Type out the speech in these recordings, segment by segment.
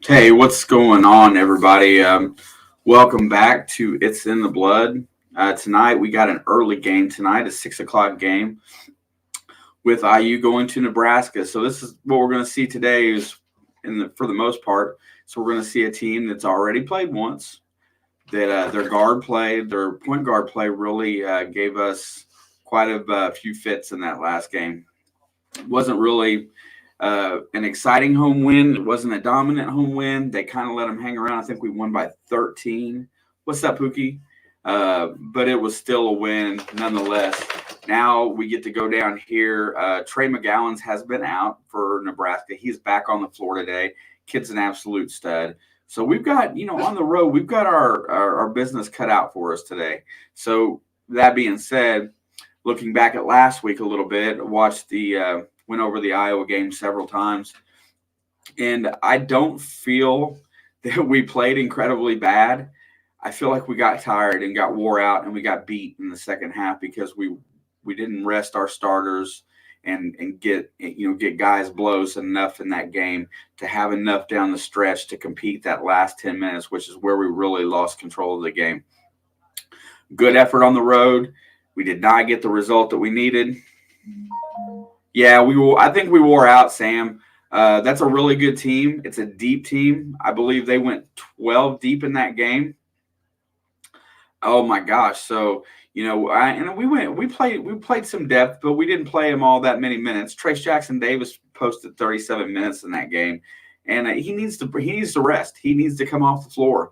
Hey, what's going on, everybody? Welcome back to It's in the Blood. Tonight, we got an early game tonight, a 6 o'clock game with IU going to Nebraska. So this is what we're going to see today is, for the most part, so we're going to see a team that's already played once, that their point guard play really gave us quite a few fits in that last game. It wasn't really an exciting home win. It wasn't a dominant home win. They kind of let them hang around. I think we won by 13. What's up, Pookie? But it was still a win nonetheless. Now we get to go down here. Trey McGowan has been out for Nebraska. He's back on the floor today. Kid's an absolute stud. So we've got, on the road, we've got our business cut out for us today. So that being said, looking back at last week a little bit, went over the Iowa game several times, and I don't feel that we played incredibly bad. I feel like we got tired and got wore out, and we got beat in the second half because we didn't rest our starters and get guys blows enough in that game to have enough down the stretch to compete that last 10 minutes, which is where we really lost control of the game. Good effort on the road. We did not get the result that we needed. Yeah, I think we wore out, Sam. That's a really good team. It's a deep team. I believe they went 12 deep in that game. Oh my gosh! So we played some depth, but we didn't play them all that many minutes. Trace Jackson Davis posted 37 minutes in that game, and he needs to rest. He needs to come off the floor.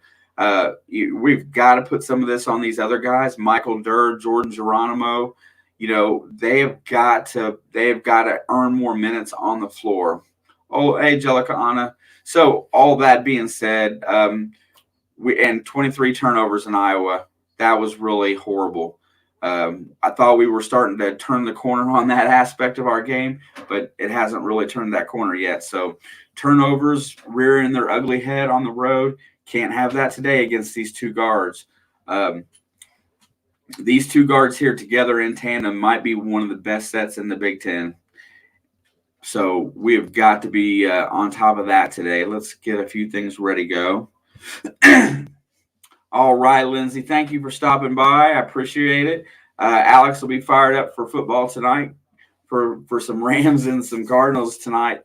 We've got to put some of this on these other guys, Michael Durr, Jordan Geronimo. They have got to earn more minutes on the floor. Oh, hey, Jellica Anna. So all that being said, and 23 turnovers in Iowa. That was really horrible. I thought we were starting to turn the corner on that aspect of our game, but it hasn't really turned that corner yet. So turnovers rearing their ugly head on the road. Can't have that today against these two guards. These two guards here together in tandem might be one of the best sets in the Big Ten. So we have got to be on top of that today. Let's get a few things ready to go. All right, Lindsay, thank you for stopping by. I appreciate it. Alex will be fired up for football tonight, for some Rams and some Cardinals tonight.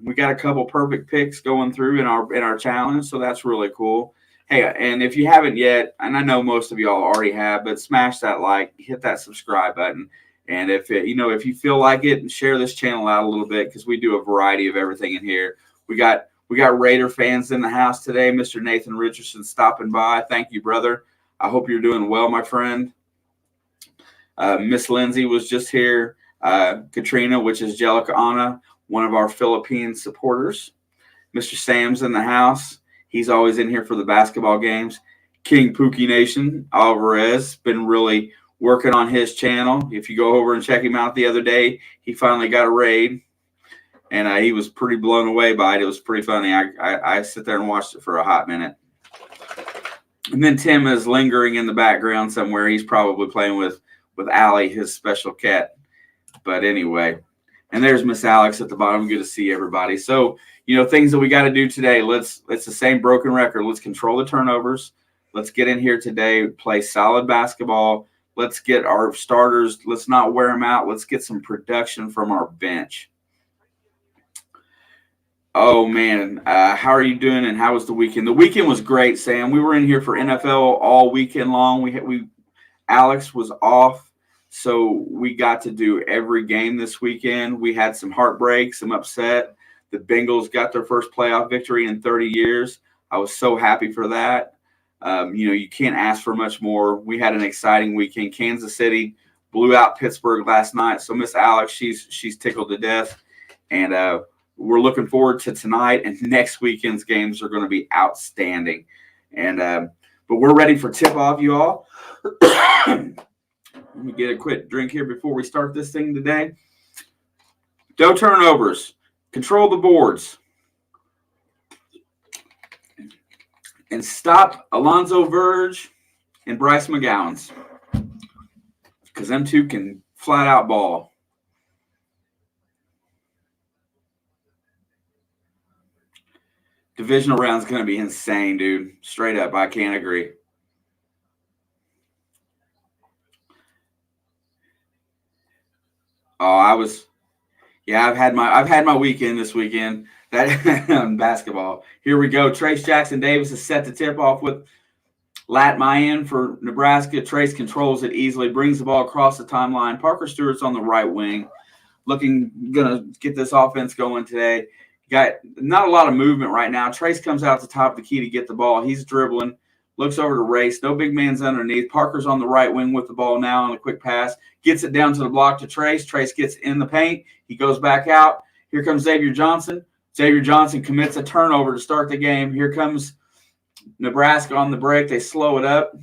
We got a couple perfect picks going through in our challenge, so that's really cool. Hey, and if you haven't yet, and I know most of y'all already have, but smash that like, hit that subscribe button, and if you feel like it, and share this channel out a little bit because we do a variety of everything in here. We got Raider fans in the house today. Mr. Nathan Richardson stopping by. Thank you, brother. I hope you're doing well, my friend. Miss Lindsay was just here. Katrina, which is Jellica Anna, one of our Philippine supporters. Mr. Sam's in the house. He's always in here for the basketball games. King Pookie Nation, Alvarez, been really working on his channel. If you go over and check him out the other day, he finally got a raid. And he was pretty blown away by it. It was pretty funny. I sit there and watched it for a hot minute. And then Tim is lingering in the background somewhere. He's probably playing with Allie, his special cat. But anyway, and there's Miss Alex at the bottom. Good to see everybody. So, things that we got to do today. It's the same broken record. Let's control the turnovers. Let's get in here today, play solid basketball. Let's get our starters. Let's not wear them out. Let's get some production from our bench. Oh man, how are you doing? And how was the weekend? The weekend was great, Sam. We were in here for NFL all weekend long. We Alex was off, so we got to do every game this weekend. We had some heartbreak, some upset. The Bengals got their first playoff victory in 30 years. I was so happy for that. You can't ask for much more. We had an exciting weekend. Kansas City blew out Pittsburgh last night, so Miss Alex, she's tickled to death, and we're looking forward to tonight and next weekend's games are going to be outstanding. And but we're ready for tip off, you all. Let me get a quick drink here before we start this thing today. No turnovers. Control the boards. And stop Alonzo Verge and Bryce McGowan's. Because them two can flat out ball. Divisional round is going to be insane, dude. Straight up, I can't agree. Oh, I've had my weekend this weekend. That basketball. Here we go. Trace Jackson Davis is set to tip off with Lat Mayan for Nebraska. Trace controls it easily, brings the ball across the timeline. Parker Stewart's on the right wing, gonna get this offense going today. Got not a lot of movement right now. Trace comes out the top of the key to get the ball. He's dribbling, looks over to Race. No big man's underneath. Parker's on the right wing with the ball now on a quick pass. Gets it down to the block to Trace. Trace gets in the paint. He goes back out. Here comes Xavier Johnson. Xavier Johnson commits a turnover to start the game. Here comes Nebraska on the break. They slow it up.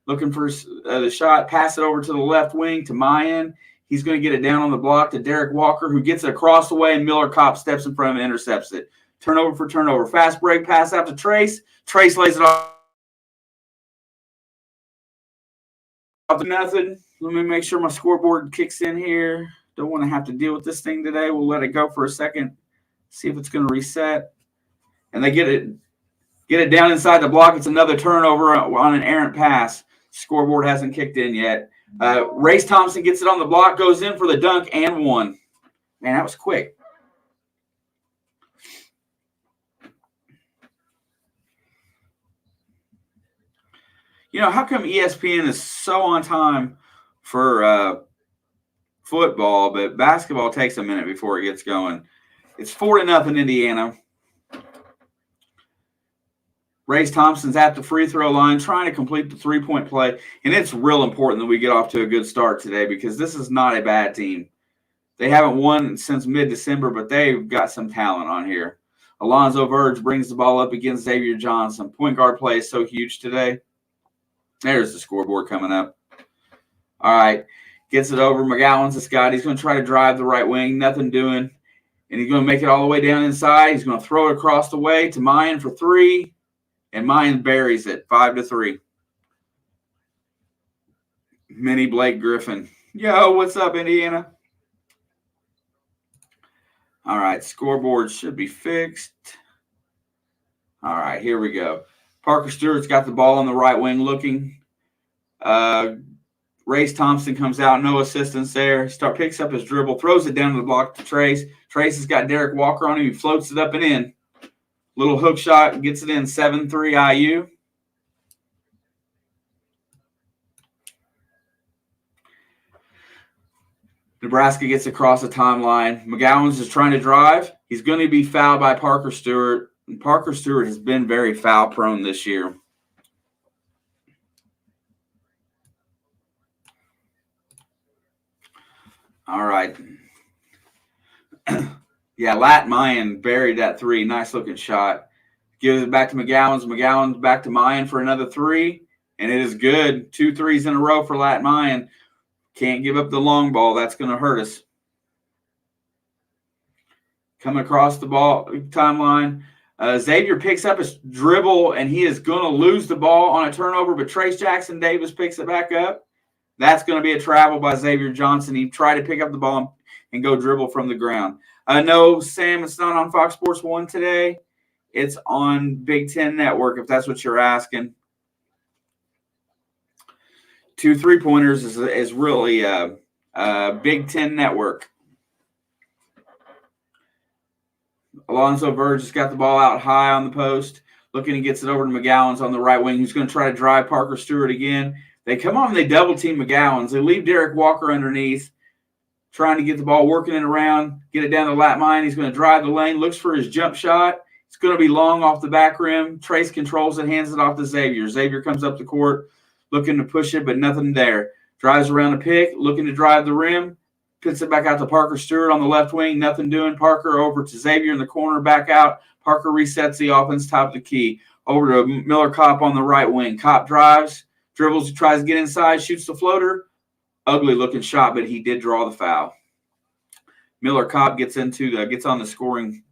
Looking for the shot. Pass it over to the left wing to Mayan. He's going to get it down on the block to Derek Walker, who gets it across the way, and Miller Kopp steps in front of him and intercepts it. Turnover for turnover. Fast break pass out to Trace. Trace lays it off. Nothing. Let me make sure my scoreboard kicks in here. Don't want to have to deal with this thing today. We'll let it go for a second. See if it's going to reset. And they get it down inside the block. It's another turnover on an errant pass. Scoreboard hasn't kicked in yet. Race Thompson gets it on the block, goes in for the dunk, and one. Man, that was quick. How come ESPN is so on time for football, but basketball takes a minute before it gets going? It's 4-0 Indiana. Race Thompson's at the free throw line trying to complete the three-point play, and it's real important that we get off to a good start today because this is not a bad team. They haven't won since mid-December, but they've got some talent on here. Alonzo Verge brings the ball up against Xavier Johnson. Point guard play is so huge today. There's the scoreboard coming up. All right. Gets it over. McGowan's the Scott. He's going to try to drive the right wing. Nothing doing. And he's going to make it all the way down inside. He's going to throw it across the way to Mayan for three. And Mayan buries it 5-3. Mini Blake Griffin. Yo, what's up, Indiana? All right, scoreboard should be fixed. All right, here we go. Parker Stewart's got the ball on the right wing looking. Race Thompson comes out, no assistance there. Picks up his dribble, throws it down to the block to Trace. Trace has got Derek Walker on him. He floats it up and in. Little hook shot, gets it in 7-3 IU. Nebraska gets across the timeline. McGowan's is trying to drive. He's going to be fouled by Parker Stewart. And Parker Stewart has been very foul prone this year. All right. Yeah, Lat Mayan buried that three. Nice looking shot. Gives it back to McGowan's. McGowan's back to Mayan for another three. And it is good. 2 threes in a row for Lat Mayan. Can't give up the long ball. That's going to hurt us. Coming across the ball timeline. Xavier picks up his dribble, and he is going to lose the ball on a turnover, but Trace Jackson Davis picks it back up. That's going to be a travel by Xavier Johnson. He tried to pick up the ball and go dribble from the ground. No, Sam, it's not on Fox Sports 1 today. It's on Big Ten Network, if that's what you're asking. 2 3-pointers is really Big Ten Network. Alonzo Verge has got the ball out high on the post. Looking and gets it over to McGowan's on the right wing, who's going to try to drive Parker Stewart again. They come on and they double team McGowan's. They leave Derek Walker underneath, trying to get the ball working it around, get it down the lap line. He's going to drive the lane, looks for his jump shot. It's going to be long off the back rim. Trace controls it, hands it off to Xavier. Xavier comes up the court, looking to push it, but nothing there. Drives around the pick, looking to drive the rim. Puts it back out to Parker Stewart on the left wing. Nothing doing. Parker over to Xavier in the corner, back out. Parker resets the offense, top of the key. Over to Miller Kopp on the right wing. Kopp drives, dribbles, tries to get inside, shoots the floater. Ugly looking shot, but he did draw the foul. Miller Kopp gets on the scoring.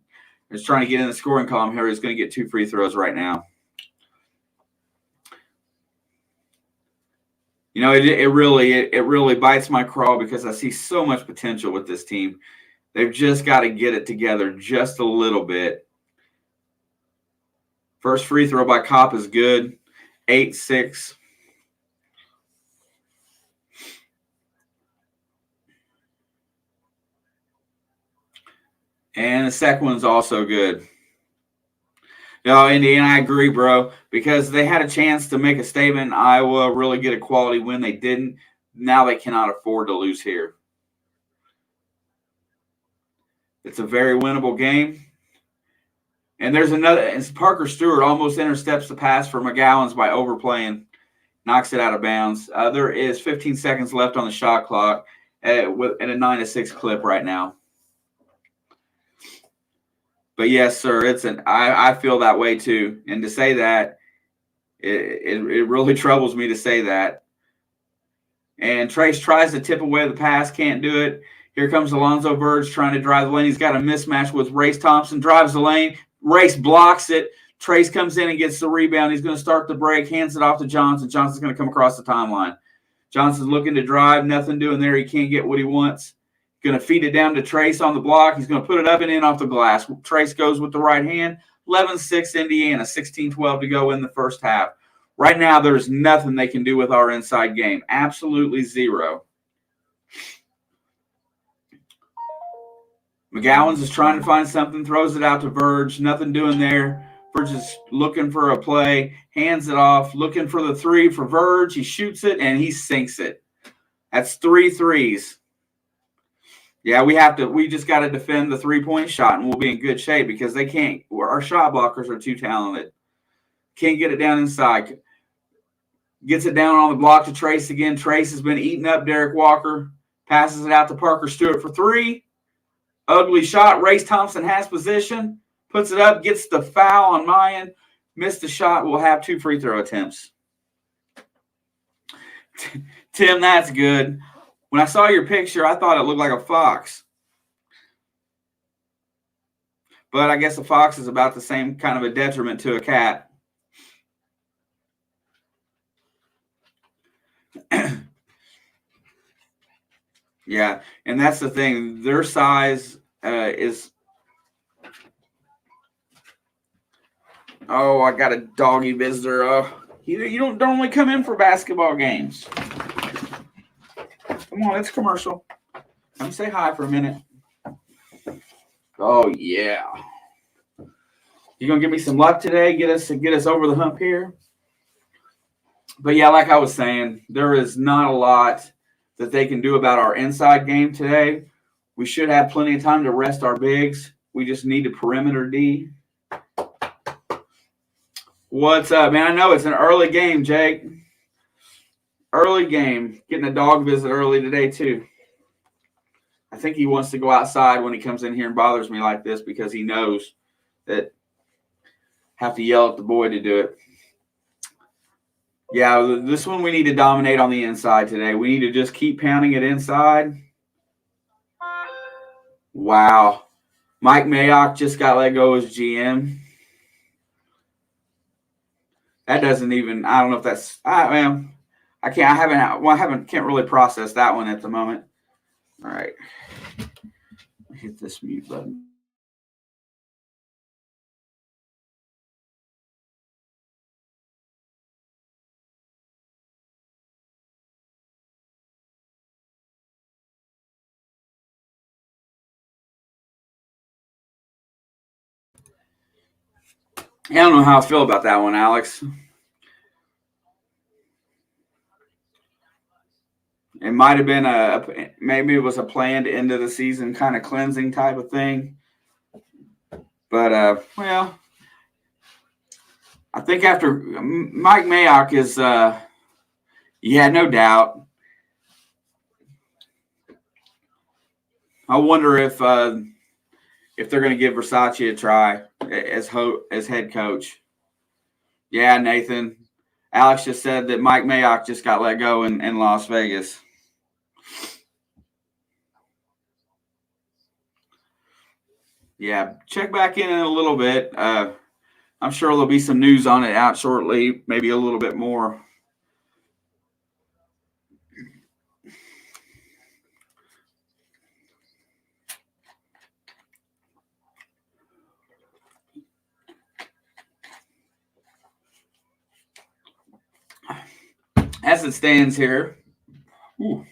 Is trying to get in the scoring column here. He's going to get 2 free throws right now. You know, it really bites my craw because I see so much potential with this team. They've just got to get it together just a little bit. First free throw by Kopp is good. 8-6. And the second one's also good. No, Indiana, I agree, bro, because they had a chance to make a statement in Iowa, really get a quality win. They didn't. Now they cannot afford to lose here. It's a very winnable game. And there's another. It's Parker Stewart almost intercepts the pass for McGowan's by overplaying, knocks it out of bounds. There is 15 seconds left on the shot clock at a 9-6 clip right now. But yes, sir, I feel that way too. And to say that, it really troubles me to say that. And Trace tries to tip away the pass, can't do it. Here comes Alonzo Verge trying to drive the lane. He's got a mismatch with Race Thompson, drives the lane. Race blocks it. Trace comes in and gets the rebound. He's going to start the break, hands it off to Johnson. Johnson's going to come across the timeline. Johnson's looking to drive, nothing doing there. He can't get what he wants. Going to feed it down to Trace on the block. He's going to put it up and in off the glass. Trace goes with the right hand. 11-6 Indiana, 16-12 to go in the first half. Right now, there's nothing they can do with our inside game. Absolutely zero. McGowan's is trying to find something, throws it out to Verge. Nothing doing there. Verge is looking for a play, hands it off, looking for the three for Verge. He shoots it, and he sinks it. That's 3 threes. Yeah, we just got to defend the three-point shot, and we'll be in good shape because they can't. Our shot blockers are too talented. Can't get it down inside. Gets it down on the block to Trace again. Trace has been eating up Derek Walker. Passes it out to Parker Stewart for 3. Ugly shot. Race Thompson has position. Puts it up. Gets the foul on Mayan. Missed the shot. We'll have 2 free throw attempts. Tim, that's good. When I saw your picture, I thought it looked like a fox. But I guess a fox is about the same kind of a detriment to a cat. Yeah, and that's the thing. Their size is – oh, I got a doggy visitor. You don't normally come in for basketball games. Come on, it's commercial. Come say hi for a minute. Oh, yeah. You going to give me some luck today, get us over the hump here? But, yeah, like I was saying, there is not a lot that they can do about our inside game today. We should have plenty of time to rest our bigs. We just need a perimeter D. What's up, man? I know it's an early game, Jake. Early game. Getting a dog visit early today, too. I think he wants to go outside when he comes in here and bothers me like this because he knows that I have to yell at the boy to do it. Yeah, this one we need to dominate on the inside today. We need to just keep pounding it inside. Wow. Mike Mayock just got let go as GM. That doesn't even, I don't know if that's, can't really process that one at the moment. All right. Hit this mute button. I don't know how I feel about that one, Alex. It might have been maybe it was a planned end of the season kind of cleansing type of thing. But well, I think after Mike Mayock is, yeah, no doubt. I wonder if they're going to give Versace a try as head coach. Yeah, Nathan. Alex just said that Mike Mayock just got let go in Las Vegas. Yeah, check back in a little bit. I'm sure there'll be some news on it out shortly, maybe a little bit more. As it stands here, ooh.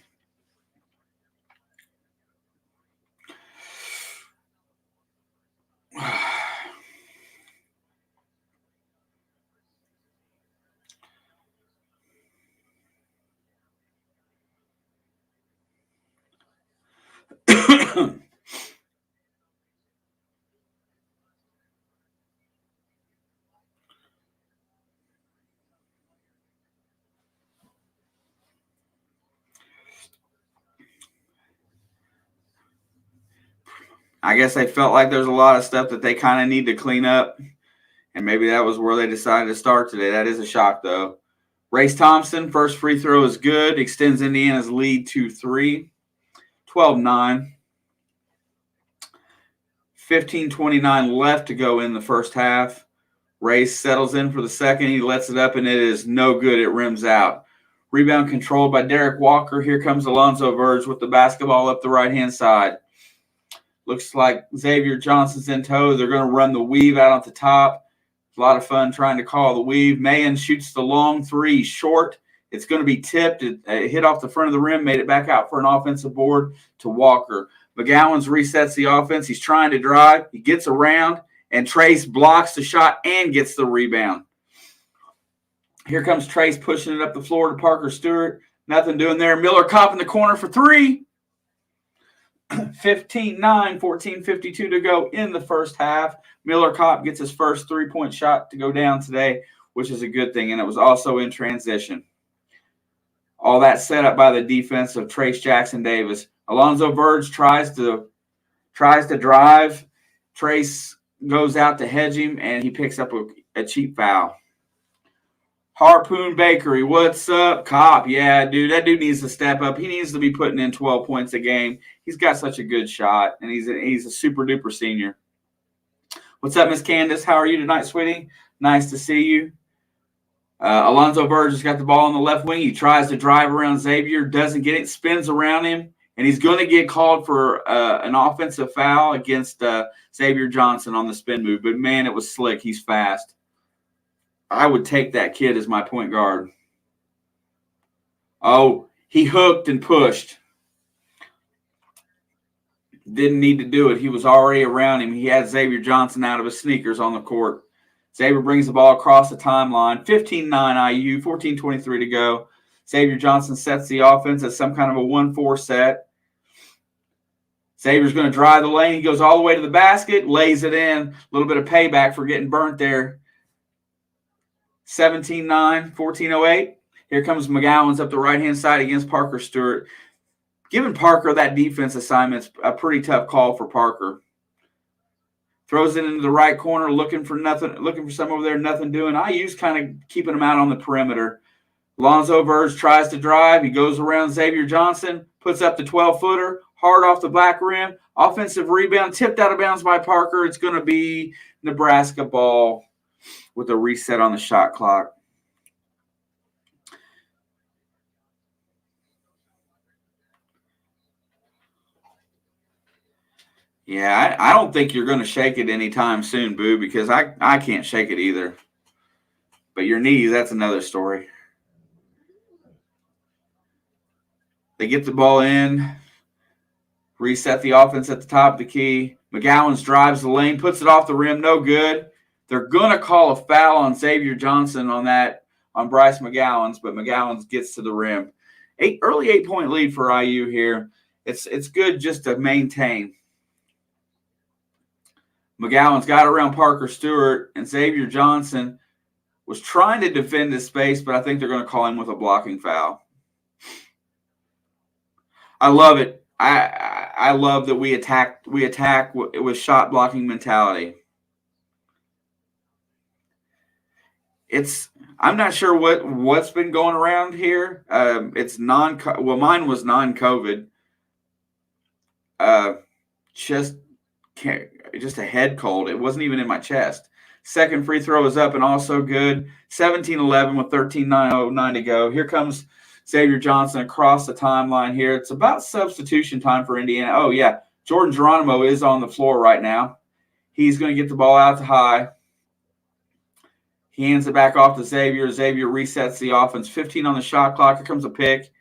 I guess they felt like there's a lot of stuff that they kind of need to clean up, and maybe that was where they decided to start today. That is a shock, though. Race Thompson, first free throw is good, extends Indiana's lead to 3, 12-9. 15:29 left to go in the first half. Race settles in for the second. He lets it up, and it is no good. It rims out. Rebound controlled by Derek Walker. Here comes Alonzo Verge with the basketball up the right-hand side. Looks like Xavier Johnson's in tow. They're going to run the weave out at the top. It's a lot of fun trying to call the weave. Mahan shoots the long three short. It's going to be tipped. It hit off the front of the rim, made it back out for an offensive board to Walker. McGowan's resets the offense. He's trying to drive. He gets around, and Trace blocks the shot and gets the rebound. Here comes Trace pushing it up the floor to Parker Stewart. Nothing doing there. Miller Kopp in the corner for 3. 15-9, 14:52 to go in the first half. Miller Kopp gets his first three-point shot to go down today, which is a good thing, and it was also in transition. All that set up by the defense of Trace Jackson Davis. Alonzo Verge tries to drive. Trace goes out to hedge him, and he picks up a cheap foul. Harpoon Bakery, what's up? Kopp, yeah, dude, that dude needs to step up. He needs to be putting in 12 points a game. He's got such a good shot, and he's a super-duper senior. What's up, Miss Candace? How are you tonight, sweetie? Nice to see you. Alonzo Verge has got the ball on the left wing. He tries to drive around Xavier, doesn't get it, spins around him, and he's going to get called for an offensive foul against Xavier Johnson on the spin move. But, man, it was slick. He's fast. I would take that kid as my point guard. Oh, he hooked and pushed. Didn't need to do it. He was already around him. He had Xavier Johnson out of his sneakers on the court. Xavier brings the ball across the timeline. 15-9 IU, 14:23 to go. Xavier Johnson sets the offense as some kind of a 1-4 set. Xavier's going to drive the lane. He goes all the way to the basket, lays it in. A little bit of payback for getting burnt there. 17-9, 14:08. Here comes McGowan's up the right-hand side against Parker Stewart. Giving Parker that defense assignment's a pretty tough call for Parker. Throws it into the right corner, looking for some over there, nothing doing. IU's kind of keeping him out on the perimeter. Alonzo Verge tries to drive. He goes around Xavier Johnson, puts up the 12-footer, hard off the back rim. Offensive rebound, tipped out of bounds by Parker. It's going to be Nebraska ball with a reset on the shot clock. Yeah, I don't think you're going to shake it anytime soon, Boo, because I can't shake it either. But your knees, that's another story. They get the ball in, reset the offense at the top of the key. McGowan's drives the lane, puts it off the rim, no good. They're going to call a foul on Xavier Johnson on Bryce McGowan's, but McGowan's gets to the rim. Early 8-point lead for IU here. It's good just to maintain. McGowan's got around Parker Stewart, and Xavier Johnson was trying to defend his space, but I think they're going to call him with a blocking foul. I love it. I love that we attack with shot blocking mentality. I'm not sure what's been going around here. It's mine was non-COVID. Just a head cold. It wasn't even in my chest. Second free throw is up and also good. 17-11 with 13:09 to go. Here comes Xavier Johnson across the timeline here. It's about substitution time for Indiana. Oh, yeah. Jordan Geronimo is on the floor right now. He's going to get the ball out to high. He hands it back off to Xavier. Xavier resets the offense. 15 on the shot clock. Here comes a pick.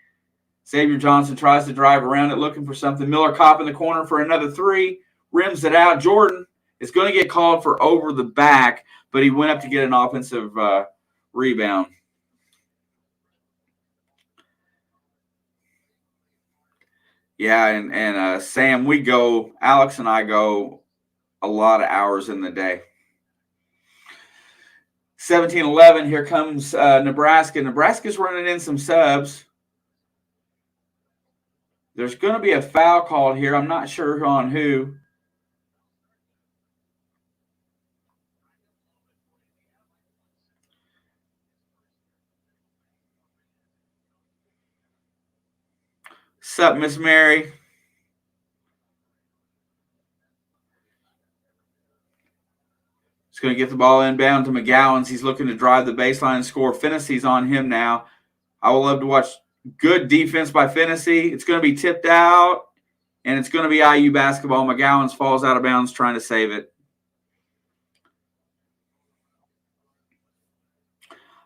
Xavier Johnson tries to drive around it, looking for something. Miller Kopp in the corner for another three. Rims it out. Jordan is going to get called for over the back, but he went up to get an offensive rebound. Yeah, and Sam, Alex and I go a lot of hours in the day. 17-11, here comes Nebraska. Nebraska's running in some subs. There's going to be a foul called here. I'm not sure on who. Sup, Miss Mary? He's going to get the ball inbound to McGowan's. He's looking to drive the baseline and score. Fennessy's on him now. I would love to watch good defense by Fennessy. It's going to be tipped out, and it's going to be IU basketball. McGowan's falls out of bounds trying to save it.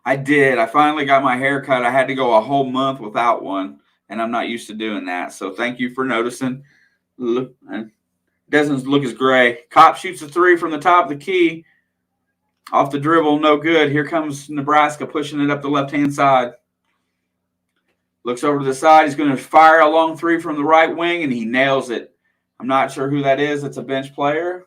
I did. I finally got my hair cut. I had to go a whole month without one, and I'm not used to doing that. So thank you for noticing. Look, it doesn't look as gray. Kopp shoots a three from the top of the key. Off the dribble, no good. Here comes Nebraska pushing it up the left-hand side. Looks over to the side. He's going to fire a long three from the right wing, and he nails it. I'm not sure who that is. It's a bench player.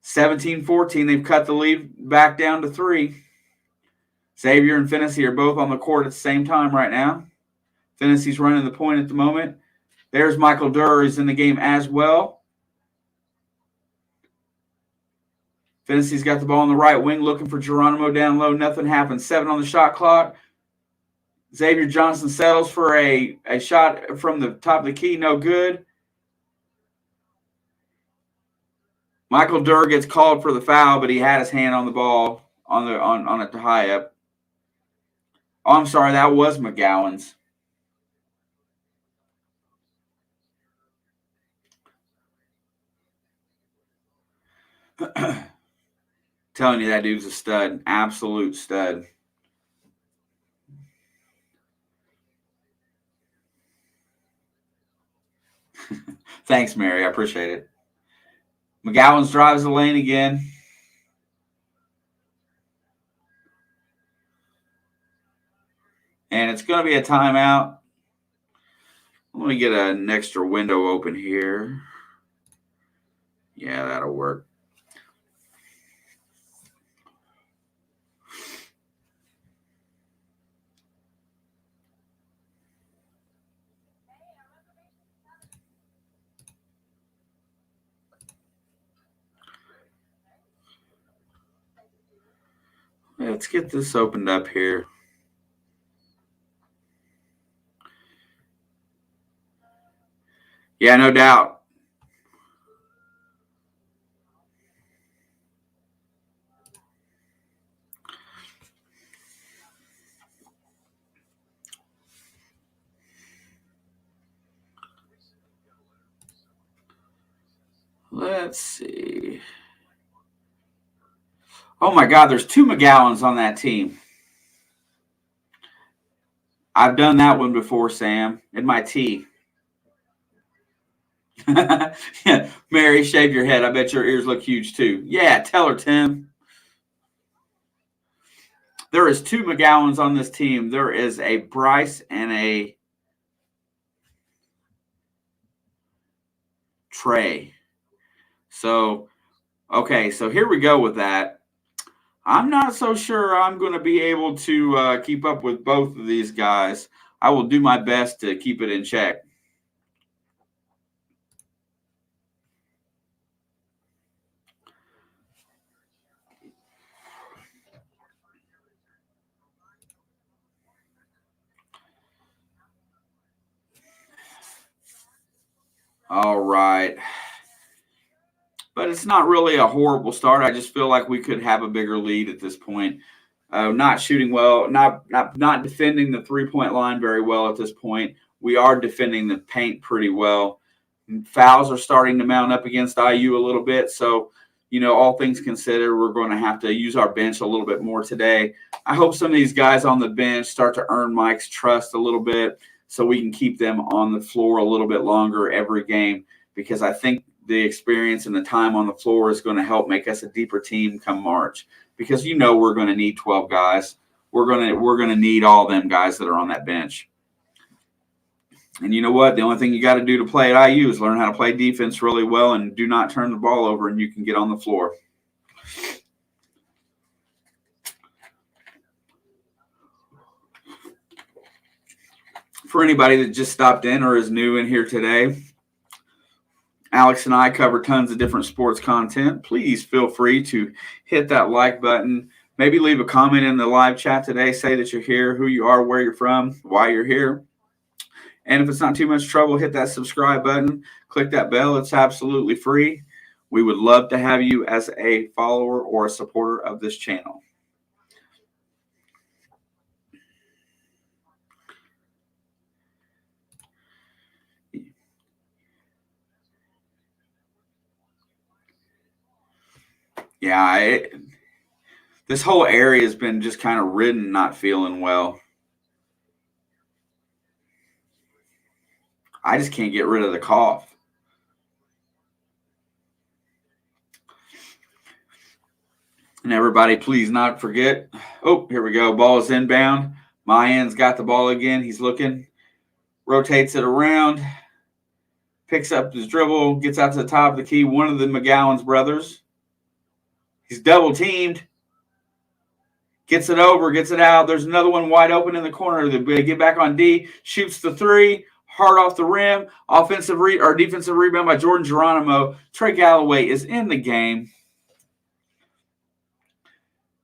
17-14. They've cut the lead back down to 3. Xavier and Fennessy are both on the court at the same time right now. Fennessy's running the point at the moment. There's Michael Durr is in the game as well. Fennessy's got the ball on the right wing, looking for Geronimo down low. Nothing happens. 7 on the shot clock. Xavier Johnson settles for a shot from the top of the key. No good. Michael Durr gets called for the foul, but he had his hand on the ball on it to high up. Oh, I'm sorry, that was McGowan's. Telling you, that dude's a stud, absolute stud. Thanks, Mary. I appreciate it. McGowan's drives the lane again. And it's going to be a timeout. Let me get an extra window open here. Yeah, that'll work. Let's get this opened up here. Yeah, no doubt. Let's see. Oh, my God, there's 2 McGowans on that team. I've done that one before, Sam, in my tea. Yeah, Mary, shave your head. I bet your ears look huge too. Yeah, tell her, Tim. There is 2 McGowans on this team. There is a Bryce and a Trey. So, okay, so here we go with that. I'm not so sure I'm going to be able to keep up with both of these guys. I will do my best to keep it in check. All right. But it's not really a horrible start. I just feel like we could have a bigger lead at this point. Not shooting well, not defending the 3-point line very well at this point. We are defending the paint pretty well. Fouls are starting to mount up against IU a little bit. So, all things considered, we're going to have to use our bench a little bit more today. I hope some of these guys on the bench start to earn Mike's trust a little bit so we can keep them on the floor a little bit longer every game, because I think the experience and the time on the floor is going to help make us a deeper team come March, because we're going to need 12 guys. We're going to need all them guys that are on that bench. And you know what? The only thing you got to do to play at IU is learn how to play defense really well and do not turn the ball over, and you can get on the floor. For anybody that just stopped in or is new in here today, Alex and I cover tons of different sports content. Please feel free to hit that like button. Maybe leave a comment in the live chat today. Say that you're here, who you are, where you're from, why you're here. And if it's not too much trouble, hit that subscribe button. Click that bell. It's absolutely free. We would love to have you as a follower or a supporter of this channel. Yeah, this whole area has been just kind of ridden, not feeling well. I just can't get rid of the cough. And everybody, please not forget. Oh, here we go. Ball is inbound. Mayan's got the ball again. He's looking, rotates it around, picks up his dribble, gets out to the top of the key. One of the McGowan's brothers. He's double teamed. Gets it over, gets it out. There's another one wide open in the corner. They get back on D, shoots the 3, hard off the rim. Defensive rebound by Jordan Geronimo. Trey Galloway is in the game.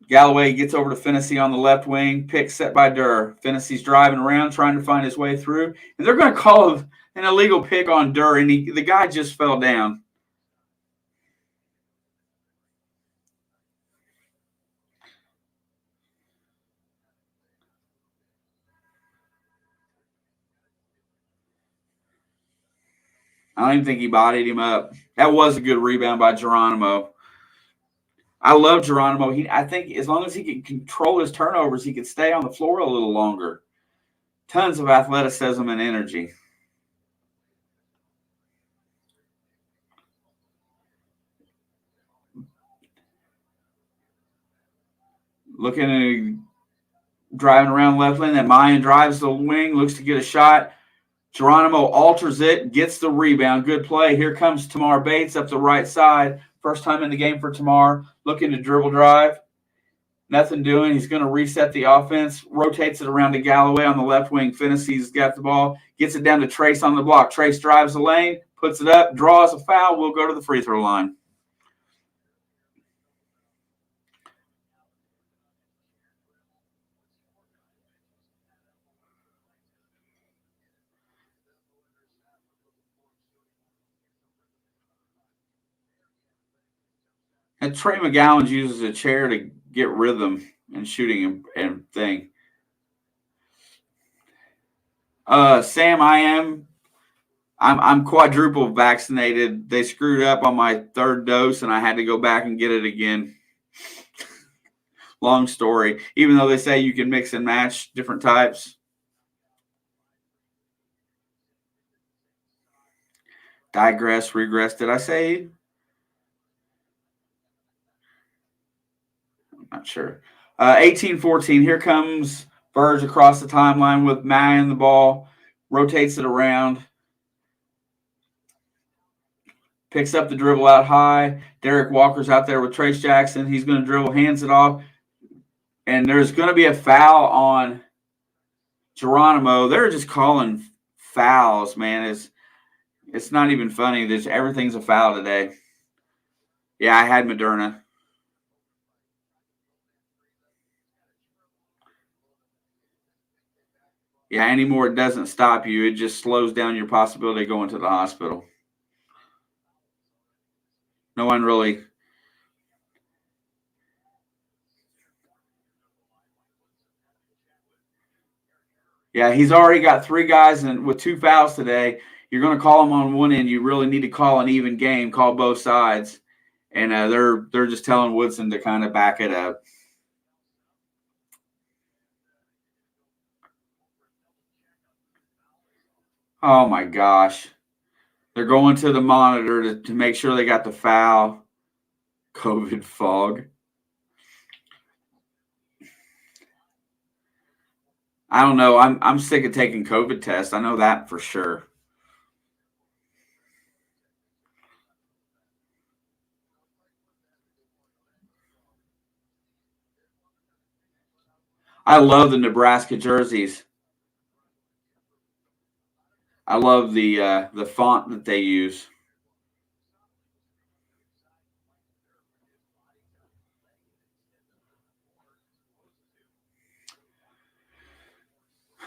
Galloway gets over to Fennessy on the left wing. Pick set by Durr. Fennessy's driving around, trying to find his way through. And they're going to call an illegal pick on Durr, and the guy just fell down. I don't even think he bodied him up. That was a good rebound by Geronimo. I love Geronimo. I think as long as he can control his turnovers, he can stay on the floor a little longer. Tons of athleticism and energy. Looking at driving around left lane. That Mayan drives the wing, looks to get a shot. Geronimo alters it, gets the rebound. Good play. Here comes Tamar Bates up the right side. First time in the game for Tamar. Looking to dribble drive. Nothing doing. He's going to reset the offense. Rotates it around to Galloway on the left wing. Fennessy's got the ball. Gets it down to Trace on the block. Trace drives the lane. Puts it up. Draws a foul. We'll go to the free throw line. And Trey McGowan uses a chair to get rhythm and shooting and thing. Sam, I'm quadruple vaccinated. They screwed up on my 3rd dose, and I had to go back and get it again. Long story. Even though they say you can mix and match different types. Digress, regress. Did I say? I'm not sure. 18-14. Here comes Verge across the timeline with Manning the ball. Rotates it around. Picks up the dribble out high. Derek Walker's out there with Trace Jackson. He's going to dribble, hands it off. And there's going to be a foul on Geronimo. They're just calling fouls, man. It's not even funny. Everything's a foul today. Yeah, I had Moderna. Yeah, anymore it doesn't stop you. It just slows down your possibility of going to the hospital. No one really. Yeah, he's already got 3 guys with 2 fouls today. You're going to call them on one end. You really need to call an even game, call both sides. And they're just telling Woodson to kind of back it up. Oh, my gosh. They're going to the monitor to make sure they got the foul. COVID fog. I don't know. I'm sick of taking COVID tests. I know that for sure. I love the Nebraska jerseys. I love the font that they use.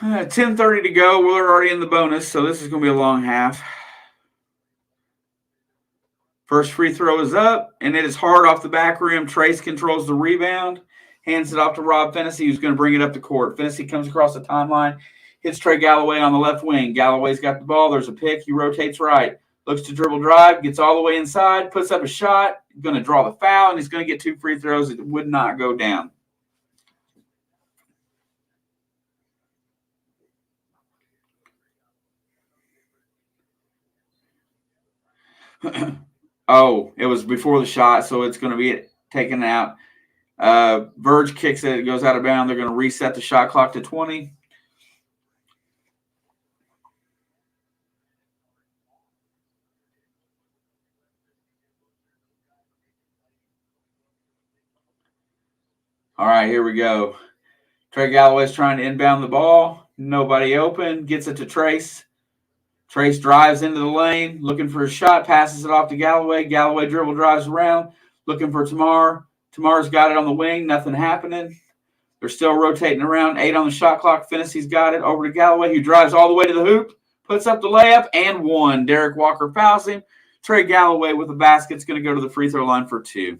Uh, 10:30 to go. We're already in the bonus, so this is going to be a long half. First free throw is up, and it is hard off the back rim. Trace controls the rebound, hands it off to Rob Fennessy, who's going to bring it up the court. Fennessy comes across the timeline, hits Trey Galloway on the left wing. Galloway's got the ball. There's a pick. He rotates right. Looks to dribble drive, gets all the way inside, puts up a shot, going to draw the foul, and he's going to get 2 free throws. It would not go down. Oh, it was before the shot, so it's going to be taken out. Verge kicks it. It goes out of bounds. They're going to reset the shot clock to 20. All right, here we go. Trey Galloway's trying to inbound the ball. Nobody open. Gets it to Trace. Trace drives into the lane, looking for a shot, passes it off to Galloway. Galloway dribble drives around, looking for Tamar. Tamar's got it on the wing. Nothing happening. They're still rotating around. 8 on the shot clock. Fennessy's got it over to Galloway, who drives all the way to the hoop, puts up the layup, and 1. Derek Walker fouls him. Trey Galloway with the basket's going to go to the free throw line for 2.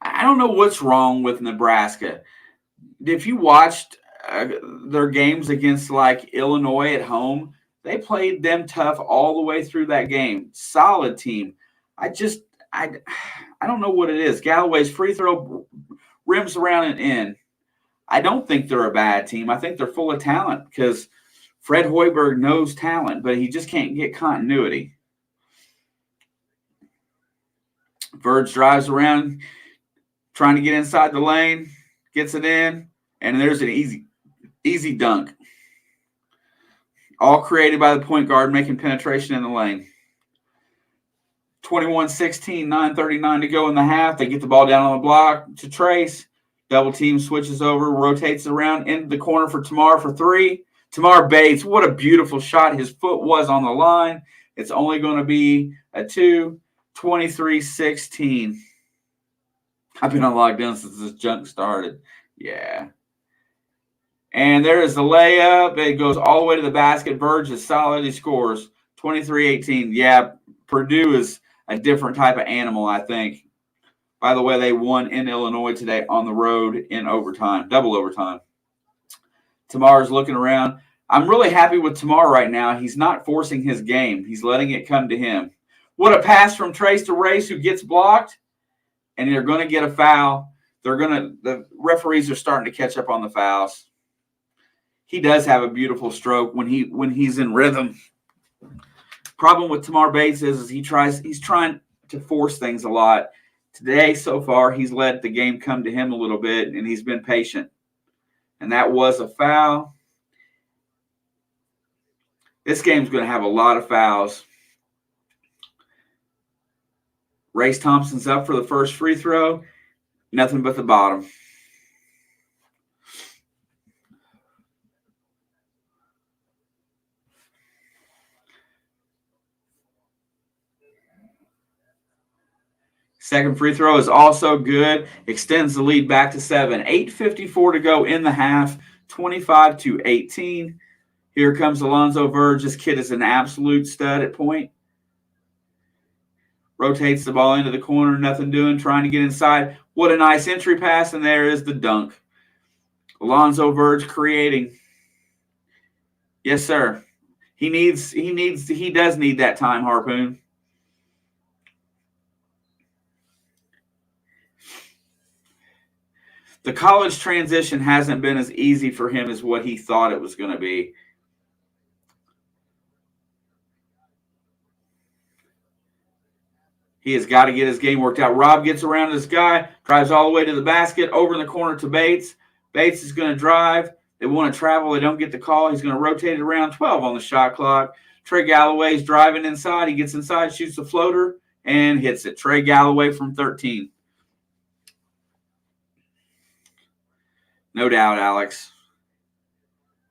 I don't know what's wrong with Nebraska. If you watched their games against like Illinois at home, they played them tough all the way through that game. Solid team. I don't know what it is. Galloway's free throw rims around and in. I don't think they're a bad team. I think they're full of talent because Fred Hoiberg knows talent, but he just can't get continuity. Verge drives around, trying to get inside the lane, gets it in, and there's an easy dunk. All created by the point guard, making penetration in the lane. 21-16, 9:39 to go in the half. They get the ball down on the block to Trace. Double team switches over, rotates around into the corner for Tamar for 3. Tamar Bates, what a beautiful shot. His foot was on the line. It's only going to be a 2, 23-16. I've been on lockdown since this junk started. Yeah. And there is the layup. It goes all the way to the basket. Verge is solid. He scores 23-18. Yeah, Purdue is a different type of animal, I think. By the way, they won in Illinois today on the road in overtime, double overtime. Tamar's looking around. I'm really happy with Tamar right now. He's not forcing his game. He's letting it come to him. What a pass from Trace to Race, who gets blocked, and they're going to get a foul. The referees are starting to catch up on the fouls. he does have a beautiful stroke when he's in rhythm. Problem with Tamar Bates is he's trying to force things a lot. Today, so far, he's let the game come to him a little bit, and he's been patient. And that was a foul. This game's going to have a lot of fouls. Race Thompson's up for the first free throw. Nothing but the bottom. Second free throw is also good. Extends the lead back to 7. 8:54 to go in the half. 25-18. Here comes Alonzo Verge. This kid is an absolute stud at point. Rotates the ball into the corner. Nothing doing. Trying to get inside. What a nice entry pass. And there is the dunk. Alonzo Verge creating. Yes, sir. He does need that time, Harpoon. The college transition hasn't been as easy for him as what he thought it was going to be. He has got to get his game worked out. Rob gets around this guy, drives all the way to the basket, over in the corner to Bates. Bates is going to drive. They want to travel. They don't get the call. He's going to rotate it around. 12 on the shot clock. Trey Galloway's driving inside. He gets inside, shoots the floater, and hits it. Trey Galloway from 13. No doubt, Alex.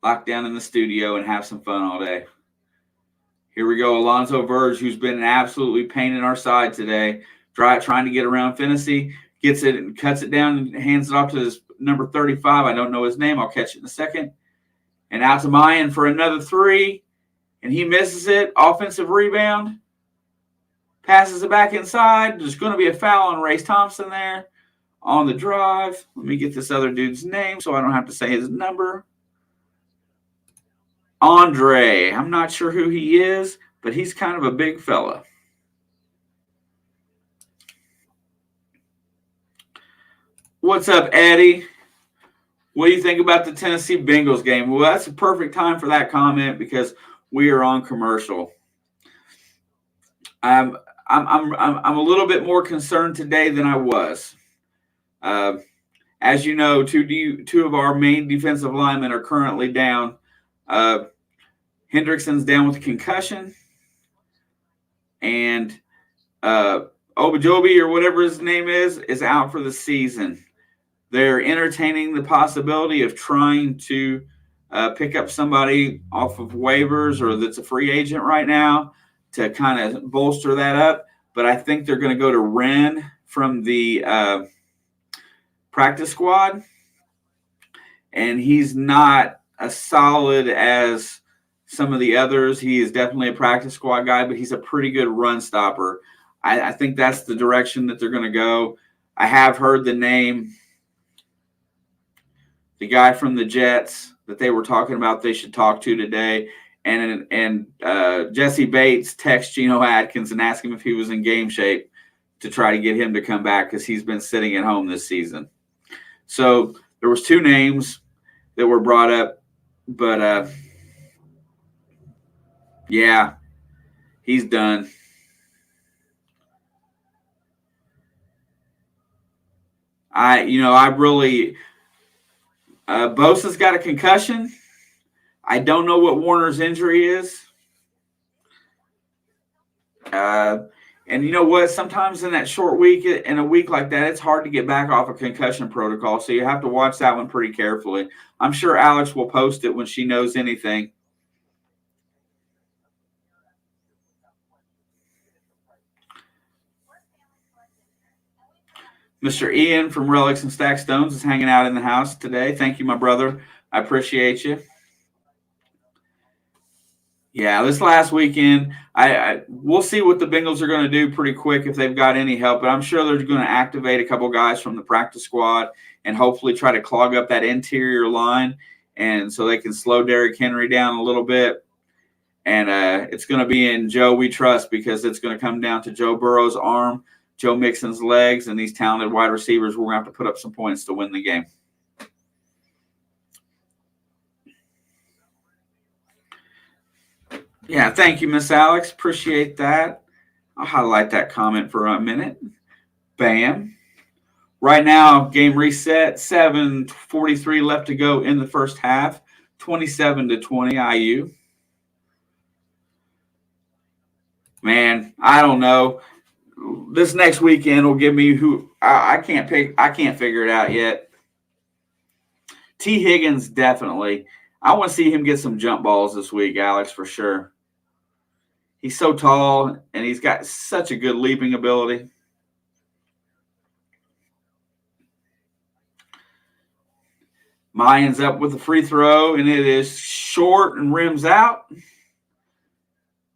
Lock down in the studio and have some fun all day. Here we go. Alonzo Verge, who's been an absolutely pain in our side today, trying to get around Finney. Gets it and cuts it down and hands it off to his number 35. I don't know his name. I'll catch it in a second. And out to Mayan for another three. And he misses it. Offensive rebound. Passes it back inside. There's going to be a foul on Race Thompson there on the drive. Let me get this other dude's name so I don't have to say his number. Andre. I'm not sure who he is, but he's kind of a big fella. What's up, Eddie? What do you think about the Tennessee Bengals game? Well, that's a perfect time for that comment because we are on commercial. I'm a little bit more concerned today than I was. As you know, two of our main defensive linemen are currently down. Hendrickson's down with a concussion, and Obajobi or whatever his name is out for the season. They're entertaining the possibility of trying to pick up somebody off of waivers or that's a free agent right now to kind of bolster that up. But I think they're going to go to Wren from the practice squad. And he's not as solid as some of the others. He is definitely a practice squad guy, but he's a pretty good run stopper. I think that's the direction that they're going to go. I have heard the name, the guy from the Jets that they were talking about they should talk to today. And Jesse Bates texted Geno Atkins and asked him if he was in game shape to try to get him to come back because he's been sitting at home this season. So there was two names that were brought up, but yeah, he's done. Bosa's got a concussion. I don't know what Warner's injury is. And you know what? Sometimes in that short week, in a week like that, it's hard to get back off a concussion protocol. So you have to watch that one pretty carefully. I'm sure Alex will post it when she knows anything. Mr. Ian from Relics and Stack Stones is hanging out in the house today. Thank you, my brother. I appreciate you. Yeah, this last weekend, we'll see what the Bengals are going to do pretty quick if they've got any help. But I'm sure they're going to activate a couple guys from the practice squad and hopefully try to clog up that interior line, and so they can slow Derrick Henry down a little bit. And it's going to be in Joe we trust because it's going to come down to Joe Burrow's arm, Joe Mixon's legs, and these talented wide receivers. We're going to have to put up some points to win the game. Yeah, thank you, Miss Alex. Appreciate that. I'll highlight that comment for a minute. Bam. Right now, game reset. 7:43 left to go in the first half. 27-20 IU. Man, I don't know. This next weekend will give me who I can't pick. I can't figure it out yet. T. Higgins, definitely. I want to see him get some jump balls this week, Alex, for sure. He's so tall, and he's got such a good leaping ability. Mayans up with the free throw, and it is short and rims out.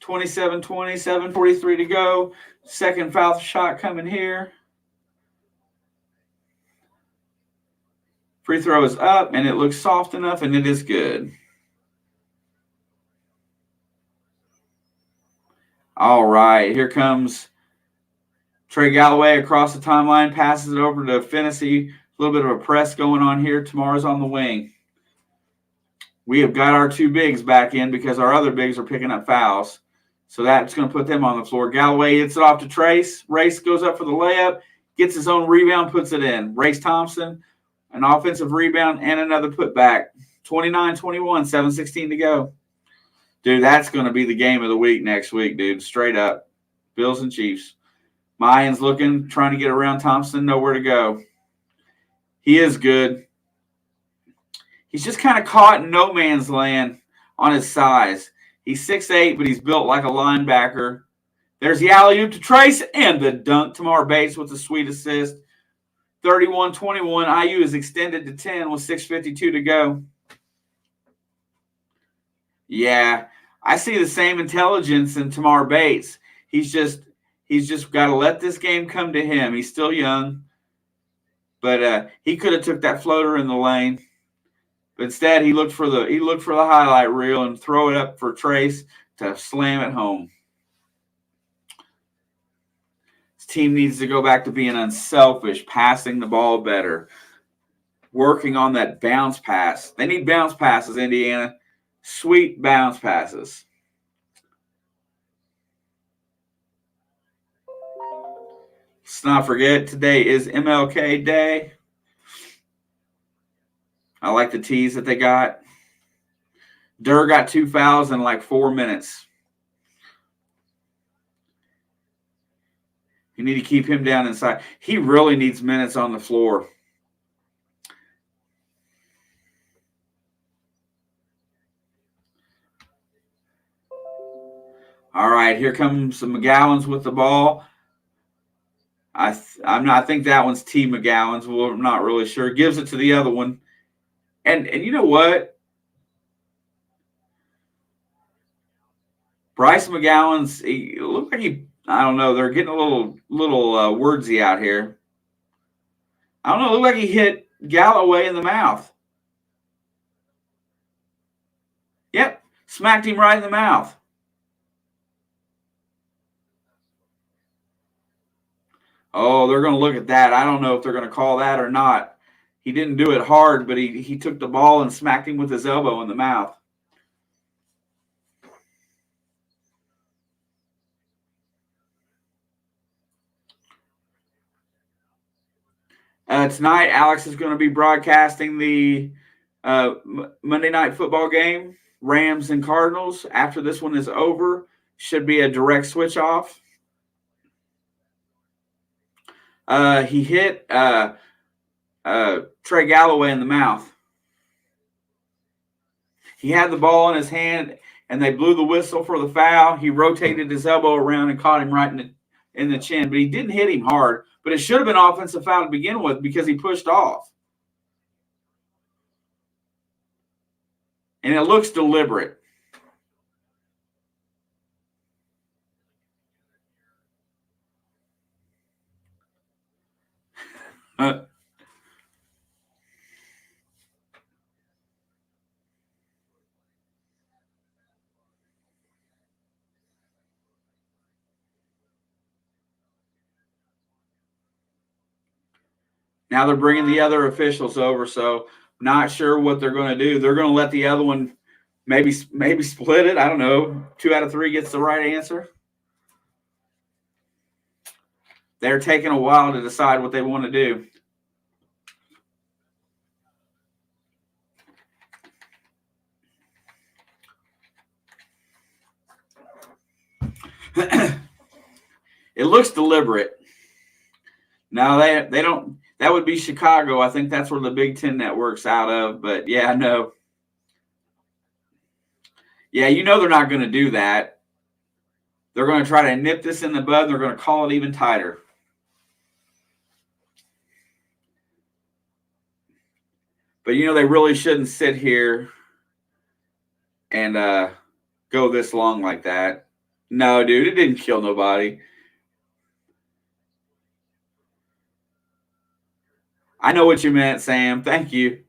27-20, 7:43 to go. Second foul shot coming here. Free throw is up, and it looks soft enough, and it is good. All right, here comes Trey Galloway across the timeline, passes it over to Finney. A little bit of a press going on here. Tomorrow's on the wing. We have got our two bigs back in because our other bigs are picking up fouls. So that's going to put them on the floor. Galloway hits it off to Trace. Race goes up for the layup, gets his own rebound, puts it in. Race Thompson, an offensive rebound and another putback. 29-21, 7:16 to go. Dude, that's going to be the game of the week next week, dude. Straight up. Bills and Chiefs. Mayans looking, trying to get around Thompson, nowhere to go. He is good. He's just kind of caught in no man's land on his size. He's 6'8", but he's built like a linebacker. There's the alley-oop to Trace and the dunk. Tamar Bates with a sweet assist. 31-21. IU is extended to 10 with 6:52 to go. Yeah, I see the same intelligence in Tamar Bates. He's just got to let this game come to him. He's still young, but he could have took that floater in the lane. But instead, he looked for the highlight reel and throw it up for Trace to slam it home. This team needs to go back to being unselfish, passing the ball better, working on that bounce pass. They need bounce passes, Indiana. Sweet bounce passes. Let's not forget, today is MLK Day. I like the tees that they got. Durr got 2 fouls in like 4 minutes. You need to keep him down inside. He really needs minutes on the floor. All right, here comes the McGowans with the ball. I think that one's T. McGowan's. Well, I'm not really sure. Gives it to the other one. And you know what? Bryce McGowan's, he looked like I don't know, they're getting a little wordsy out here. I don't know, it looked like he hit Galloway in the mouth. Yep, smacked him right in the mouth. Oh, they're going to look at that. I don't know if they're going to call that or not. He didn't do it hard, but he took the ball and smacked him with his elbow in the mouth. Tonight, Alex is going to be broadcasting the Monday Night Football game, Rams and Cardinals. After this one is over, should be a direct switch off. He hit Trey Galloway in the mouth. He had the ball in his hand, and they blew the whistle for the foul. He rotated his elbow around and caught him right in the chin, but he didn't hit him hard. But it should have been offensive foul to begin with because he pushed off. And it looks deliberate. Now they're bringing the other officials over, so not sure what they're going to do. They're going to let the other one Maybe split it. I don't know. 2 out of 3 gets the right answer. They're taking a while to decide what they want to do. It looks deliberate. No, they don't. That would be Chicago. I think that's where the Big Ten Network's out of. But yeah, no. Yeah, they're not going to do that. They're going to try to nip this in the bud, and they're going to call it even tighter. But they really shouldn't sit here and go this long like that. No, dude, it didn't kill nobody. I know what you meant, Sam. Thank you.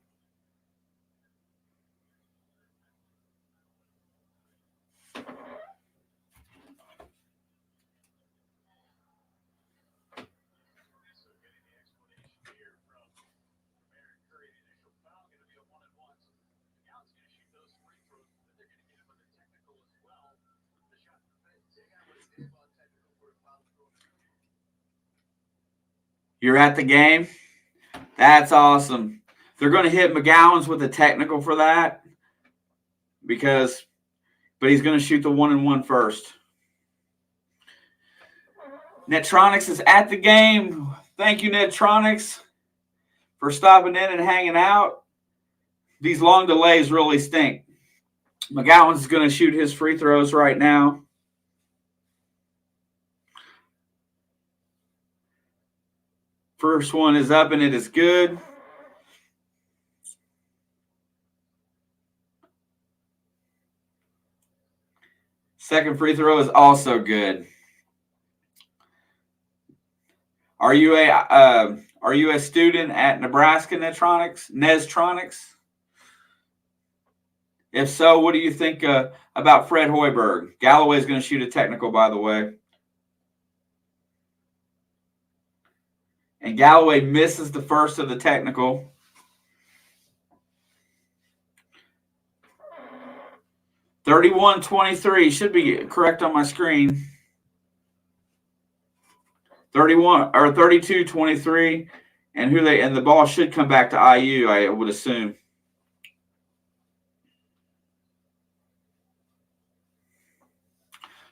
You're at the game? That's awesome. They're going to hit McGowan's with a technical for that but he's going to shoot the 1-and-1 first. Netronics is at the game. Thank you, Netronics, for stopping in and hanging out. These long delays really stink. McGowan's is going to shoot his free throws right now. First one is up, and it is good. Second free throw is also good. Are you a student at Nebraska Nestronics? If so, what do you think about Fred Hoiberg? Galloway's going to shoot a technical, by the way. And Galloway misses the first of the technical. (31-23) should be correct on my screen. 32-23, and the ball should come back to IU, I would assume.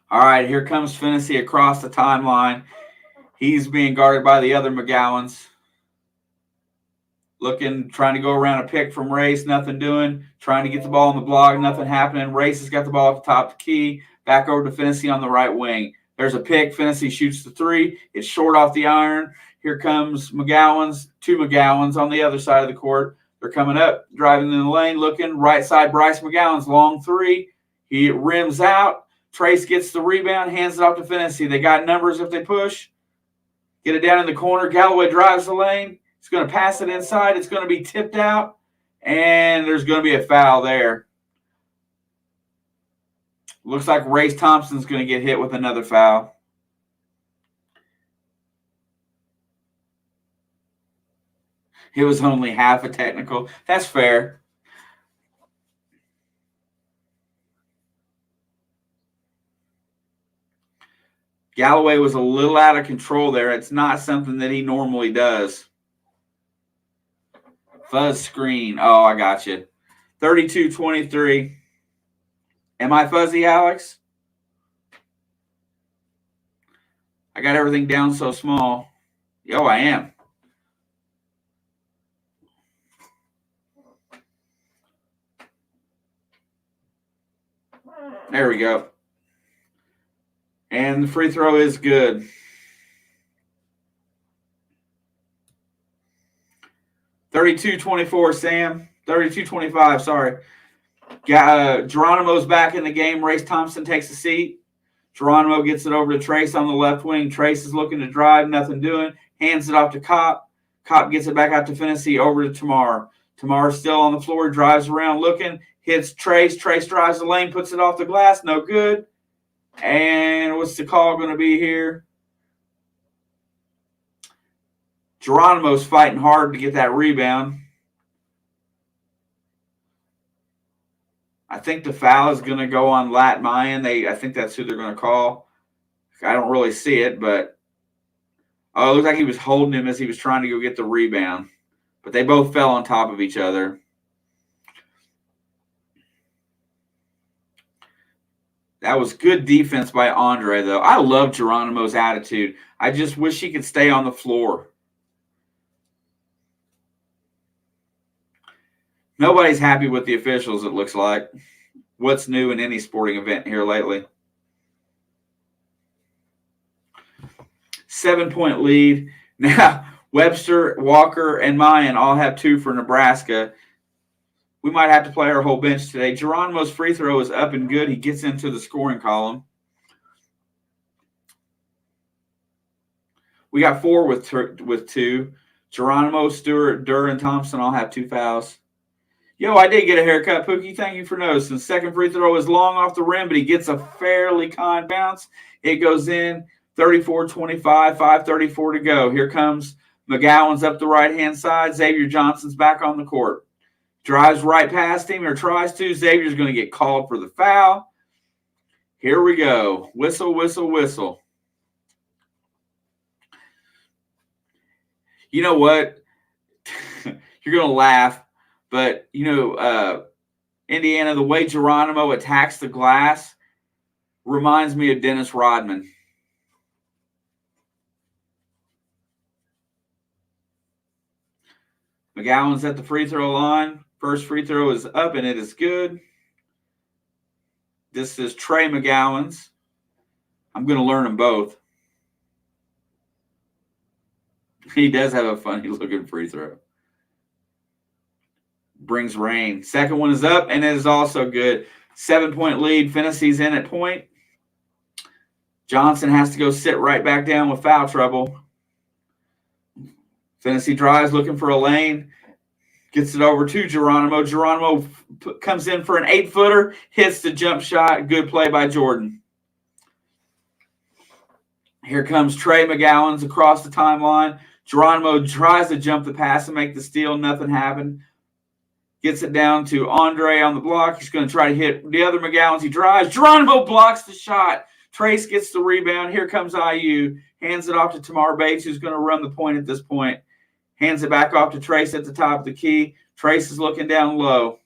All right, here comes Finney across the timeline. He's being guarded by the other McGowans. Trying to go around a pick from Race, nothing doing. Trying to get the ball on the block, nothing happening. Race has got the ball at the top of the key. Back over to Finney on the right wing. There's a pick. Finney shoots the 3. It's short off the iron. Here comes McGowan's. 2 McGowans on the other side of the court. They're coming up, driving in the lane, looking. Right side, Bryce McGowan's long 3. He rims out. Trace gets the rebound, hands it off to Finney. They got numbers if they push. Get it down in the corner. Galloway drives the lane. He's going to pass it inside. It's going to be tipped out, and there's going to be a foul there. Looks like Race Thompson's going to get hit with another foul. It was only half a technical. That's fair. Galloway was a little out of control there. It's not something that he normally does. Fuzz screen. Oh, I got you. 32-23. Am I fuzzy, Alex? I got everything down so small. Yo, I am. There we go. And the free throw is good. 32-24, Sam. 32-25, sorry. Geronimo's back in the game. Race Thompson takes a seat. Geronimo gets it over to Trace on the left wing. Trace is looking to drive, nothing doing. Hands it off to Kopp. Kopp gets it back out to Finney, over to Tamar. Tamar's still on the floor, drives around looking, hits Trace. Trace drives the lane, puts it off the glass, no good. And what's the call going to be here? Geronimo's fighting hard to get that rebound. I think the foul is going to go on Lat Mayan. I think that's who they're going to call. I don't really see it, but it looks like he was holding him as he was trying to go get the rebound. But they both fell on top of each other. That was good defense by Andre, though. I love Geronimo's attitude. I just wish he could stay on the floor. Nobody's happy with the officials, it looks like. What's new in any sporting event here lately? 7-point lead. Now, Webster, Walker, and Mayan all have 2 for Nebraska. We might have to play our whole bench today. Geronimo's free throw is up and good. He gets into the scoring column. We got 4 with 2. Geronimo, Stewart, Durr, and Thompson all have 2 fouls. Yo, I did get a haircut, Pookie. Thank you for noticing. Second free throw is long off the rim, but he gets a fairly kind bounce. It goes in, 34-25, 5:34 to go. Here comes McGowan's up the right-hand side. Xavier Johnson's back on the court. Drives right past him or tries to. Xavier's going to get called for the foul. Here we go. Whistle, whistle, whistle. You know what? You're going to laugh, but, Indiana, the way Geronimo attacks the glass reminds me of Dennis Rodman. McGowan's at the free throw line. First free throw is up, and it is good. This is Trey McGowan's. I'm going to learn them both. He does have a funny-looking free throw. Brings rain. Second one is up, and it is also good. 7-point lead. Fennessy's in at point. Johnson has to go sit right back down with foul trouble. Fennessy drives, looking for a lane. Gets it over to Geronimo. Geronimo comes in for an 8-footer. Hits the jump shot. Good play by Jordan. Here comes Trey McGowan's across the timeline. Geronimo tries to jump the pass and make the steal. Nothing happened. Gets it down to Andre on the block. He's going to try to hit the other McGowan's. He drives. Geronimo blocks the shot. Trace gets the rebound. Here comes IU. Hands it off to Tamar Bates, who's going to run the point at this point. Hands it back off to Trace at the top of the key. Trace is looking down low.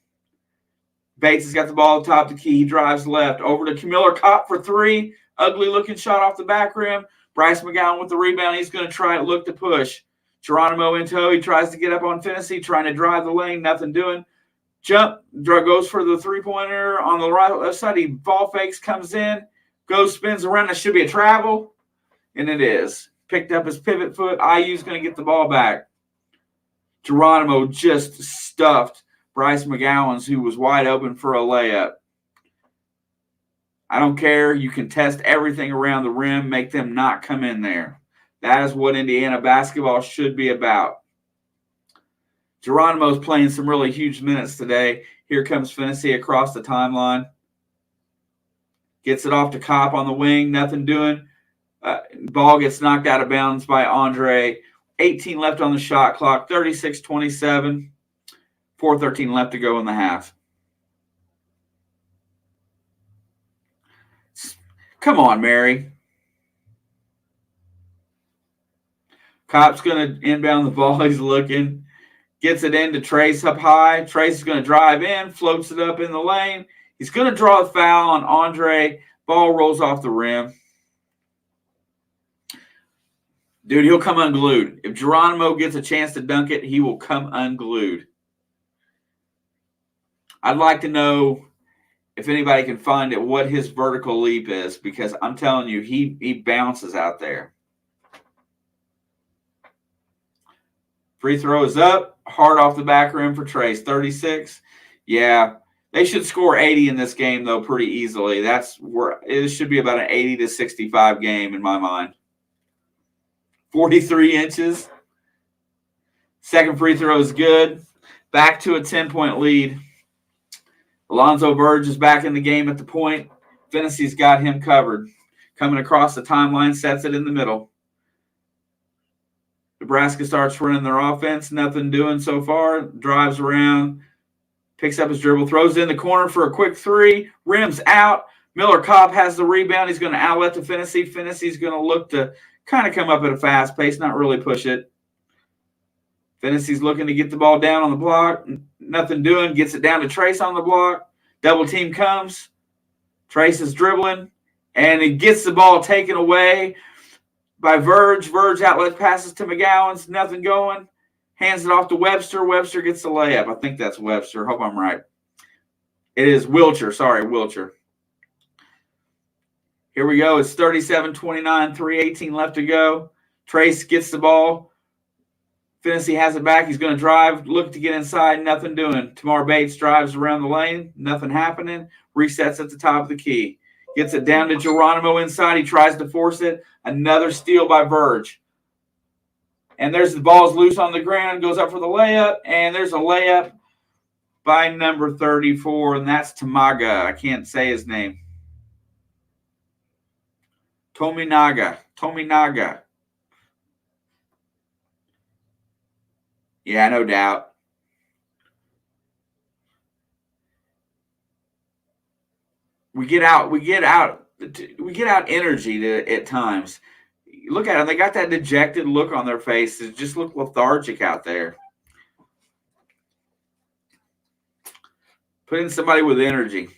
Bates has got the ball at the top of the key. He drives left. Over to Camiller Kopp for 3. Ugly-looking shot off the back rim. Bryce McGowan with the rebound. He's going to try to look to push. Geronimo in tow. He tries to get up on Fennessy, trying to drive the lane. Nothing doing. Jump. Goes for the three-pointer on the right left side. He ball fakes, comes in, goes, spins around. That should be a travel. And it is. Picked up his pivot foot. IU's going to get the ball back. Geronimo just stuffed Bryce McGowan's, who was wide open for a layup. I don't care. You can test everything around the rim, make them not come in there. That is what Indiana basketball should be about. Geronimo's playing some really huge minutes today. Here comes Fennessy across the timeline. Gets it off to Kopp on the wing. Nothing doing. Ball gets knocked out of bounds by Andre. 18 left on the shot clock. 36-27. 4:13 left to go in the half. Come on, Mary. Kopp's going to inbound the ball. He's looking. Gets it into Trace up high. Trace is going to drive in. Floats it up in the lane. He's going to draw a foul on Andre. Ball rolls off the rim. Dude, he'll come unglued. If Geronimo gets a chance to dunk it, he will come unglued. I'd like to know if anybody can find it, what his vertical leap is, because I'm telling you, he bounces out there. Free throw is up. Hard off the back rim for Trace. 36. Yeah, they should score 80 in this game, though, pretty easily. That's where it should be about an 80-65 game in my mind. 43 inches. Second free throw is good. Back to a 10-point lead. Alonzo Burge is back in the game at the point. Fennessy's got him covered. Coming across the timeline, sets it in the middle. Nebraska starts running their offense. Nothing doing so far. Drives around. Picks up his dribble, throws it in the corner for a quick three, rims out. Miller Cobb has the rebound. He's going to outlet to Finney. Finney's going to look to kind of come up at a fast pace, not really push it. Finney's looking to get the ball down on the block. Nothing doing. Gets it down to Trace on the block. Double team comes. Trace is dribbling, and he gets the ball taken away by Verge. Verge outlet passes to McGowan's. Nothing going. Hands it off to Webster. Webster gets the layup. I think that's Webster. Hope I'm right. It is Wilcher. Sorry, Wilcher. Here we go. It's 37-29, 3:18 left to go. Trace gets the ball. Finney has it back. He's going to drive, look to get inside. Nothing doing. Tamar Bates drives around the lane. Nothing happening. Resets at the top of the key. Gets it down to Geronimo inside. He tries to force it. Another steal by Verge. And there's the ball's loose on the ground. Goes up for the layup. And there's a layup by number 34, and that's Tamaga. I can't say his name. Tominaga. Yeah, no doubt. We get out energy at times. Look at them. They got that dejected look on their face. They just look lethargic out there. Put in somebody with energy.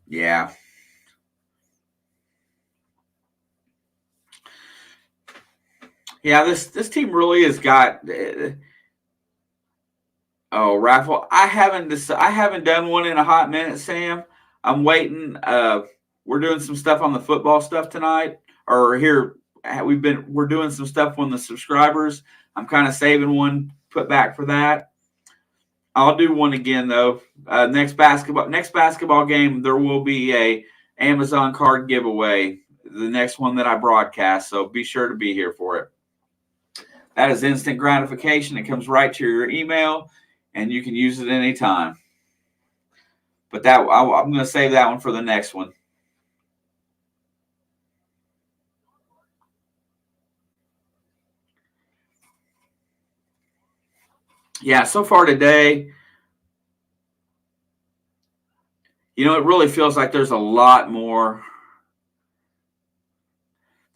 Yeah. Yeah, this team really has got raffle. I haven't done one in a hot minute, Sam. I'm waiting. We're doing some stuff on the football stuff tonight, or here we're doing some stuff on the subscribers. I'm kind of saving one put back for that. I'll do one again though. Next basketball game, there will be a Amazon card giveaway. The next one that I broadcast, so be sure to be here for it. That is instant gratification. It comes right to your email, and you can use it anytime. But I'm going to save that one for the next one. Yeah, so far today, it really feels like there's a lot more.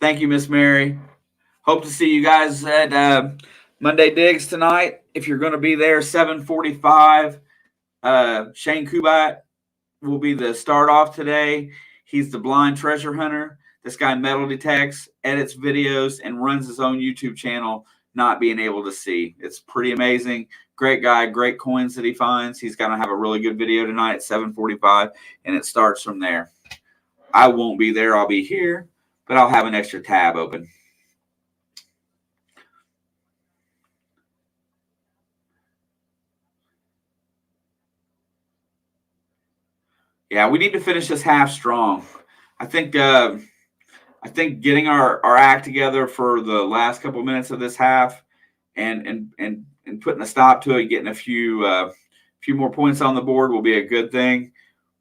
Thank you, Miss Mary. Hope to see you guys at Monday Digs tonight. If you're going to be there, 7:45. Shane Kubat will be the start off today. He's the blind treasure hunter. This guy metal detects, edits videos, and runs his own YouTube channel, not being able to see. It's pretty amazing. Great guy, great coins that he finds. He's going to have a really good video tonight at 7:45, and it starts from there. I won't be there. I'll be here, but I'll have an extra tab open. Yeah, we need to finish this half strong. I think getting our act together for the last couple of minutes of this half and putting a stop to it, getting a few more points on the board will be a good thing.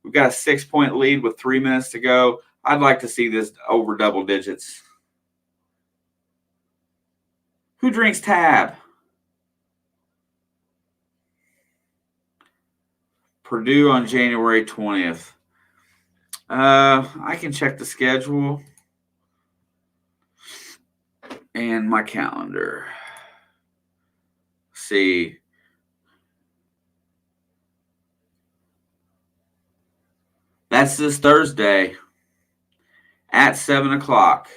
We've got a 6-point lead with 3 minutes to go. I'd like to see this over double digits. Who drinks Tab? Purdue on January 20th. I can check the schedule and my calendar. See. That's this Thursday at 7 o'clock.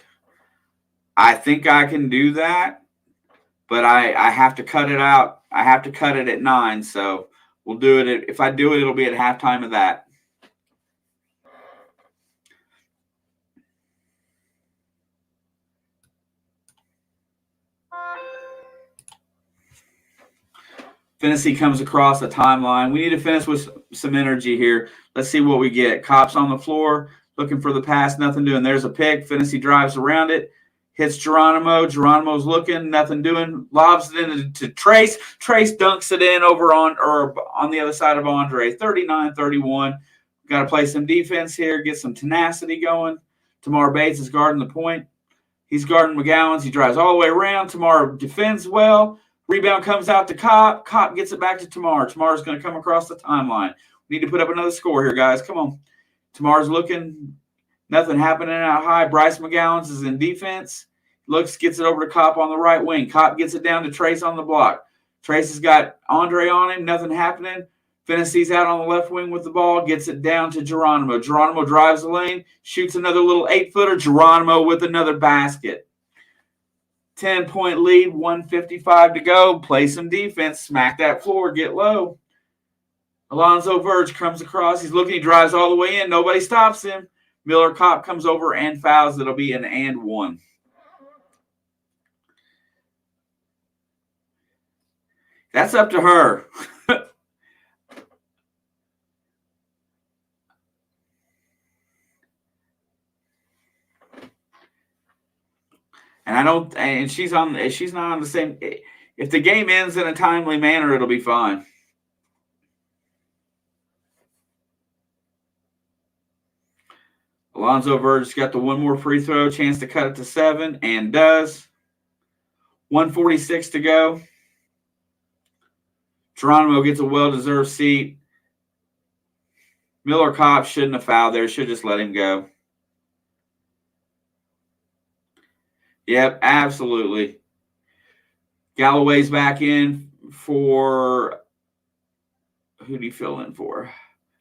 I think I can do that, but I have to cut it out. I have to cut it at 9, so we'll do it. If I do it, it'll be at halftime of that. Finney comes across the timeline. We need to finish with some energy here. Let's see what we get. Cops on the floor, looking for the pass, nothing doing. There's a pick. Finney drives around it, hits Geronimo. Geronimo's looking, nothing doing. Lobs it into Trace. Trace dunks it in over on the other side of Andre. 39-31. Got to play some defense here, get some tenacity going. Tamar Bates is guarding the point. He's guarding McGowan's. He drives all the way around. Tamar defends well. Rebound comes out to Kopp. Kopp gets it back to Tamar. Tamar's going to come across the timeline. We need to put up another score here, guys. Come on. Tamar's looking. Nothing happening out high. Bryce McGowan's is in defense. Looks, gets it over to Kopp on the right wing. Kopp gets it down to Trace on the block. Trace has got Andre on him. Nothing happening. Finney's out on the left wing with the ball. Gets it down to Geronimo. Geronimo drives the lane. Shoots another little 8-footer. Geronimo with another basket. 10-point lead. 1:55 to go. Play some defense. Smack that floor. Get low. Alonzo Verge comes across. He's looking. He drives all the way in. Nobody stops him. Miller Kopp comes over and fouls. It'll be an and one. That's up to her. And she's not on the same. If the game ends in a timely manner, it'll be fine. Alonzo Verge's got the one more free throw, chance to cut it to 7, and does. 1:46 to go. Geronimo gets a well-deserved seat. Miller Kopp shouldn't have fouled there. Should just let him go. Yep, absolutely. Galloway's back in for – who do you fill in for?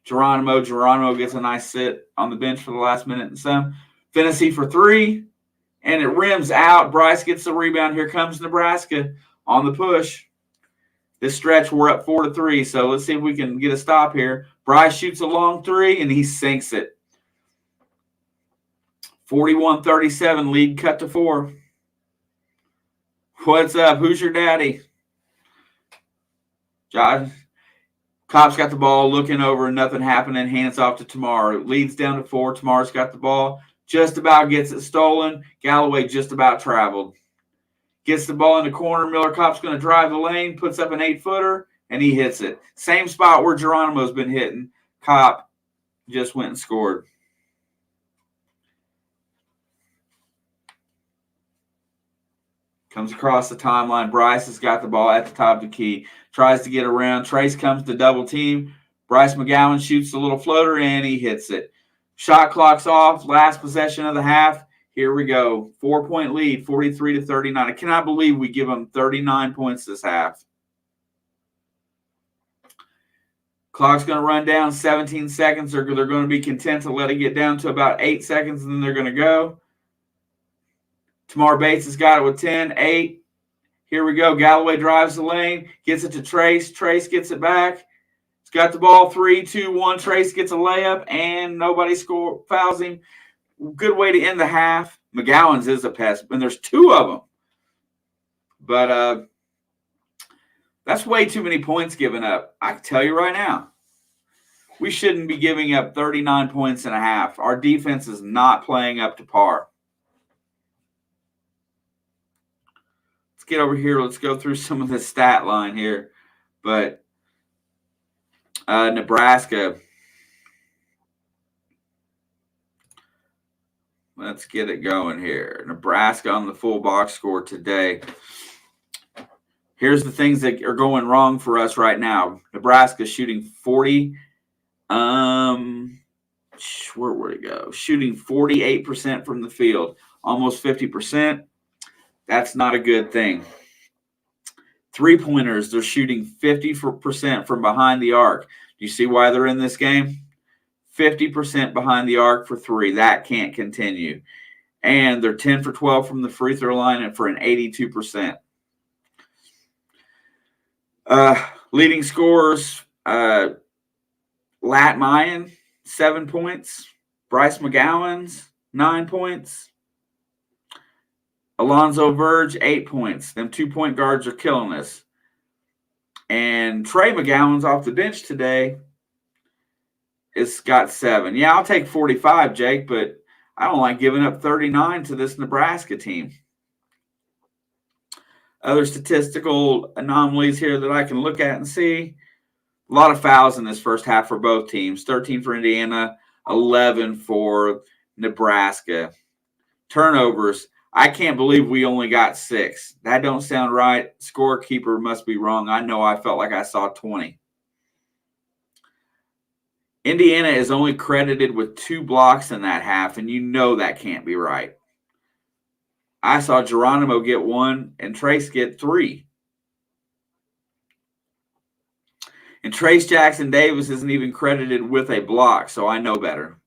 Geronimo. Geronimo gets a nice sit on the bench for the last minute and some. Finney for 3, and it rims out. Bryce gets the rebound. Here comes Nebraska on the push. This stretch, we're up 4-3, so let's see if we can get a stop here. Bryce shoots a long 3, and he sinks it. 41-37, lead cut to 4. What's up? Who's your daddy? Josh. Kopp's got the ball, looking over, nothing happening. Hands off to Tamar. Leads down to 4. Tamar's got the ball. Just about gets it stolen. Galloway just about traveled. Gets the ball in the corner. Miller Kopp's going to drive the lane, puts up an 8-footer, and he hits it. Same spot where Geronimo's been hitting. Kopp just went and scored. Comes across the timeline. Bryce has got the ball at the top of the key. Tries to get around. Trace comes to double team. Bryce McGowan shoots the little floater, and he hits it. Shot clock's off. Last possession of the half. Here we go. 4-point lead, 43-39. I cannot believe we give them 39 points this half. Clock's going to run down 17 seconds. They're going to be content to let it get down to about 8 seconds, and then they're going to go. Tamar Bates has got it with 10, 8. Here we go. Galloway drives the lane, gets it to Trace. Trace gets it back. He's got the ball. 3, 2, 1. Trace gets a layup, and nobody fouls him. Good way to end the half. McGowan's is a pest, and there's 2 of them. But that's way too many points given up. I can tell you right now. We shouldn't be giving up 39 points and a half. Our defense is not playing up to par. Let's get over here. Let's go through some of the stat line here. But Nebraska. Let's get it going here. Nebraska on the full box score today. Here's the things that are going wrong for us right now. Nebraska shooting 40. Where would it go? Shooting 48% from the field, almost 50%. That's not a good thing. 3-pointers, they're shooting 50% from behind the arc. Do you see why they're in this game? 50% behind the arc for 3. That can't continue. And they're 10 for 12 from the free throw line and for an 82%. Leading scorers, Lat Mayan, 7 points. Bryce McGowan's, 9 points. Alonzo Verge, 8 points. Them 2-point guards are killing us. And Trey McGowan's off the bench today. It's got 7. Yeah, I'll take 45, Jake, but I don't like giving up 39 to this Nebraska team. Other statistical anomalies here that I can look at and see. A lot of fouls in this first half for both teams. 13 for Indiana, 11 for Nebraska. Turnovers. I can't believe we only got 6. That don't sound right. Scorekeeper must be wrong. I know I felt like I saw 20. Indiana is only credited with 2 blocks in that half, and you know that can't be right. I saw Geronimo get 1 and Trace get 3. And Trace Jackson Davis isn't even credited with a block, so I know better.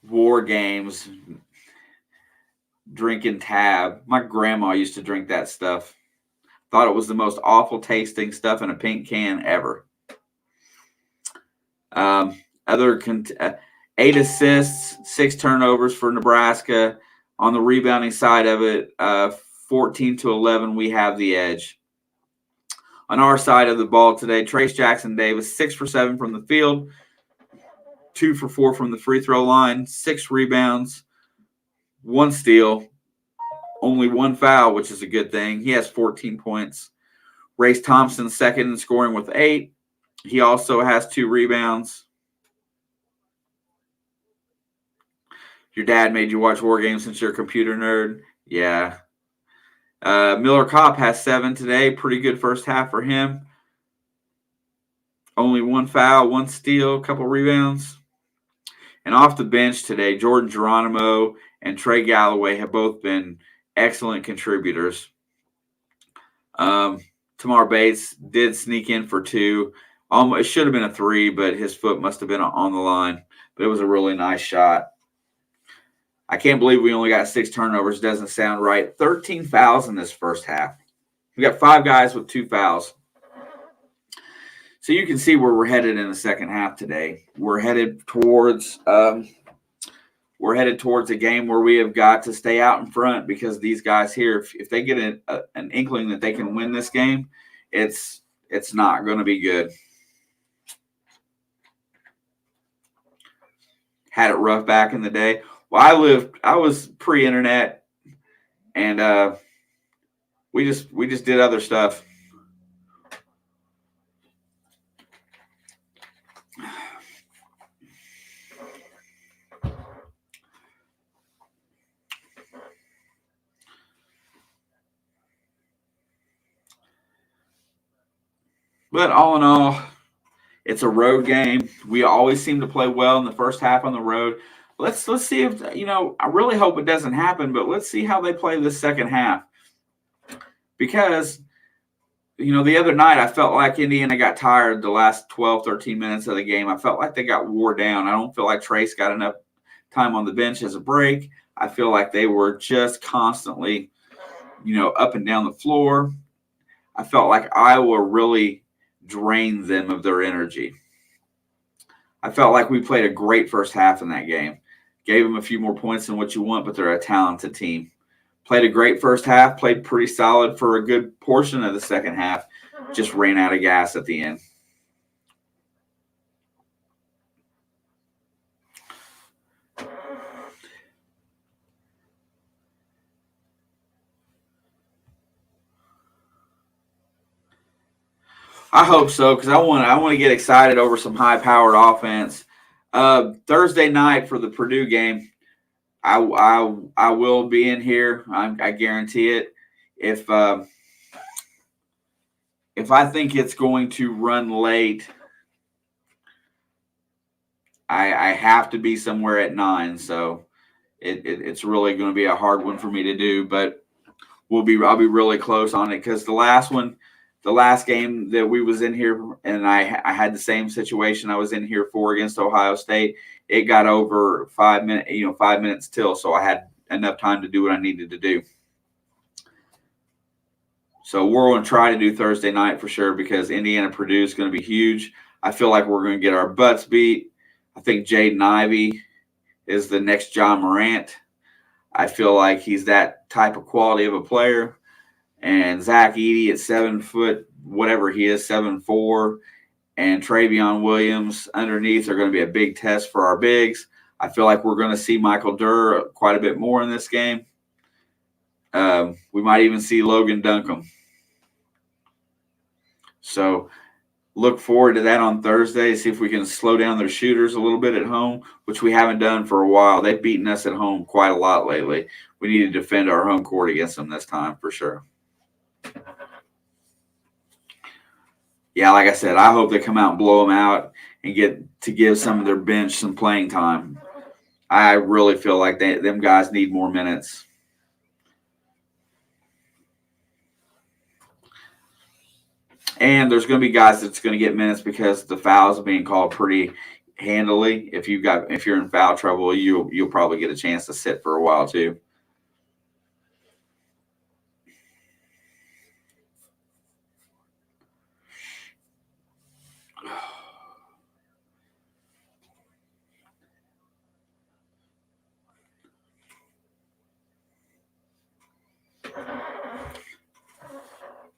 War games, drinking Tab. My grandma used to drink that stuff. Thought it was the most awful tasting stuff in a pink can ever. Um, 8 assists, 6 turnovers for Nebraska. On the rebounding side of it, 14-11, we have the edge. On our side of the ball today, Trace Jackson Davis, 6 for 7 from the field, 2 for 4 from the free throw line, 6 rebounds, 1 steal, only 1 foul, which is a good thing. He has 14 points. Race Thompson, second in scoring with 8. He also has 2 rebounds. Your dad made you watch war games since you're a computer nerd? Yeah. Miller Kopp has 7 today. Pretty good first half for him. Only 1 foul, 1 steal, a couple rebounds. And off the bench today, Jordan Geronimo and Trey Galloway have both been excellent contributors. Tamar Bates did sneak in for 2. It should have been a 3, but his foot must have been on the line. But it was a really nice shot. I can't believe we only got 6 turnovers. Doesn't sound right. 13 fouls in this first half. We got 5 guys with 2 fouls. So you can see where we're headed in the second half today. We're headed towards a game where we have got to stay out in front, because these guys here, if they get an inkling that they can win this game, it's not going to be good. Had it rough back in the day. Well, I was pre-internet, and we just did other stuff. But all in all, it's a road game. We always seem to play well in the first half on the road. Let's see if, I really hope it doesn't happen, but let's see how they play this second half. Because, the other night I felt like Indiana got tired the last 12, 13 minutes of the game. I felt like they got wore down. I don't feel like Trace got enough time on the bench as a break. I feel like they were just constantly, up and down the floor. I felt like Iowa really drained them of their energy. I felt like we played a great first half in that game. Gave them a few more points than what you want, but they're a talented team. Played a great first half, played pretty solid for a good portion of the second half. Just ran out of gas at the end. I hope so, because I want to get excited over some high-powered offense. Thursday night for the Purdue game, I will be in here. I guarantee it. If I think it's going to run late, I have to be somewhere at 9. So it's really going to be a hard one for me to do, but I'll be really close on it, because the last game that we was in here, and I had the same situation I was in here for against Ohio State. It got over 5 minutes, 5 minutes till, so I had enough time to do what I needed to do. So we're going to try to do Thursday night for sure, because Indiana-Purdue is going to be huge. I feel like we're going to get our butts beat. I think Jaden Ivey is the next John Morant. I feel like he's that type of quality of a player. And Zach Edey at 7 foot, whatever he is, 7'4", and Travion Williams underneath are going to be a big test for our bigs. I feel like we're going to see Michael Durr quite a bit more in this game. We might even see Logan Duncombe. So look forward to that on Thursday. See if we can slow down their shooters a little bit at home, which we haven't done for a while. They've beaten us at home quite a lot lately. We need to defend our home court against them this time for sure. Yeah, like I said, I hope they come out and blow them out and get to give some of their bench some playing time. I really feel like them guys need more minutes. And there's going to be guys that's going to get minutes because the fouls are being called pretty handily. If you're in foul trouble, you'll probably get a chance to sit for a while too.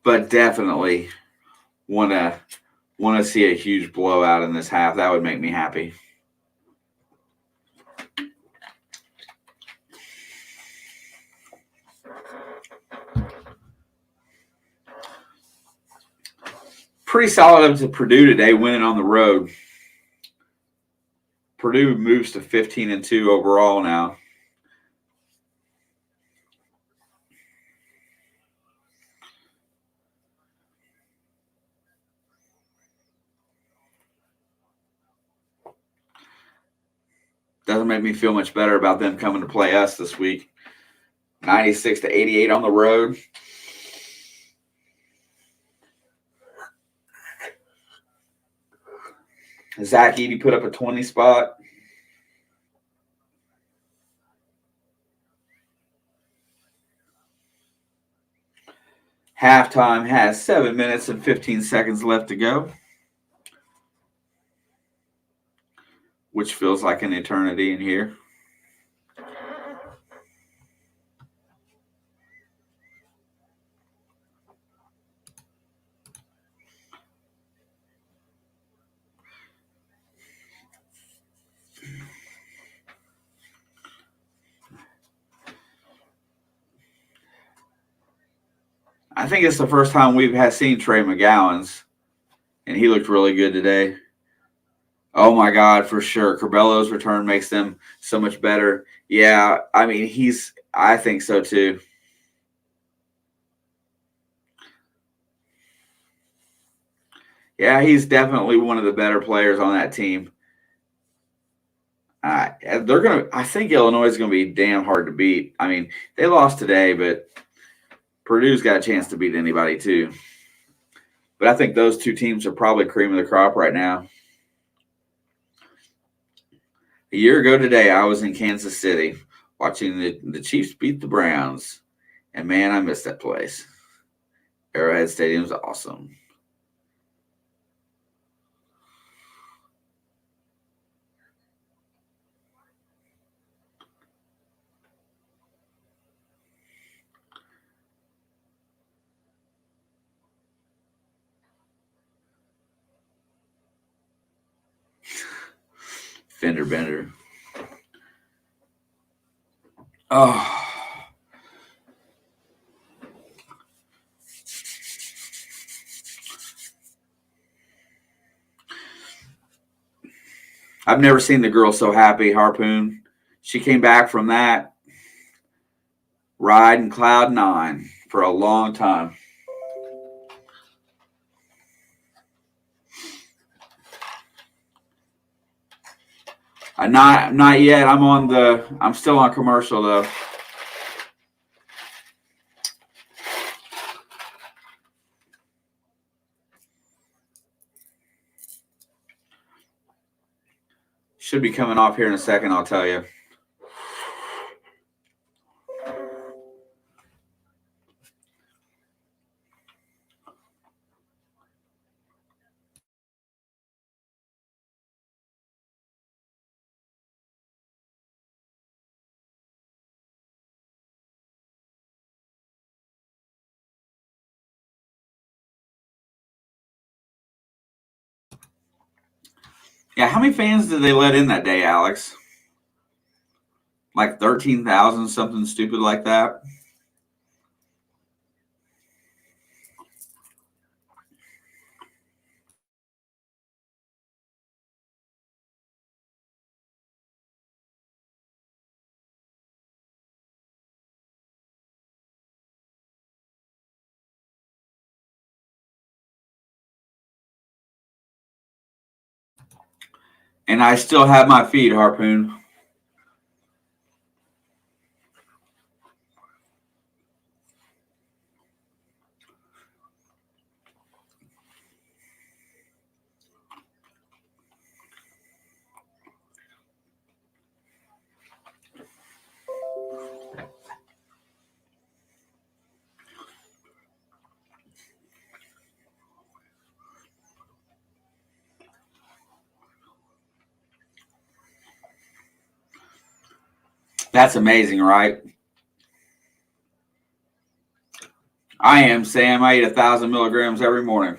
But definitely want to see a huge blowout in this half. That would make me happy. Pretty solid up to Purdue today, winning on the road. Purdue moves to 15-2 overall now. Doesn't make me feel much better about them coming to play us this week. 96-88 on the road. Zach Edey put up a 20 spot. Halftime has 7 minutes and 15 seconds left to go, which feels like an eternity in here. I think it's the first time we've seen Trey McGowan's, and he looked really good today. Oh my God, for sure. Curbello's return makes them so much better. Yeah, I mean, I think so too. Yeah, he's definitely one of the better players on that team. I think Illinois is going to be damn hard to beat. I mean, they lost today, but Purdue's got a chance to beat anybody too. But I think those two teams are probably cream of the crop right now. A year ago today, I was in Kansas City watching the Chiefs beat the Browns. And man, I miss that place. Arrowhead Stadium's awesome. Fender bender. Oh. I've never seen the girl so happy, Harpoon. She came back from that ride in Cloud 9 for a long time. Not yet. I'm still on commercial though. Should be coming off here in a second, I'll tell you. Yeah, how many fans did they let in that day, Alex? Like 13,000, something stupid like that? And I still have my feed, Harpoon. That's amazing, right? I am, Sam. I eat 1,000 milligrams every morning.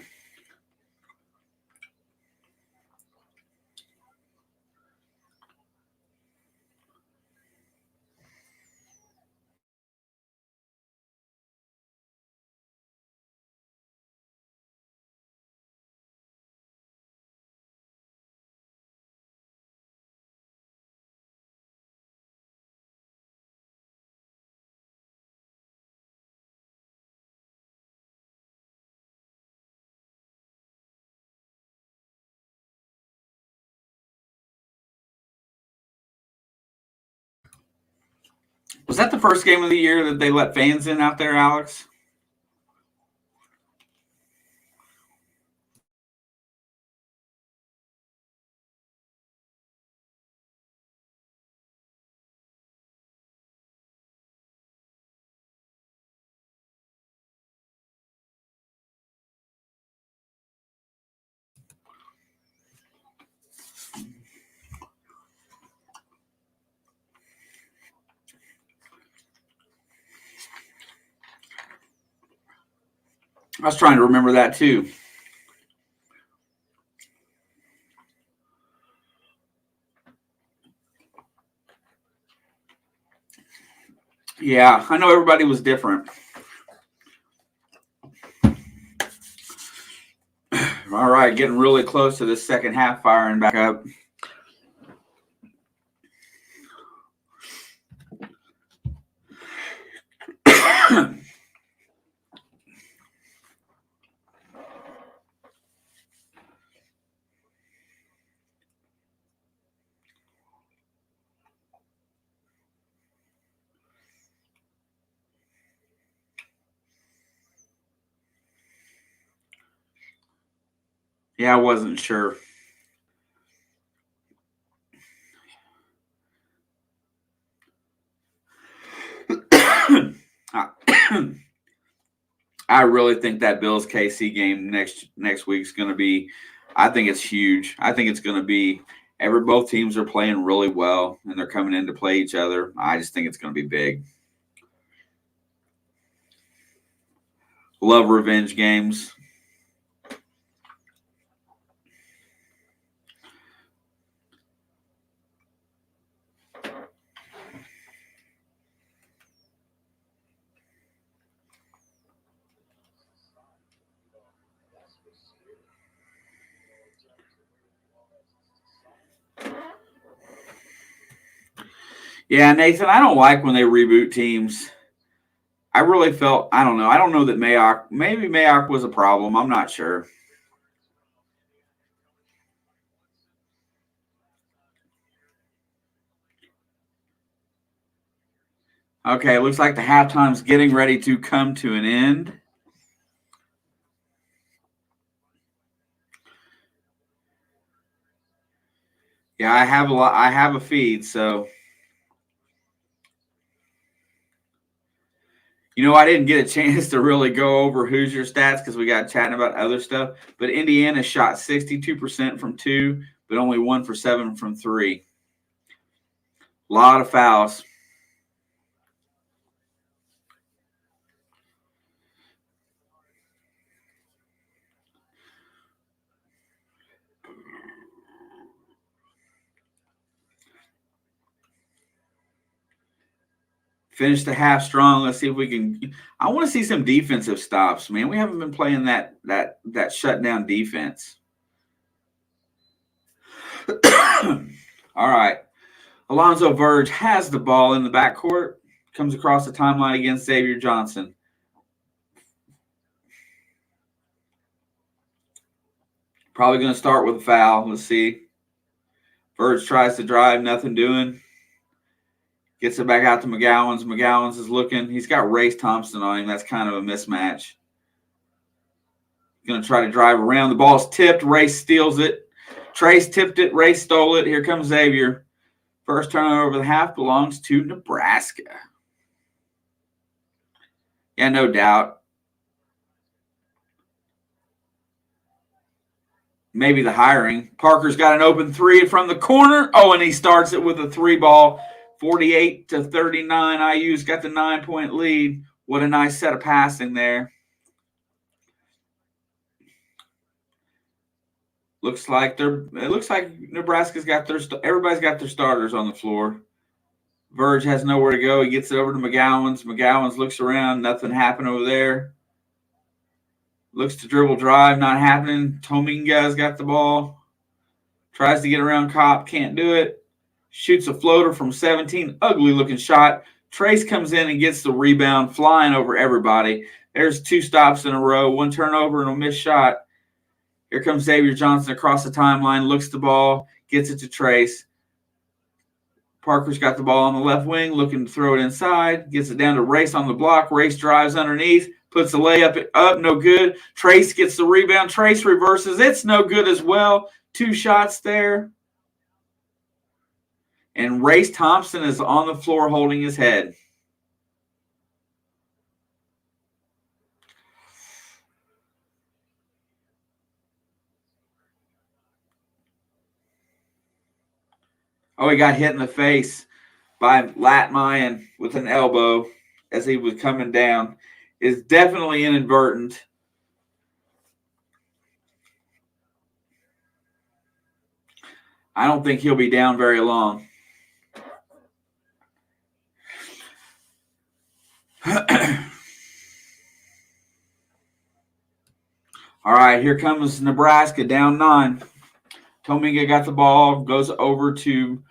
Was that the first game of the year that they let fans in out there, Alex? I was trying to remember that too. Yeah, I know everybody was different. All right, getting really close to this second half, firing back up. Yeah, I wasn't sure. I really think that Bills KC game next week's going to be. I think it's huge. I think it's going to be. Both teams are playing really well, and they're coming in to play each other. I just think it's going to be big. Love revenge games. Yeah, Nathan, I don't like when they reboot teams. I really felt I don't know. I don't know that maybe Mayock was a problem. I'm not sure. Okay, it looks like the halftime's getting ready to come to an end. Yeah, I have a lot. I have a feed, so I didn't get a chance to really go over Hoosier stats because we got chatting about other stuff. But Indiana shot 62% from two, but only 1 for 7 from three. A lot of fouls. Finish the half strong. Let's see if we can. I want to see some defensive stops, man. We haven't been playing that shutdown defense. All right. Alonzo Verge has the ball in the backcourt. Comes across the timeline against Xavier Johnson. Probably going to start with a foul. Let's see. Verge tries to drive, nothing doing. Gets it back out to McGowan's. McGowan's is looking. He's got Race Thompson on him. That's kind of a mismatch. Going to try to drive around. The ball's tipped. Race steals it. Trace tipped it. Race stole it. Here comes Xavier. First turnover of the half belongs to Nebraska. Yeah, no doubt. Maybe the hiring. Parker's got an open three from the corner. Oh, and he starts it with a three ball. 48-39. IU's got the 9-point lead. What a nice set of passing there. Looks like Nebraska's got everybody's got their starters on the floor. Verge has nowhere to go. He gets it over to McGowan's. McGowan's looks around. Nothing happened over there. Looks to dribble drive. Not happening. Tominga's got the ball. Tries to get around Kopp. Can't do it. Shoots a floater from 17. Ugly looking shot. Trace comes in and gets the rebound, flying over everybody. There's 2 stops in a row. 1 turnover and a missed shot. Here comes Xavier Johnson across the timeline. Looks the ball. Gets it to Trace. Parker's got the ball on the left wing. Looking to throw it inside. Gets it down to Race on the block. Race drives underneath. Puts the layup up. No good. Trace gets the rebound. Trace reverses. It's no good as well. 2 shots there. And Race Thompson is on the floor holding his head. Oh, he got hit in the face by Latmayan with an elbow as he was coming down. It's definitely inadvertent. I don't think he'll be down very long. All right, here comes Nebraska down 9. Tominga got the ball, goes over to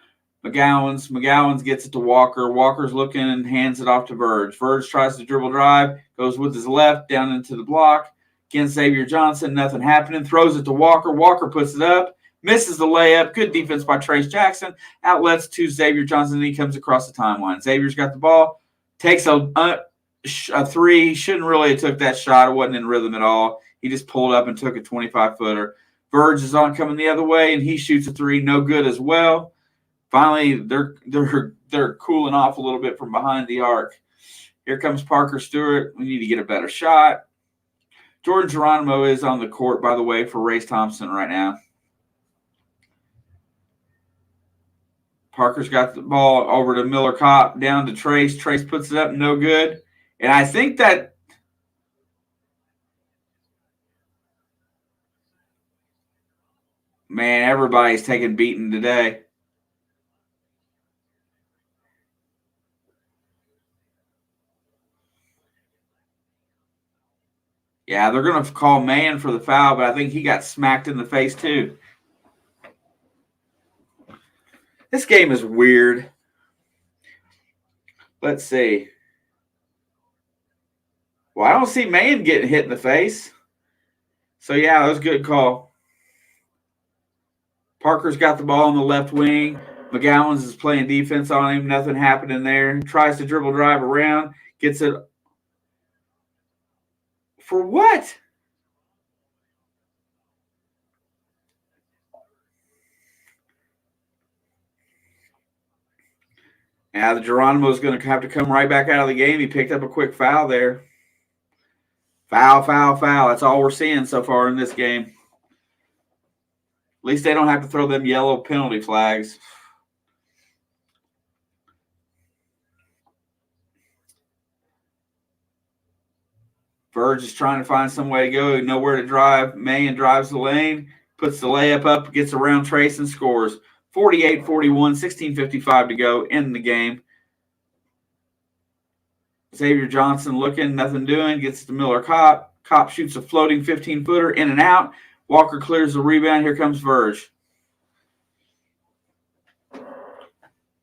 McGowan's. McGowan's gets it to Walker. Walker's looking and hands it off to Verge. Verge tries to dribble drive, goes with his left down into the block. Against Xavier Johnson, nothing happening. Throws it to Walker. Walker puts it up. Misses the layup. Good defense by Trace Jackson. Outlets to Xavier Johnson, and he comes across the timeline. Xavier's got the ball. Takes a 3. Shouldn't really have took that shot. It wasn't in rhythm at all. He just pulled up and took a 25-footer. Verge is on coming the other way, and he shoots a 3. No good as well. Finally, they're cooling off a little bit from behind the arc. Here comes Parker Stewart. We need to get a better shot. Jordan Geronimo is on the court, by the way, for Race Thompson right now. Parker's got the ball over to Miller Kopp, down to Trace. Trace puts it up, no good. And I think that man, everybody's taking beating today. Yeah, they're going to call Mann for the foul, but I think he got smacked in the face too. This game is weird. Let's see. Well, I don't see Mann getting hit in the face. So, yeah, that was a good call. Parker's got the ball on the left wing. McGowan's is playing defense on him. Nothing happening there. Tries to dribble drive around. Gets it. For what? Now, the Geronimo's going to have to come right back out of the game. He picked up a quick foul there. Foul, foul, foul. That's all we're seeing so far in this game. At least they don't have to throw them yellow penalty flags. Verge is trying to find some way to go. Nowhere to drive. Mann drives the lane, puts the layup up, gets around Trace, and scores. 48-41, 16:55 to go in the game. Xavier Johnson looking, nothing doing, gets to Miller Kopp. Kopp shoots a floating 15-footer in and out. Walker clears the rebound. Here comes Verge.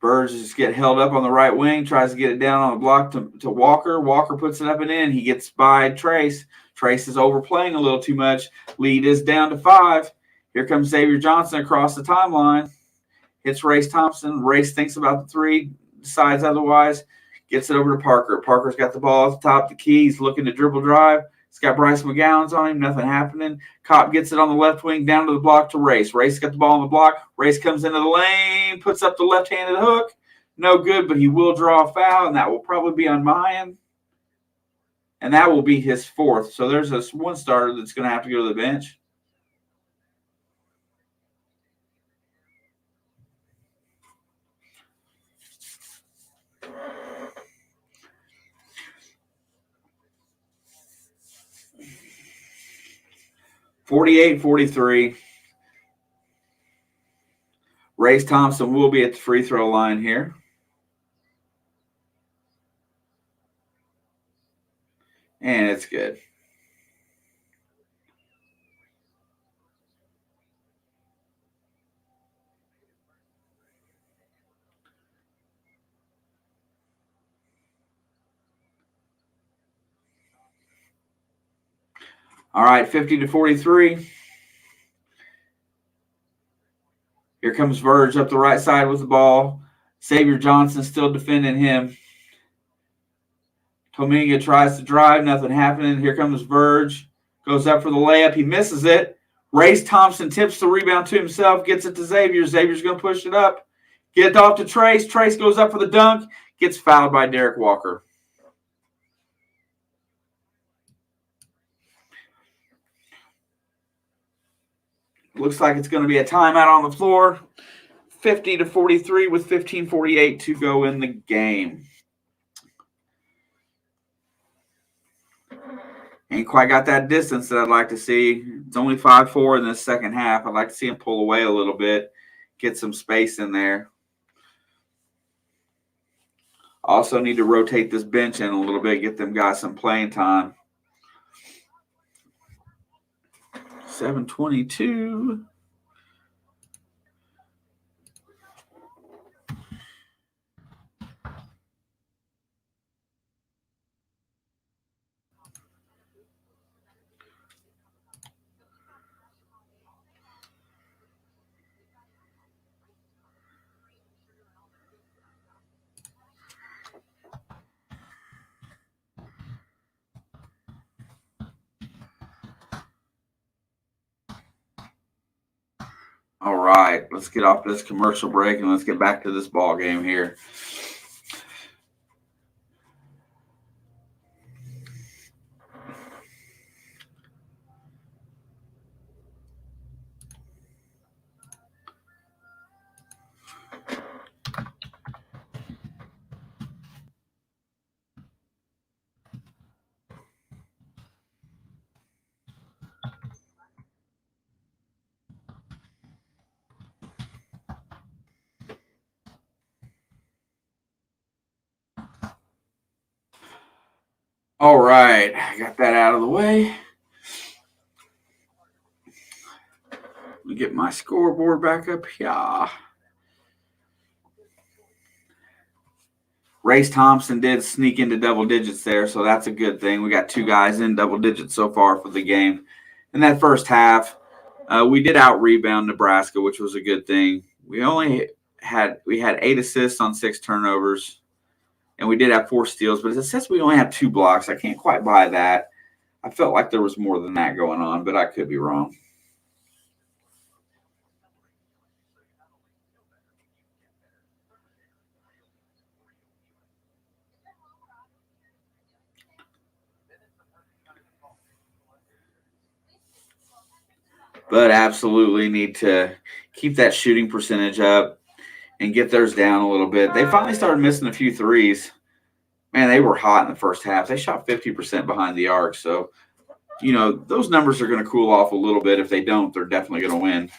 Verge just get held up on the right wing, tries to get it down on the block to Walker. Walker puts it up and in. He gets by Trace. Trace is overplaying a little too much. Lead is down to 5. Here comes Xavier Johnson across the timeline. hits Race Thompson. Race thinks about the three, decides otherwise, gets it over to Parker. Parker's got the ball at the top of the key. He's looking to dribble drive. He's got Bryce McGowan's on him. Nothing happening. Kopp gets it on the left wing down to the block to Race. Race got the ball on the block. Race comes into the lane, puts up the left-handed hook. No good, but he will draw a foul, and that will probably be on Mayan. And that will be his fourth. So there's this one starter that's going to have to go to the bench. (48-43). Race Thompson will be at the free throw line here. And it's good. All right, 50-43. Here comes Verge up the right side with the ball. Xavier Johnson still defending him. Tominga tries to drive. Nothing happening. Here comes Verge. Goes up for the layup. He misses it. Race Thompson tips the rebound to himself. Gets it to Xavier. Xavier's going to push it up. Get it off to Trace. Trace goes up for the dunk. Gets fouled by Derek Walker. Looks like it's going to be a timeout on the floor. 50-43 with 15:48 to go in the game. Ain't quite got that distance that I'd like to see. It's only 5-4 in the second half. I'd like to see him pull away a little bit, get some space in there. Also need to rotate this bench in a little bit, get them guys some playing time. 7:22. All right, let's get off this commercial break and let's get back to this ball game here. All right, I got that out of the way. Let me get my scoreboard back up here. Race Thompson did sneak into double digits there, so that's a good thing. We got two guys in double digits so far for the game. In that first half, we did out-rebound Nebraska, which was a good thing. We had 8 assists on 6 turnovers, and we did have 4 steals, but it says we only have 2 blocks. I can't quite buy that. I felt like there was more than that going on, but I could be wrong. But absolutely need to keep that shooting percentage up and get theirs down a little bit. They finally started missing a few threes. Man, they were hot in the first half. They shot 50% behind the arc. So, those numbers are going to cool off a little bit. If they don't, they're definitely going to win.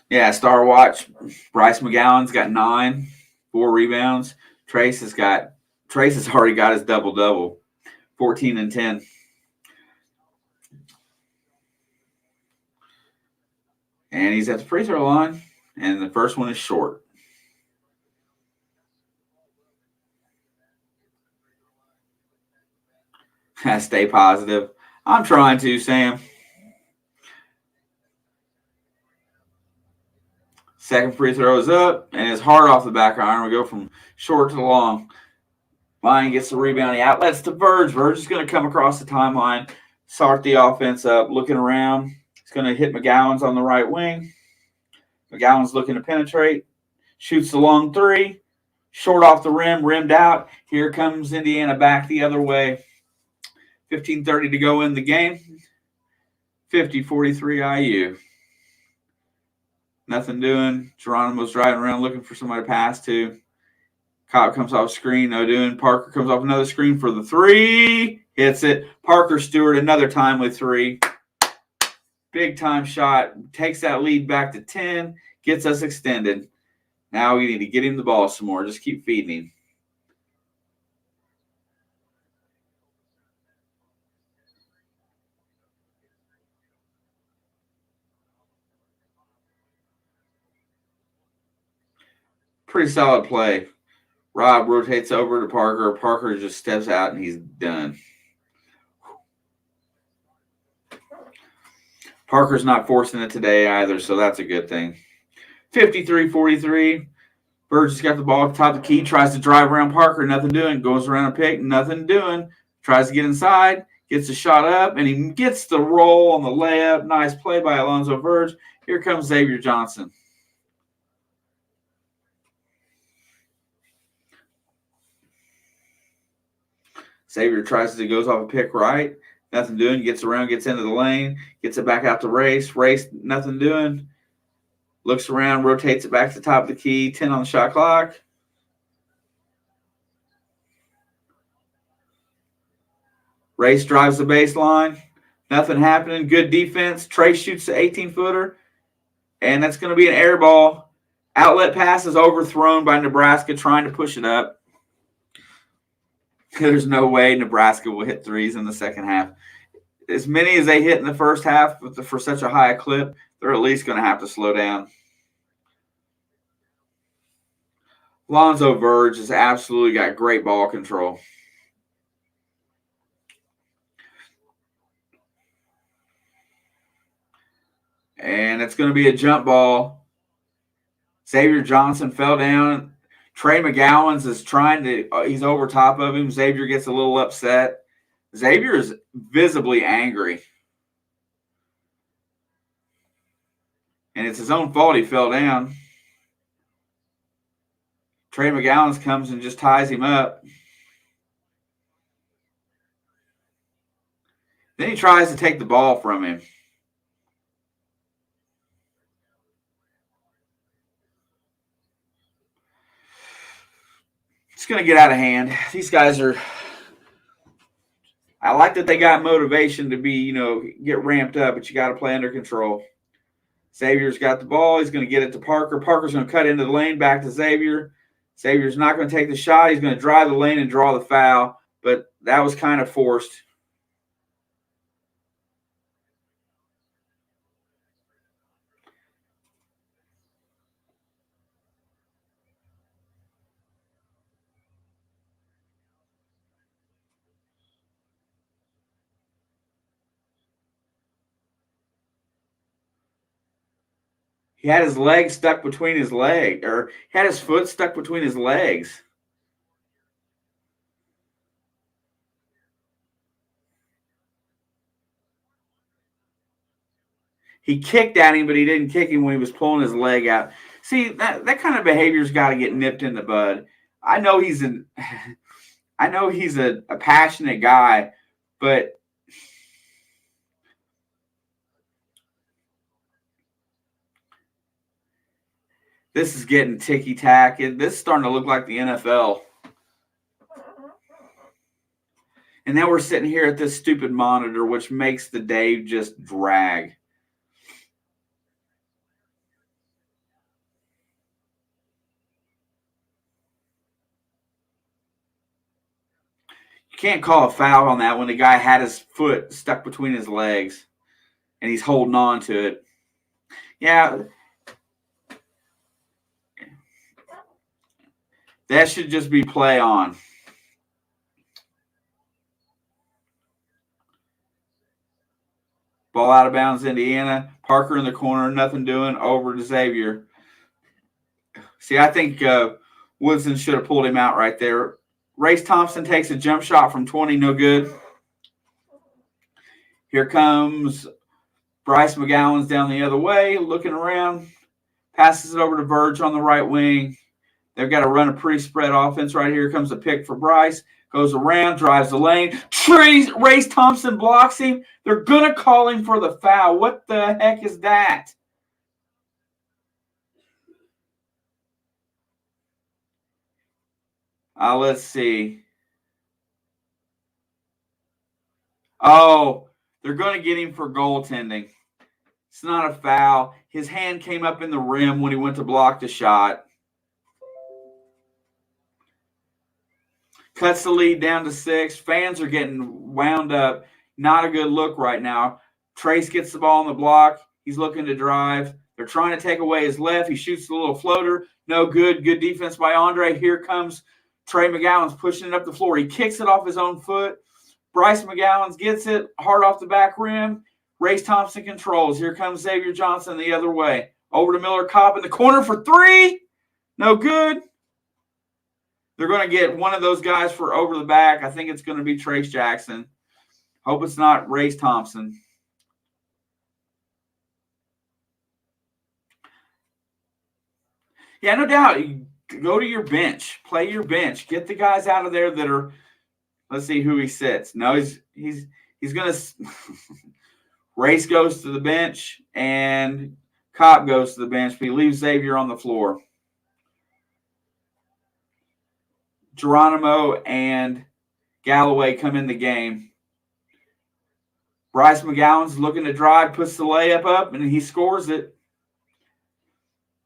Yeah, Star Watch. Bryce McGowan's got 9, 4 rebounds. Trace has already got his double-double, 14 and 10. And he's at the free throw line, and the first one is short. Stay positive. I'm trying to, Sam. Second free throw is up, and it's hard off the back iron. We go from short to long. Lion gets the rebound. He outlets to Verge. Verge is going to come across the timeline, start the offense up, looking around. He's going to hit McGowan's on the right wing. McGowan's looking to penetrate. Shoots the long three. Short off the rim, rimmed out. Here comes Indiana back the other way. 15:30 to go in the game. 50-43 IU. Nothing doing. Geronimo's driving around looking for somebody to pass to. Cobb comes off screen, no doing. Parker comes off another screen for the three. Hits it. Parker Stewart another time with three. Big time shot. Takes that lead back to 10. Gets us extended. Now we need to get him the ball some more. Just keep feeding him. Pretty solid play. Rob rotates over to Parker. Parker just steps out and he's done. Parker's not forcing it today either, so that's a good thing. 53-43. Burge has got the ball at the top of the key, tries to drive around Parker, nothing doing. Goes around a pick, nothing doing. Tries to get inside, gets a shot up, and he gets the roll on the layup. Nice play by Alonzo Verge. Here comes Xavier Johnson. Xavier goes off a pick right. Nothing doing. Gets around, gets into the lane, gets it back out to Race. Race, nothing doing. Looks around, rotates it back to the top of the key. 10 on the shot clock. Race drives the baseline. Nothing happening. Good defense. Trace shoots the 18-footer. And that's going to be an air ball. Outlet pass is overthrown by Nebraska trying to push it up. There's no way Nebraska will hit threes in the second half. As many as they hit in the first half for such a high clip, they're at least going to have to slow down. Lonzo Verge has absolutely got great ball control. And it's going to be a jump ball. Xavier Johnson fell down. Trey McGowan's is he's over top of him. Xavier gets a little upset. Xavier is visibly angry. And it's his own fault he fell down. Trey McGowan's comes and just ties him up. Then he tries to take the ball from him. It's going to get out of hand. These guys are – I like that they got motivation to be, get ramped up, but you got to play under control. Xavier's got the ball. He's going to get it to Parker. Parker's going to cut into the lane back to Xavier. Xavier's not going to take the shot. He's going to drive the lane and draw the foul, but that was kind of forced. He had his leg stuck between his leg, or had his foot stuck between his legs. He kicked at him, but he didn't kick him when he was pulling his leg out. See, that kind of behavior's got to get nipped in the bud. I know he's a passionate guy, but this is getting ticky-tack. This is starting to look like the NFL. And now we're sitting here at this stupid monitor, which makes the day just drag. You can't call a foul on that when the guy had his foot stuck between his legs and he's holding on to it. Yeah. That should just be play on. Ball out of bounds, Indiana. Parker in the corner, nothing doing. Over to Xavier. See, I think Woodson should have pulled him out right there. Race Thompson takes a jump shot from 20, no good. Here comes Bryce McGowan's down the other way, looking around. Passes it over to Verge on the right wing. They've got to run a pretty spread offense right here. Comes a pick for Bryce. Goes around, drives the lane. Race Thompson blocks him. They're going to call him for the foul. What the heck is that? Let's see. Oh, they're going to get him for goaltending. It's not a foul. His hand came up in the rim when he went to block the shot. Cuts the lead down to 6. Fans are getting wound up. Not a good look right now. Trace gets the ball on the block. He's looking to drive. They're trying to take away his left. He shoots the little floater. No good. Good defense by Andre. Here comes Trey McGowan's pushing it up the floor. He kicks it off his own foot. Bryce McGowan's gets it hard off the back rim. Race Thompson controls. Here comes Xavier Johnson the other way. Over to Miller Kopp in the corner for 3. No good. They're going to get one of those guys for over the back. I think it's going to be Trace Jackson. Hope it's not Race Thompson. Yeah, no doubt. You go to your bench. Play your bench. Get the guys out of there that are – let's see who he sits. No, he's going to – Race goes to the bench, and Kopp goes to the bench. But he leaves Xavier on the floor. Geronimo and Galloway come in the game. Bryce McGowan's looking to drive, puts the layup up, and he scores it.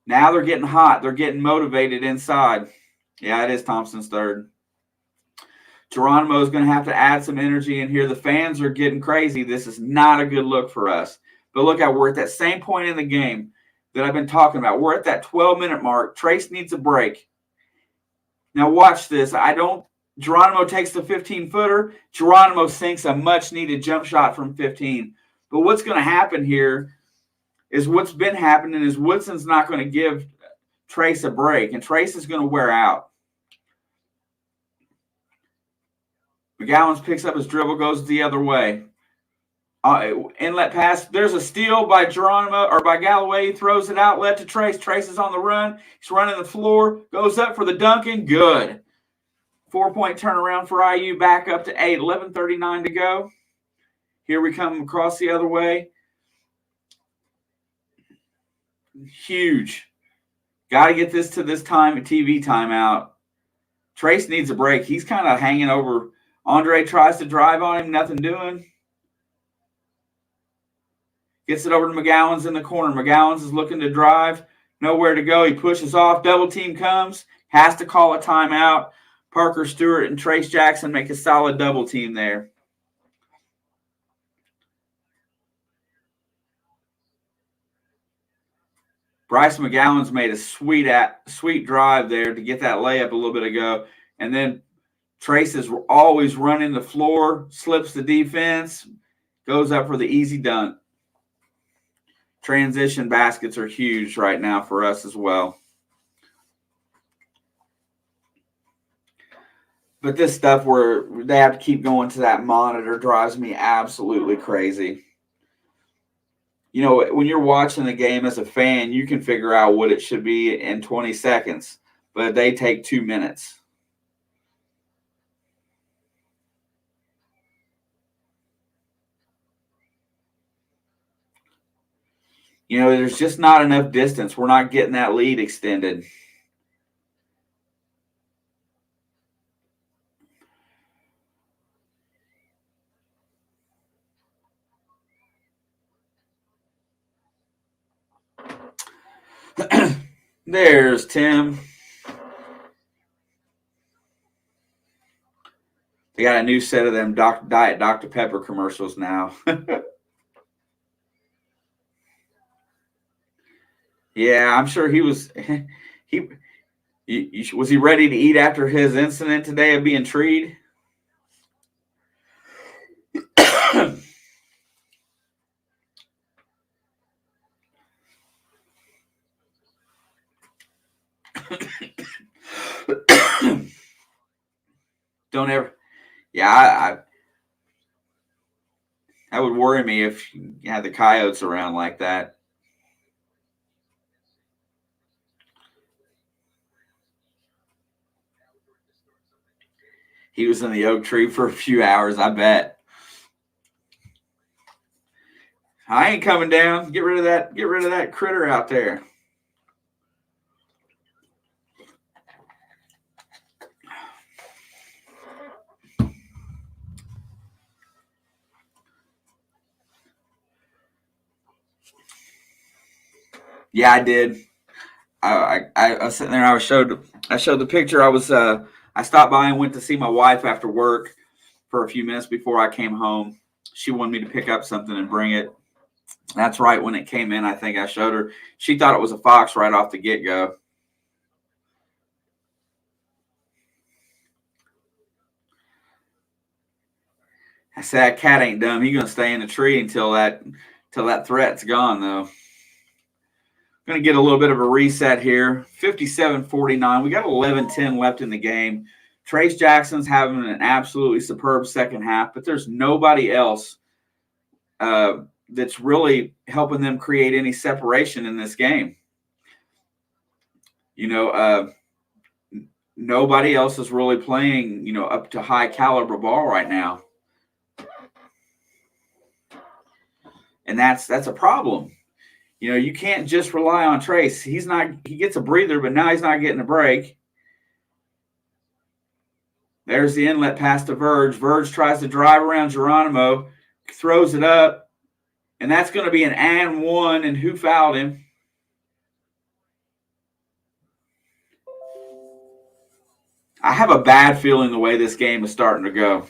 Now they're getting hot. They're getting motivated inside. Yeah, it is Thompson's third. Geronimo is going to have to add some energy in here. The fans are getting crazy. This is not a good look for us. But look we're at that same point in the game that I've been talking about. We're at that 12-minute mark. Trace needs a break. Now watch this. Geronimo takes the 15-footer. Geronimo sinks a much-needed jump shot from 15. But what's going to happen here is what's been happening is Woodson's not going to give Trace a break, and Trace is going to wear out. McGowan picks up his dribble, goes the other way. Inlet pass. There's a steal by Geronimo or by Galloway. He throws it outlet to Trace. Trace is on the run. He's running the floor. Goes up for the dunk and good. 4-point turnaround for IU. Back up to 8. 11:39 to go. Here we come across the other way. Huge. Got to get this to this TV timeout. Trace needs a break. He's kind of hanging over. Andre tries to drive on him. Nothing doing. Gets it over to McGowan's in the corner. McGowan's is looking to drive. Nowhere to go. He pushes off. Double team comes. Has to call a timeout. Parker Stewart and Trace Jackson make a solid double team there. Bryce McGowan's made a sweet drive there to get that layup a little bit ago. And then Trace is always running the floor, slips the defense, goes up for the easy dunk. Transition baskets are huge right now for us as well. But this stuff where they have to keep going to that monitor drives me absolutely crazy. You know, when you're watching the game as a fan, you can figure out what it should be in 20 seconds, but they take 2 minutes. You know, there's just not enough distance. We're not getting that lead extended. There's Tim. They got a new set of them Diet Dr. Pepper commercials now. Yeah, I'm sure he was. Was he ready to eat after his incident today of being treed? Don't ever. Yeah, that would worry me if you had the coyotes around like that. He was in the oak tree for a few hours, I bet. I ain't coming down. Get rid of that. Get rid of that critter out there. Yeah, I did. I was sitting there. I showed the picture. I stopped by and went to see my wife after work for a few minutes before I came home. She wanted me to pick up something and bring it. That's right. When it came in, I think I showed her. She thought it was a fox right off the get go. I said, that cat ain't dumb. He's gonna stay in the tree until that threat's gone, though. Going to get a little bit of a reset here. 57-49. We got 11-10 left in the game. Trace Jackson's having an absolutely superb second half, but there's nobody else that's really helping them create any separation in this game. Nobody else is really playing, up to high caliber ball right now. And that's a problem. You can't just rely on Trace. He gets a breather, but now he's not getting a break. There's the inlet pass to Verge. Verge tries to drive around Geronimo, throws it up, and that's going to be an and one, and who fouled him? I have a bad feeling the way this game is starting to go.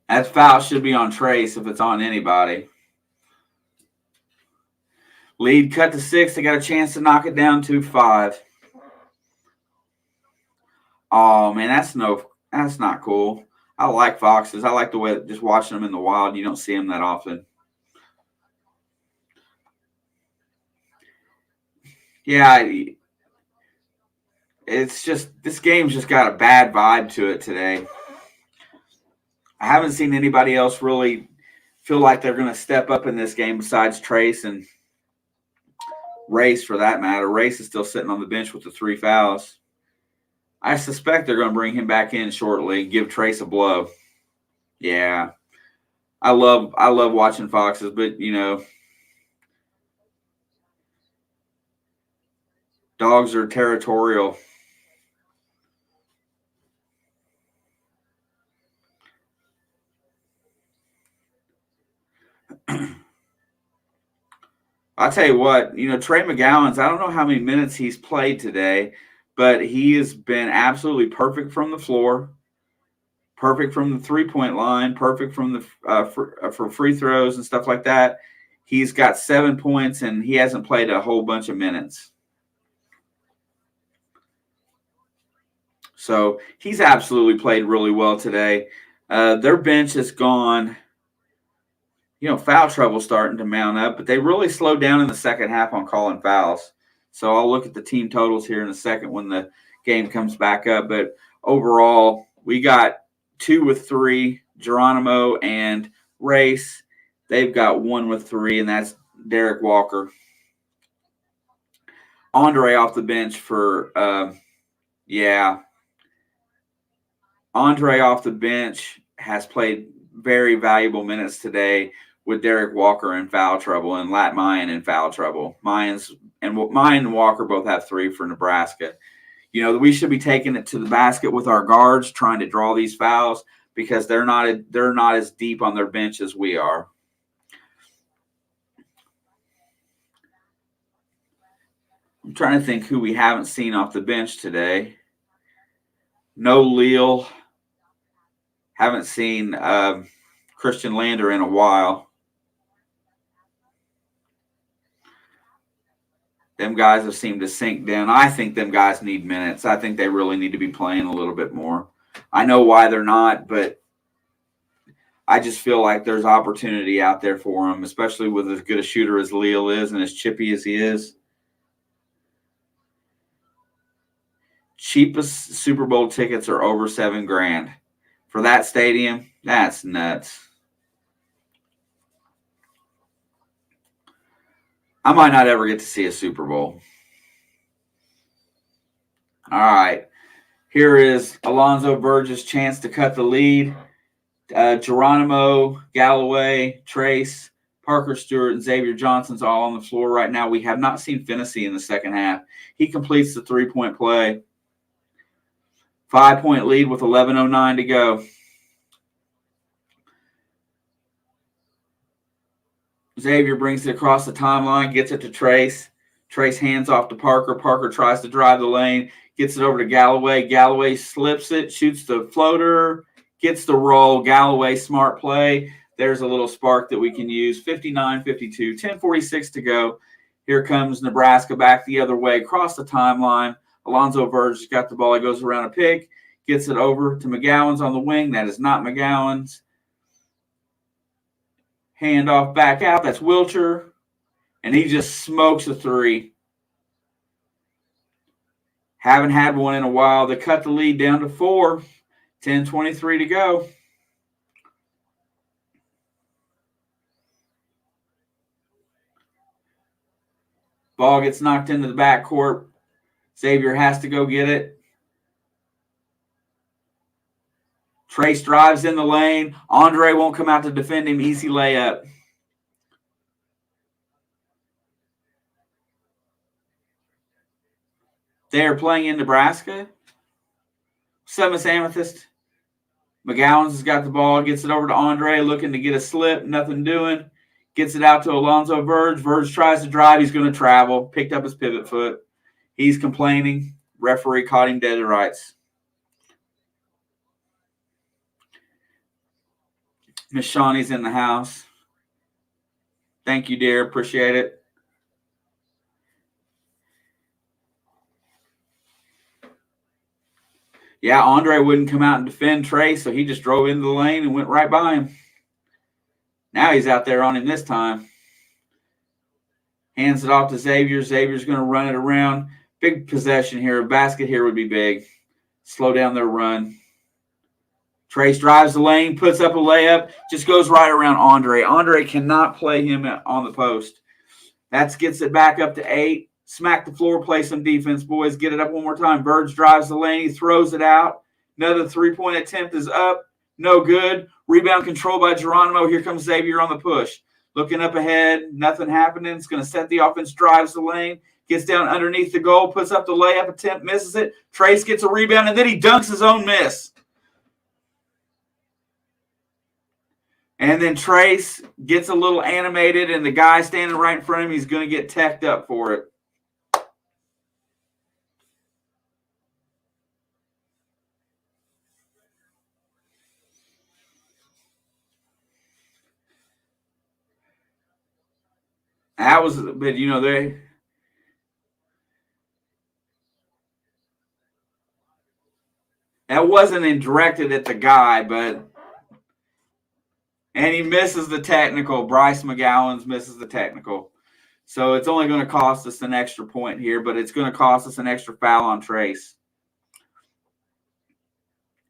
That foul should be on Trace if it's on anybody. Lead cut to 6. They got a chance to knock it down to 5. Oh, man, that's not cool. I like foxes. I like the way just watching them in the wild. You don't see them that often. Yeah, it's just this game's just got a bad vibe to it today. I haven't seen anybody else really feel like they're going to step up in this game besides Trace and Race, for that matter. Race is still sitting on the bench with the 3 fouls. I suspect they're going to bring him back in shortly, give Trace a blow. Yeah. I love watching foxes, but, dogs are territorial. I'll tell you what, Trey McGowan's, I don't know how many minutes he's played today, but he has been absolutely perfect from the floor, perfect from the three-point line, perfect from the for free throws and stuff like that. He's got 7 points, and he hasn't played a whole bunch of minutes. So he's absolutely played really well today. Their bench has gone – foul trouble starting to mount up, but they really slowed down in the second half on calling fouls. So I'll look at the team totals here in a second when the game comes back up. But overall, we got 2 with 3, Geronimo and Race. They've got 1 with 3, and that's Derek Walker. Andre off the bench for, Andre off the bench has played very valuable minutes today with Derek Walker in foul trouble and Lat Mayan in foul trouble. Mayan and Walker both have 3 for Nebraska. We should be taking it to the basket with our guards, trying to draw these fouls because they're not as deep on their bench as we are. I'm trying to think who we haven't seen off the bench today. No Leal. Haven't seen Christian Lander in a while. Them guys have seemed to sink down. I think them guys need minutes. I think they really need to be playing a little bit more. I know why they're not, but I just feel like there's opportunity out there for him, especially with as good a shooter as Leal is and as chippy as he is. Cheapest Super Bowl tickets are over $7,000 for that stadium. That's nuts. I might not ever get to see a Super Bowl. All right. Here is Alonzo Verge's chance to cut the lead. Geronimo, Galloway, Trace, Parker Stewart, and Xavier Johnson's all on the floor right now. We have not seen Finney in the second half. He completes the three-point play. 5-point lead with 11:09 to go. Xavier brings it across the timeline, gets it to Trace. Trace hands off to Parker. Parker tries to drive the lane, gets it over to Galloway. Galloway slips it, shoots the floater, gets the roll. Galloway, smart play. There's a little spark that we can use. 59-52, 10:46 to go. Here comes Nebraska back the other way, across the timeline. Alonzo Verge got the ball. He goes around a pick, gets it over to McGowan's on the wing. That is not McGowan's. Hand off back out. That's Wilcher. And he just smokes a three. Haven't had one in a while. They cut the lead down to 4. 10:23 to go. Ball gets knocked into the backcourt. Xavier has to go get it. Trace drives in the lane. Andre won't come out to defend him. Easy layup. They are playing in Nebraska. Miss Amethyst. McGowan's has got the ball. Gets it over to Andre, looking to get a slip. Nothing doing. Gets it out to Alonzo Verge. Verge tries to drive. He's going to travel. Picked up his pivot foot. He's complaining. Referee caught him dead to rights. Miss Shawnee's in the house. Thank you, dear. Appreciate it. Yeah, Andre wouldn't come out and defend Trace, so he just drove into the lane and went right by him. Now he's out there on him this time. Hands it off to Xavier. Xavier's going to run it around. Big possession here. A basket here would be big. Slow down their run. Trace drives the lane, puts up a layup, just goes right around Andre. Andre cannot play him on the post. That gets it back up to 8. Smack the floor, play some defense, boys. Get it up one more time. Verge drives the lane. He throws it out. Another three-point attempt is up. No good. Rebound controlled by Geronimo. Here comes Xavier on the push. Looking up ahead. Nothing happening. It's going to set the offense, drives the lane, gets down underneath the goal, puts up the layup attempt, misses it. Trace gets a rebound, and then he dunks his own miss. And then Trace gets a little animated, and the guy standing right in front of him, he's going to get teched up for it. That was, but that wasn't directed at the guy, and he misses the technical. Bryce McGowan's misses the technical. So it's only going to cost us an extra point here, but it's going to cost us an extra foul on Trace.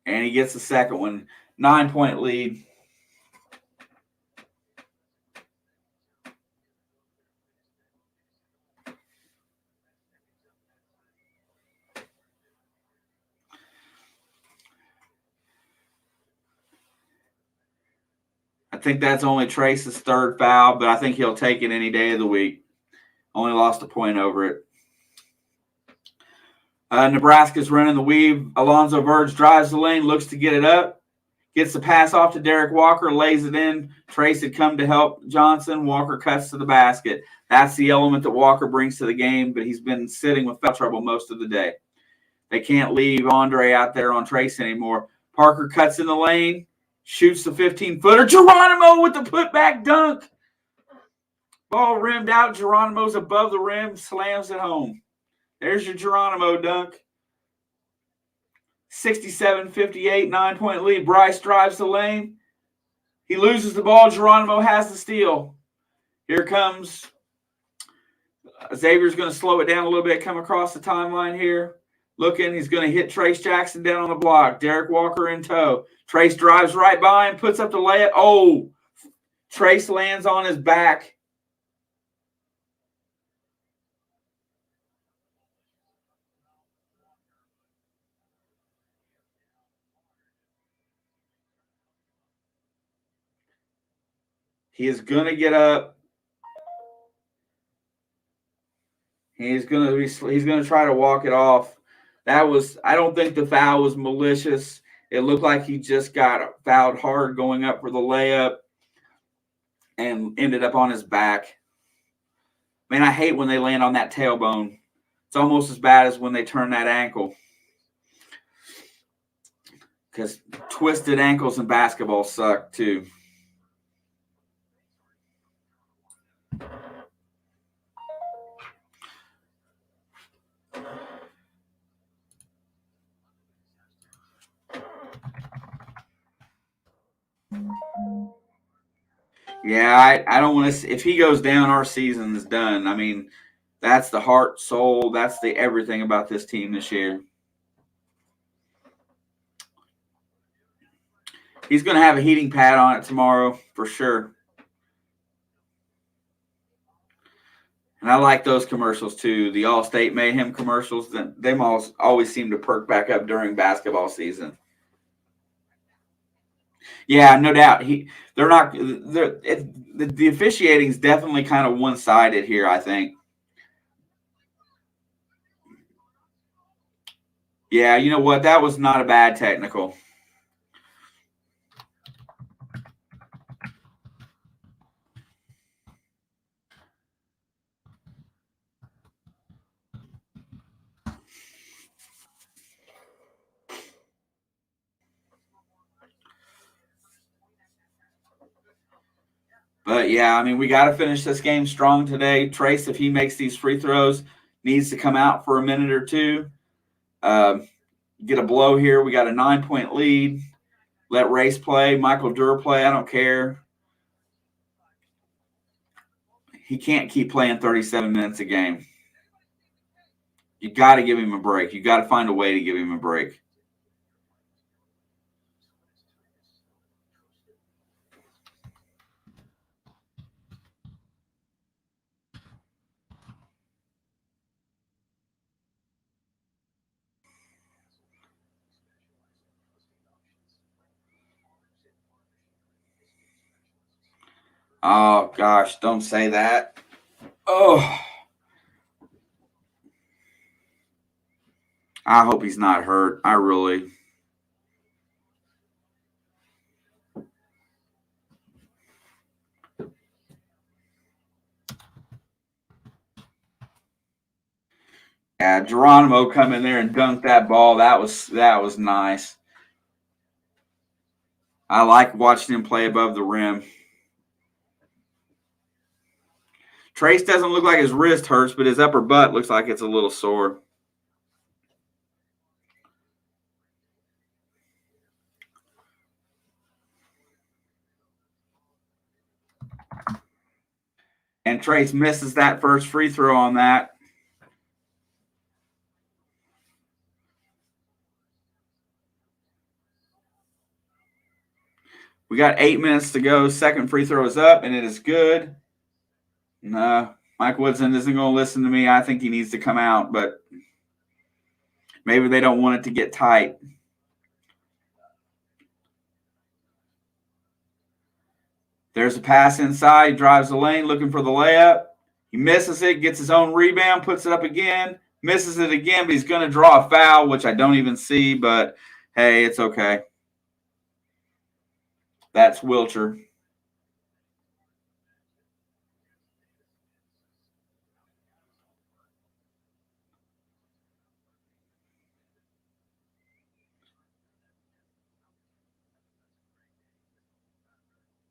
And he gets the second one. 9-point lead. I think that's only Trace's third foul, but I think he'll take it any day of the week. Only lost a point over it. Nebraska's running the weave. Alonzo Verge drives the lane, looks to get it up. Gets the pass off to Derek Walker, lays it in. Trace had come to help Johnson. Walker cuts to the basket. That's the element that Walker brings to the game, but he's been sitting with foul trouble most of the day. They can't leave Andre out there on Trace anymore. Parker cuts in the lane. Shoots the 15-footer. Geronimo with the putback dunk. Ball rimmed out. Geronimo's above the rim. Slams it home. There's your Geronimo dunk. 67-58, 9-point lead. Bryce drives the lane. He loses the ball. Geronimo has the steal. Here comes Xavier's going to slow it down a little bit, come across the timeline here. Looking, he's going to hit Trace Jackson down on the block. Derek Walker in tow. Trace drives right by him, puts up the layup. Oh, Trace lands on his back. He is going to get up. He's going to try to walk it off. I don't think the foul was malicious. It looked like he just got fouled hard going up for the layup and ended up on his back. Man, I hate when they land on that tailbone. It's almost as bad as when they turn that ankle. Because twisted ankles in basketball suck too. Yeah, I don't want to. If he goes down, our season is done. I mean, that's the heart, soul, that's the everything about this team this year. He's going to have a heating pad on it tomorrow for sure. And I like those commercials too. The All-State Mayhem commercials. Them always seem to perk back up during basketball season. Yeah, no doubt. The officiating is definitely kind of one-sided here, I think. Yeah, you know what? That was not a bad technical. But yeah, I mean, we got to finish this game strong today. Trace, if he makes these free throws, needs to come out for a minute or two. Get a blow here. We got a 9-point lead. Let Race play. Michael Durr play. I don't care. He can't keep playing 37 minutes a game. You got to give him a break. You got to find a way to give him a break. Oh, gosh, don't say that. Oh. I hope he's not hurt. I really. Yeah, Geronimo come in there and dunk that ball. That was nice. I like watching him play above the rim. Trace doesn't look like his wrist hurts, but his upper butt looks like it's a little sore. And Trace misses that first free throw on that. We got 8 minutes to go. Second free throw is up, and it is good. No, Mike Woodson isn't going to listen to me. I think he needs to come out, but maybe they don't want it to get tight. There's a pass inside. He drives the lane looking for the layup. He misses it, gets his own rebound, puts it up again, misses it again, but he's going to draw a foul, which I don't even see, but hey, it's okay. That's Wilcher.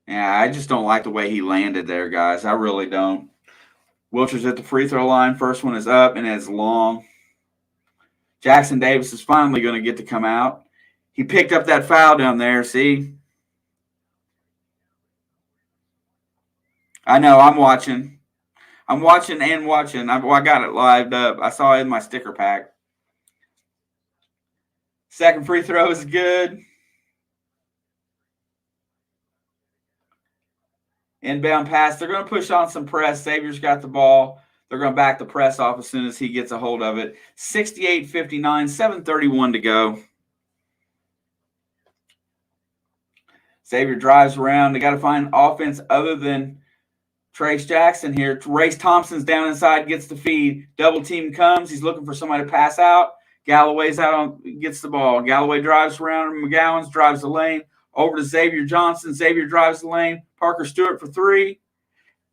Yeah, I just don't like the way he landed there, guys. I really don't. Wilcher's at the free throw line. First one is up, and it's long. Jackson Davis is finally going to get to come out. He picked up that foul down there, see? I know. I'm watching. I'm watching and watching. I got it lived up. I saw it in my sticker pack. Second free throw is good. Inbound pass. They're going to push on some press. Xavier's got the ball. They're going to back the press off as soon as he gets a hold of it. 68-59, 7:31 to go. Xavier drives around. They got to find offense other than Trace Jackson here. Race Thompson's down inside, gets the feed. Double team comes. He's looking for somebody to pass out. Galloway's out on, gets the ball. Galloway drives around. McGowan's drives the lane over to Xavier Johnson. Xavier drives the lane. Parker Stewart for three.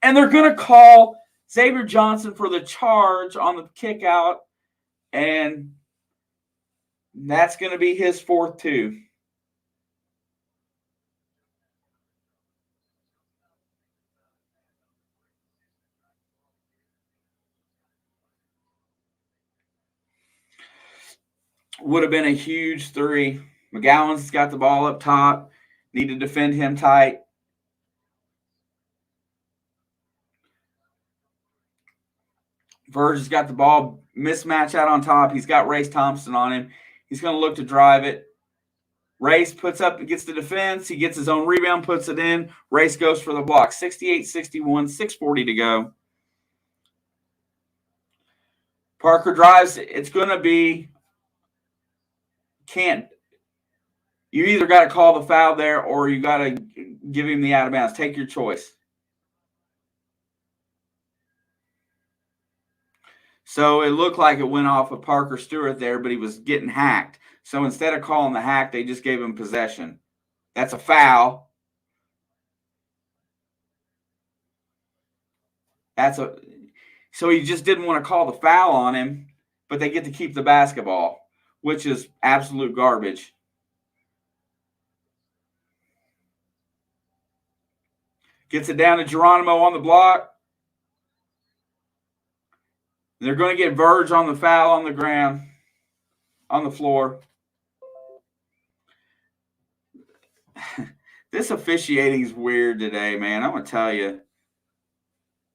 And they're going to call Xavier Johnson for the charge on the kick out. And that's going to be his fourth two. Would have been a huge three. McGowan's got the ball up top. Need to defend him tight. Verge has got the ball. Mismatch out on top. He's got Race Thompson on him. He's going to look to drive it. Race puts up, gets the defense. He gets his own rebound, puts it in. Race goes for the block. 68-61, 6:40 to go. Parker drives. It's going to be can't. You either got to call the foul there or you got to give him the out of bounds. Take your choice. So it looked like it went off of Parker Stewart there, but he was getting hacked. So instead of calling the hack, they just gave him possession. That's a foul. So he just didn't want to call the foul on him, but they get to keep the basketball, which is absolute garbage. Gets it down to Geronimo on the block. They're going to get Verge on the foul on the ground, on the floor. This officiating is weird today, man. I'm going to tell you.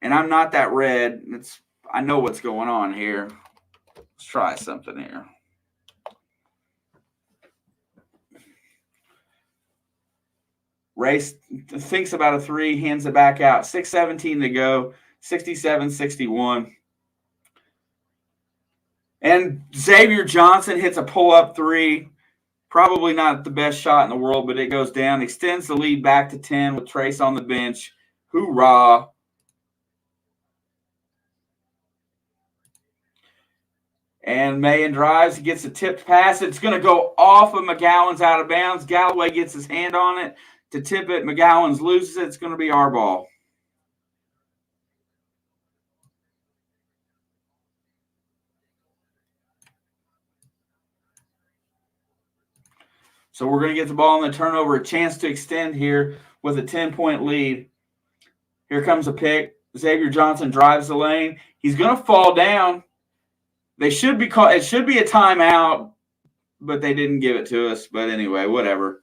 And I'm not that red. I know what's going on here. Let's try something here. Race thinks about a three, hands it back out. 6:17 to go, 67-61. And Xavier Johnson hits a pull-up three. Probably not the best shot in the world, but it goes down. Extends the lead back to 10 with Trace on the bench. Hoorah. And Mayen drives. He gets a tipped pass. It's going to go off of McGowan's out of bounds. Galloway gets his hand on it to tip it. McGowan's loses it. It's going to be our ball. So we're going to get the ball on the turnover, a chance to extend here with a 10-point lead. Here comes a pick. Xavier Johnson drives the lane. He's going to fall down. It should be a timeout, but they didn't give it to us. But anyway, whatever.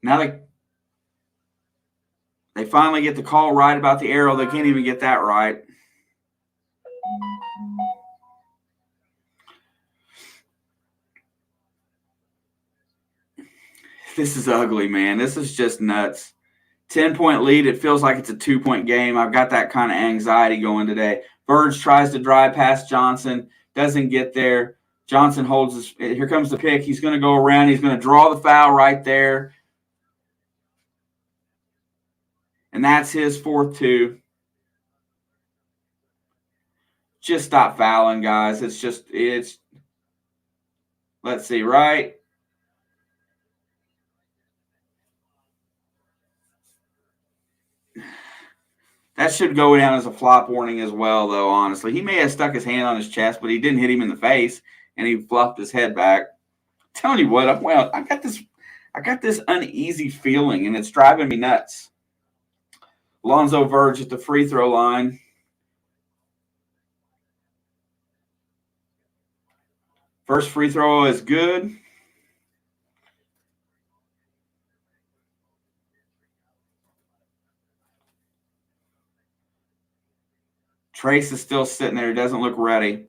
Now they finally get the call right about the arrow. They can't even get that right. This is ugly, man. This is just nuts. 10-point lead. It feels like it's a 2-point game. I've got that kind of anxiety going today. Verge tries to drive past Johnson. Doesn't get there. Johnson holds his. Here comes the pick. He's going to go around. He's going to draw the foul right there. And that's his fourth two. Just stop fouling, guys. It's let's see, right? That should go down as a flop warning as well, though, honestly. He may have stuck his hand on his chest, but he didn't hit him in the face. and he fluffed his head back. I'm telling you what, I got this uneasy feeling, and it's driving me nuts. Alonzo Verge at the free throw line. First free throw is good. Trace is still sitting there. He doesn't look ready.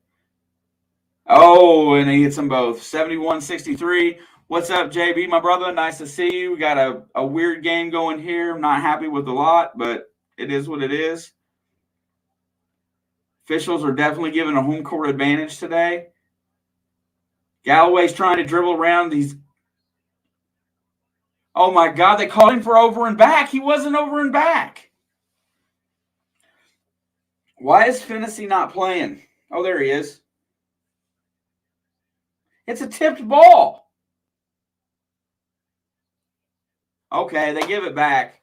Oh, and he hits them both. 71-63. What's up, JB, my brother? Nice to see you. We got a weird game going here. I'm not happy with a lot, but it is what it is. Officials are definitely giving a home court advantage today. Galloway's trying to dribble around these. Oh, my God, they called him for over and back. He wasn't over and back. Why is Finney not playing? Oh, there he is. It's a tipped ball. Okay, they give it back.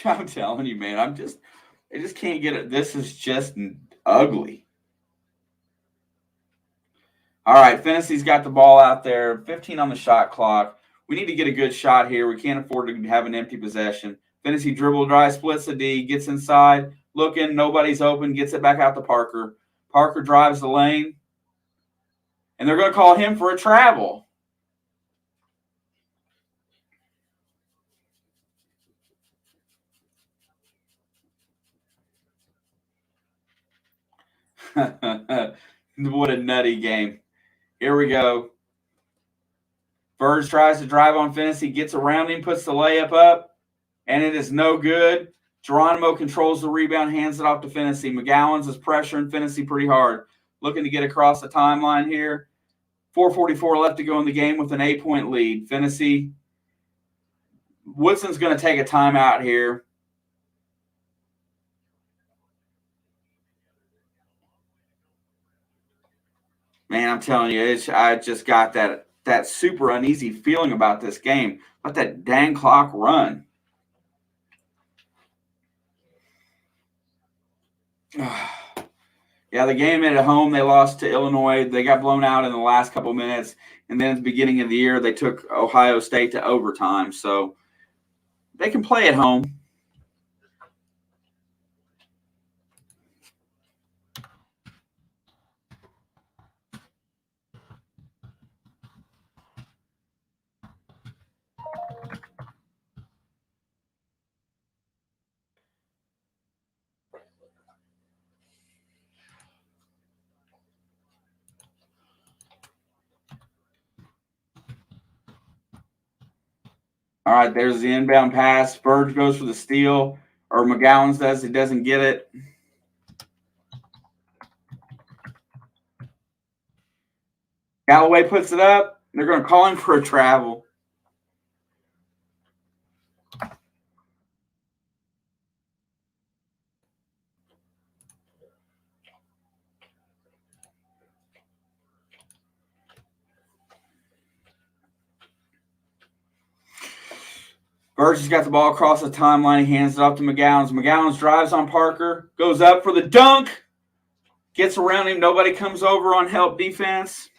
I'm telling you, man, I just can't get it. This is just ugly. All right, Finney's got the ball out there. 15 on the shot clock. We need to get a good shot here. We can't afford to have an empty possession. Finney dribble drive, splits the D, gets inside, looking, nobody's open, gets it back out to Parker. Parker drives the lane, and they're going to call him for a travel. What a nutty game. Here we go. Verge tries to drive on Finney, gets around him, puts the layup up, and it is no good. Geronimo controls the rebound, hands it off to Finney. McGowan's is pressuring Finney pretty hard. Looking to get across the timeline here. 4:44 left to go in the game with an 8-point lead. Finney. Woodson's going to take a timeout here. Man, I'm telling you, I just got that super uneasy feeling about this game. Let that dang clock run. Yeah, the game at home, they lost to Illinois. They got blown out in the last couple minutes. And then at the beginning of the year, they took Ohio State to overtime. So they can play at home. All right, there's the inbound pass. Verge goes for the steal, or McGowan's does. He doesn't get it. Galloway puts it up. They're going to call him for a travel. Verge has got the ball across the timeline. He hands it off to McGowan's. McGowan's drives on Parker. Goes up for the dunk. Gets around him. Nobody comes over on help defense.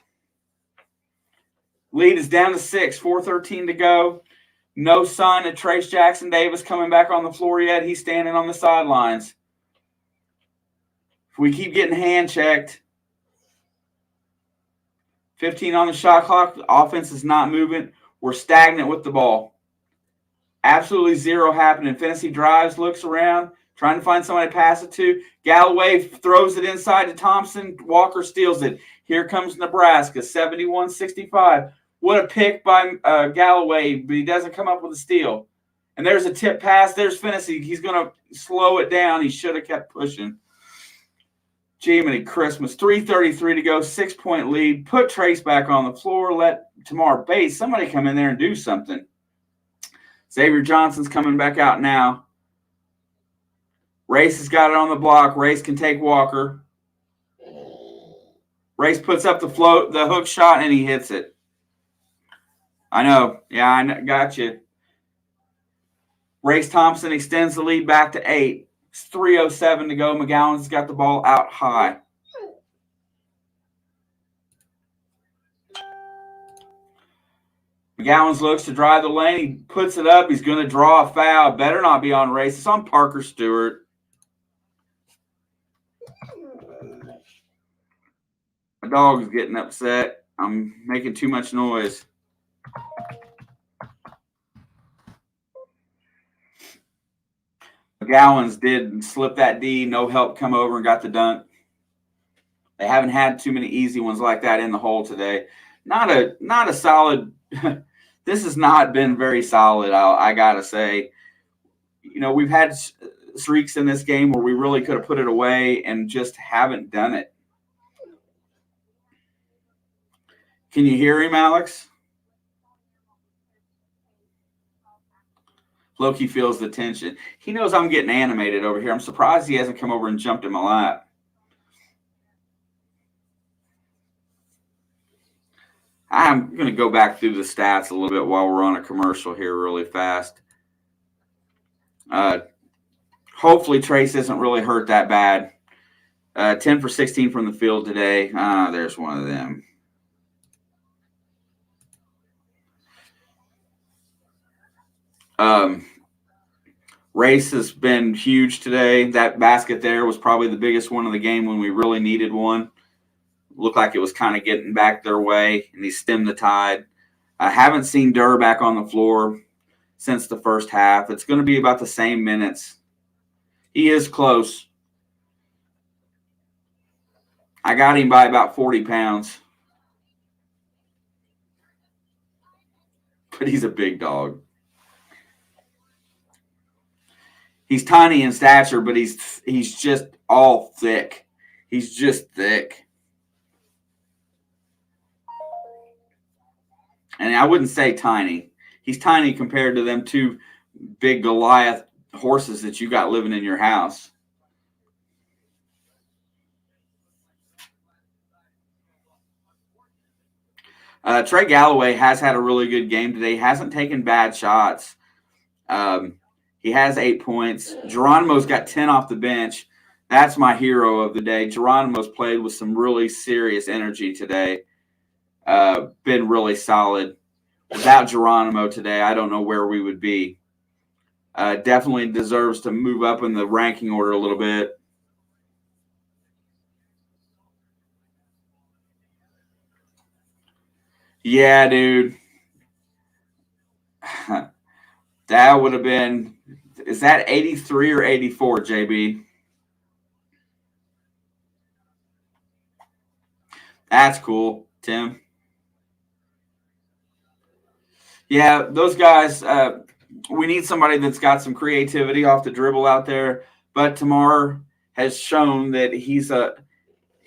Lead is down to 6. 4:13 to go. No sign of Trace Jackson Davis coming back on the floor yet. He's standing on the sidelines. If we keep getting hand checked, 15 on the shot clock. The offense is not moving. We're stagnant with the ball. Absolutely zero happening. Finney drives, looks around, trying to find somebody to pass it to. Galloway throws it inside to Thompson. Walker steals it. Here comes Nebraska, 71-65. What a pick by Galloway, but he doesn't come up with a steal. And there's a tip pass. There's Finney. He's going to slow it down. He should have kept pushing. Jiminy Christmas. 3:33 to go, 6-point lead. Put Trace back on the floor. Let Tamar Bates, somebody come in there and do something. Xavier Johnson's coming back out now. Race has got it on the block. Race can take Walker. Race puts up the hook shot, and he hits it. I know. Yeah, I got you. Race Thompson extends the lead back to 8. It's 3:07 to go. McGowan's got the ball out high. McGowan's looks to drive the lane. He puts it up. He's going to draw a foul. Better not be on Race. It's on Parker Stewart. My dog is getting upset. I'm making too much noise. McGowan's did slip that D. No help come over and got the dunk. They haven't had too many easy ones like that in the hole today. Not a solid. This has not been very solid, I got to say. You know, we've had streaks in this game where we really could have put it away and just haven't done it. Can you hear him, Alex? Loki feels the tension. He knows I'm getting animated over here. I'm surprised he hasn't come over and jumped in my lap. I'm going to go back through the stats a little bit while we're on a commercial here really fast. Hopefully Trace isn't really hurt that bad. 10 for 16 from the field today. There's one of them. Race has been huge today. That basket there was probably the biggest one of the game when we really needed one. Looked like it was kind of getting back their way, and he stemmed the tide. I haven't seen Durr back on the floor since the first half. It's going to be about the same minutes. He is close. I got him by about 40 pounds. But he's a big dog. He's tiny in stature, but he's just all thick. He's just thick. And I wouldn't say tiny. He's tiny compared to them two big Goliath horses that you got living in your house. Trey Galloway has had a really good game today. He hasn't taken bad shots. He has 8 points. Geronimo's got 10 off the bench. That's my hero of the day. Geronimo's played with some really serious energy today. Been really solid. Without Geronimo today, I don't know where we would be. Definitely deserves to move up in the ranking order a little bit. Yeah, dude. That would have been, is that 83 or 84, JB? That's cool, Tim. Yeah, those guys, we need somebody that's got some creativity off the dribble out there. But Tamar has shown that he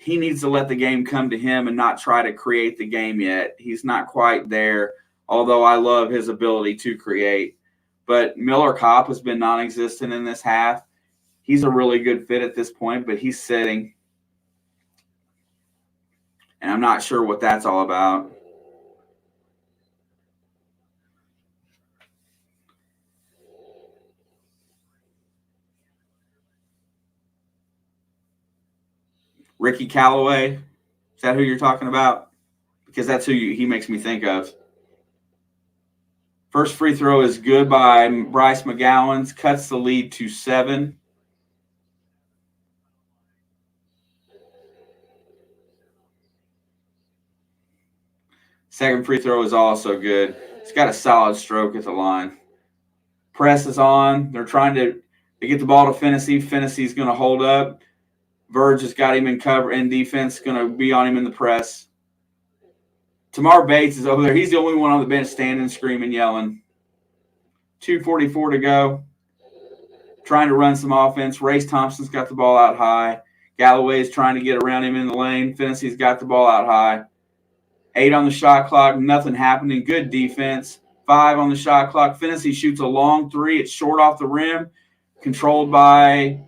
needs to let the game come to him and not try to create the game yet. He's not quite there, although I love his ability to create. But Miller Kopp has been non-existent in this half. He's a really good fit at this point, but he's sitting. And I'm not sure what that's all about. Ricky Callaway, is that who you're talking about? Because that's who he makes me think of. First free throw is good by Bryce McGowan's. Cuts the lead to 7. Second free throw is also good. He's got a solid stroke at the line. Press is on. They're trying to get the ball to Fennessy. Fennessy's going to hold up. Verge has got him in cover and defense, going to be on him in the press. Tamar Bates is over there. He's the only one on the bench standing, screaming, yelling. 2:44 to go. Trying to run some offense. Race Thompson's got the ball out high. Galloway's trying to get around him in the lane. Fennessy's got the ball out high. 8 on the shot clock. Nothing happening. Good defense. 5 on the shot clock. Fennessy shoots a long 3. It's short off the rim. Controlled by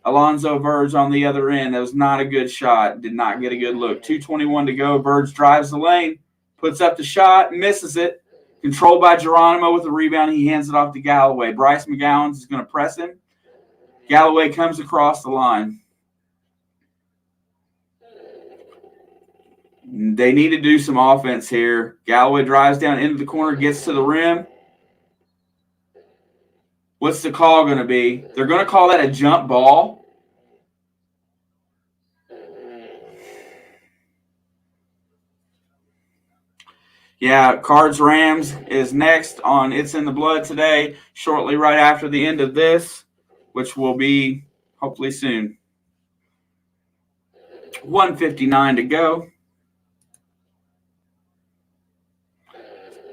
Alonzo Verge on the other end. That was not a good shot. Did not get a good look. 2:21 to go. Verge drives the lane. Puts up the shot. Misses it. Controlled by Geronimo with the rebound. He hands it off to Galloway. Bryce McGowan is going to press him. Galloway comes across the line. They need to do some offense here. Galloway drives down into the corner, gets to the rim. What's the call going to be? They're going to call that a jump ball. Yeah, Cards-Rams is next on It's in the Blood today, shortly right after the end of this, which will be hopefully soon. 1:59 to go.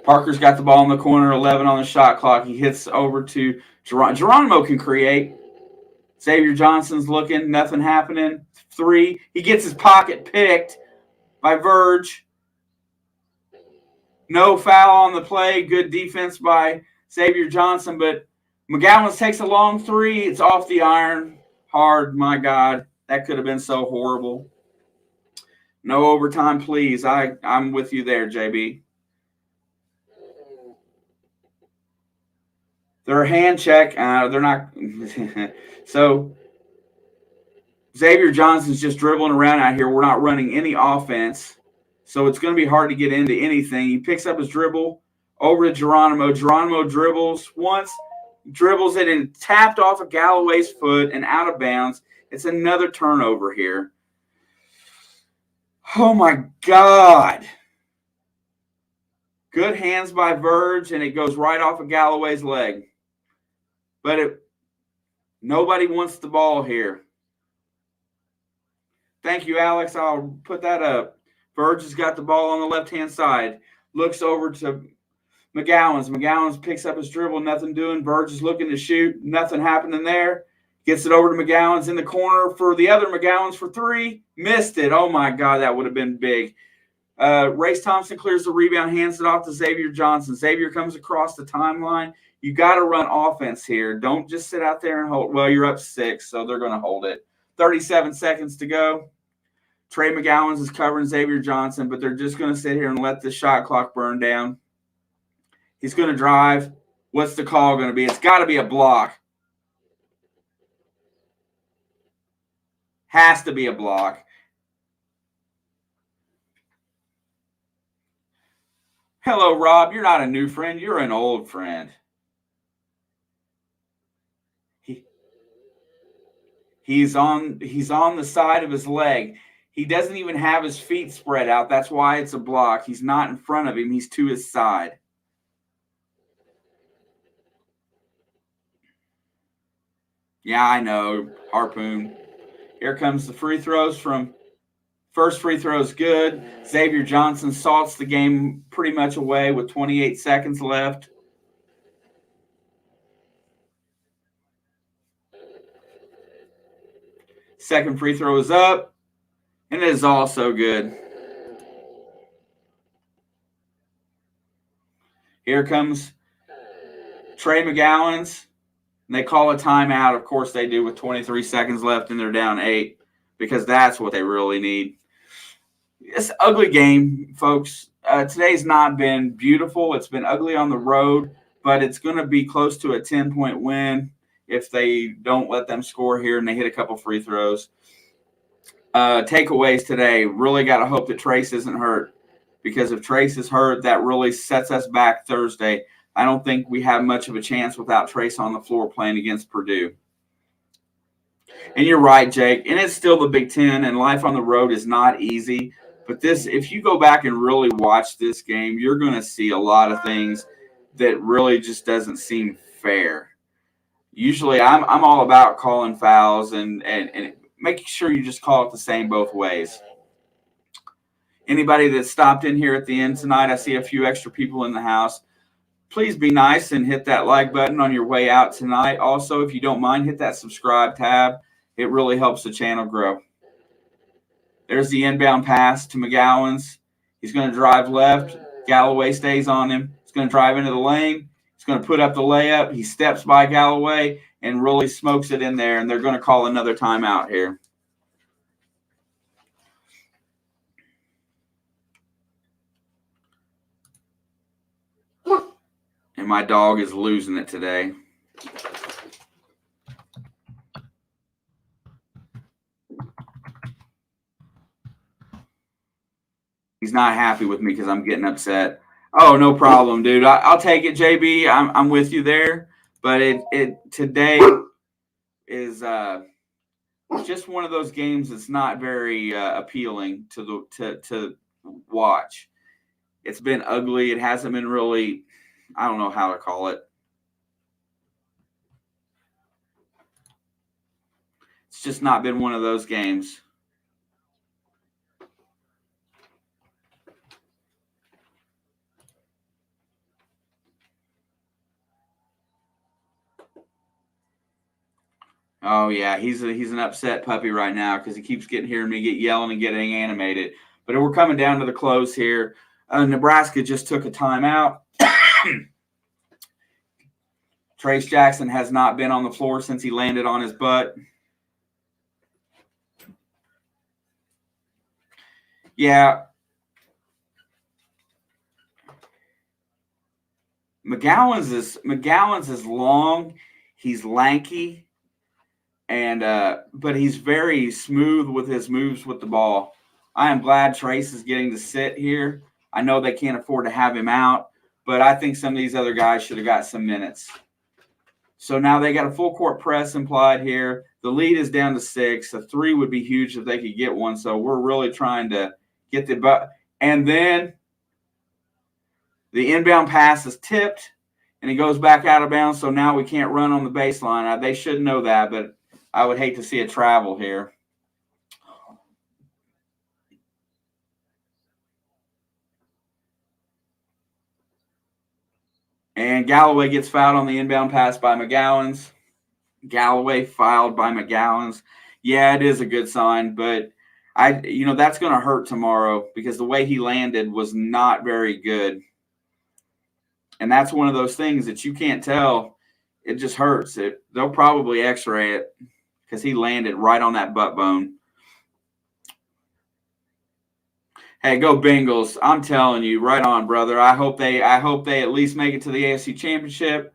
Parker's got the ball in the corner, 11 on the shot clock. He hits over to Geronimo can create. Xavier Johnson's looking, nothing happening. 3. He gets his pocket picked by Verge. No foul on the play. Good defense by Xavier Johnson, but McGowan takes a long 3. It's off the iron. Hard, my God. That could have been so horrible. No overtime, please. I'm with you there, JB. They're a hand check. They're not. So Xavier Johnson's just dribbling around out here. We're not running any offense. So it's going to be hard to get into anything. He picks up his dribble over to Geronimo. Geronimo dribbles once, dribbles it, and tapped off of Galloway's foot and out of bounds. It's another turnover here. Oh, my God. Good hands by Verge, and it goes right off of Galloway's leg. But nobody wants the ball here. Thank you, Alex. I'll put that up. Verge has got the ball on the left-hand side. Looks over to McGowan's. McGowan's picks up his dribble. Nothing doing. Verge is looking to shoot. Nothing happening there. Gets it over to McGowan's in the corner for the other McGowan's for 3. Missed it. Oh, my God, that would have been big. Race Thompson clears the rebound, hands it off to Xavier Johnson. Xavier comes across the timeline. You got to run offense here. Don't just sit out there and hold. Well, you're up 6, so they're going to hold it. 37 seconds to go. Trey McGowan's is covering Xavier Johnson, but they're just going to sit here and let the shot clock burn down. He's going to drive. What's the call going to be? It's got to be a block. Has to be a block. Hello, Rob. You're not a new friend. You're an old friend. He's on the side of his leg. He doesn't even have his feet spread out. That's why it's a block. He's not in front of him. He's to his side. Yeah, I know. Harpoon. Here comes the free throws from first free throw is good. Xavier Johnson salts the game pretty much away with 28 seconds left. Second free throw is up, and it is also good. Here comes Trey McGowan's. They call a timeout. Of course they do with 23 seconds left, and they're down 8 because that's what they really need. It's an ugly game, folks. Today's not been beautiful. It's been ugly on the road, but it's going to be close to a 10-point win if they don't let them score here and they hit a couple free throws. Takeaways today, really got to hope that Trace isn't hurt, because if Trace is hurt, that really sets us back Thursday. I don't think we have much of a chance without Trace on the floor playing against Purdue. And you're right, Jake, and it's still the Big Ten, and life on the road is not easy. But if you go back and really watch this game, you're going to see a lot of things that really just doesn't seem fair. Usually I'm all about calling fouls and making sure you just call it the same both ways. Anybody that stopped in here at the end tonight, I see a few extra people in the house. Please be nice and hit that like button on your way out tonight. Also, if you don't mind, hit that subscribe tab. It really helps the channel grow. There's the inbound pass to McGowan's. He's going to drive left. Galloway stays on him. He's going to drive into the lane. He's going to put up the layup. He steps by Galloway and really smokes it in there, and they're going to call another timeout here. and my dog is losing it today. He's not happy with me because I'm getting upset. Oh, no problem, dude. I'll take it, JB. I'm with you there. But it today is just one of those games that's not very appealing to watch. It's been ugly. It hasn't been really, I don't know how to call it. It's just not been one of those games. Oh yeah, he's an upset puppy right now because he keeps hearing me get yelling and getting animated. But we're coming down to the close here. Nebraska just took a timeout. Trace Jackson has not been on the floor since he landed on his butt. Yeah. McGowan's is long. He's lanky, and but he's very smooth with his moves with the ball. I am glad Trace is getting to sit here. I know they can't afford to have him out, but I think some of these other guys should have got some minutes. So now they got a full court press implied here. The lead is down to 6. A 3 would be huge if they could get one. So we're really trying to get the butt. And then the inbound pass is tipped, and it goes back out of bounds. So now we can't run on the baseline. They should know that, but I would hate to see it travel here. And Galloway gets fouled on the inbound pass by McGowan's. Galloway fouled by McGowan's. Yeah, it is a good sign, but that's going to hurt tomorrow because the way he landed was not very good. And that's one of those things that you can't tell. It just hurts. They'll probably x-ray it because he landed right on that butt bone. Hey, go Bengals. I'm telling you, right on, brother. I hope they at least make it to the AFC Championship.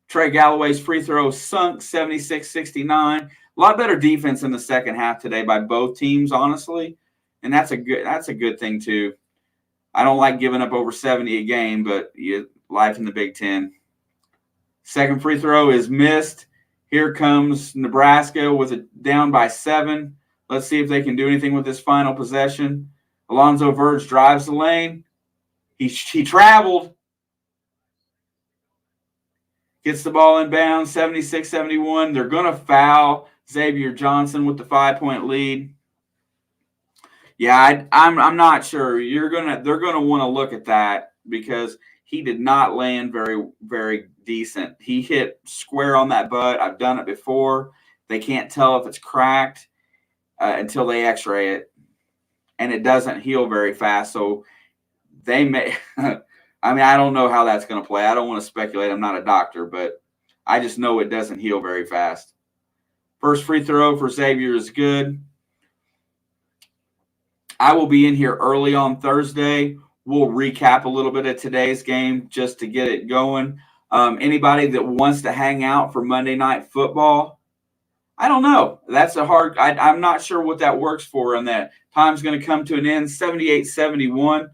Trey Galloway's free throw sunk 76-69. A lot better defense in the second half today by both teams, honestly. And that's a good thing too. I don't like giving up over 70 a game, but life in the Big Ten. Second free throw is missed. Here comes Nebraska with it down by 7. Let's see if they can do anything with this final possession. Alonzo Verge drives the lane. He traveled. Gets the ball in bounds, 76-71. They're going to foul Xavier Johnson with the 5-point lead. Yeah, I'm not sure. They're gonna want to look at that because he did not land very, very decent. He hit square on that butt. I've done it before. They can't tell if it's cracked until they x-ray it. And it doesn't heal very fast. So they may I don't know how that's going to play. I don't want to speculate. I'm not a doctor, but I just know it doesn't heal very fast. First free throw for Xavier is good. I will be in here early on Thursday. We'll recap a little bit of today's game just to get it going. Anybody that wants to hang out for Monday Night Football, I don't know. That's I'm not sure what that works for, and that time's going to come to an end, 78-71.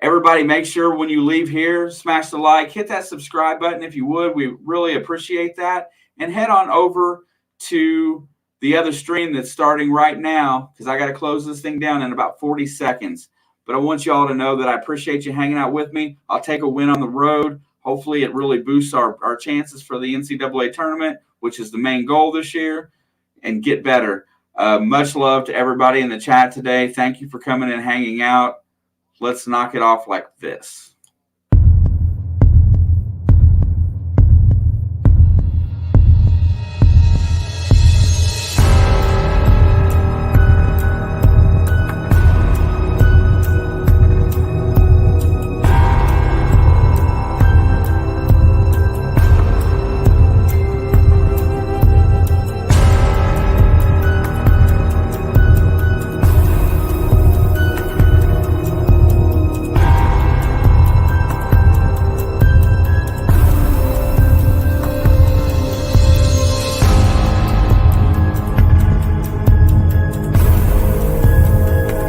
Everybody, make sure when you leave here, smash the like, hit that subscribe button if you would. We really appreciate that. And head on over to the other stream that's starting right now because I got to close this thing down in about 40 seconds. But I want you all to know that I appreciate you hanging out with me. I'll take a win on the road. Hopefully it really boosts our chances for the NCAA tournament, which is the main goal this year, and get better. Much love to everybody in the chat today. Thank you for coming and hanging out. Let's knock it off like this.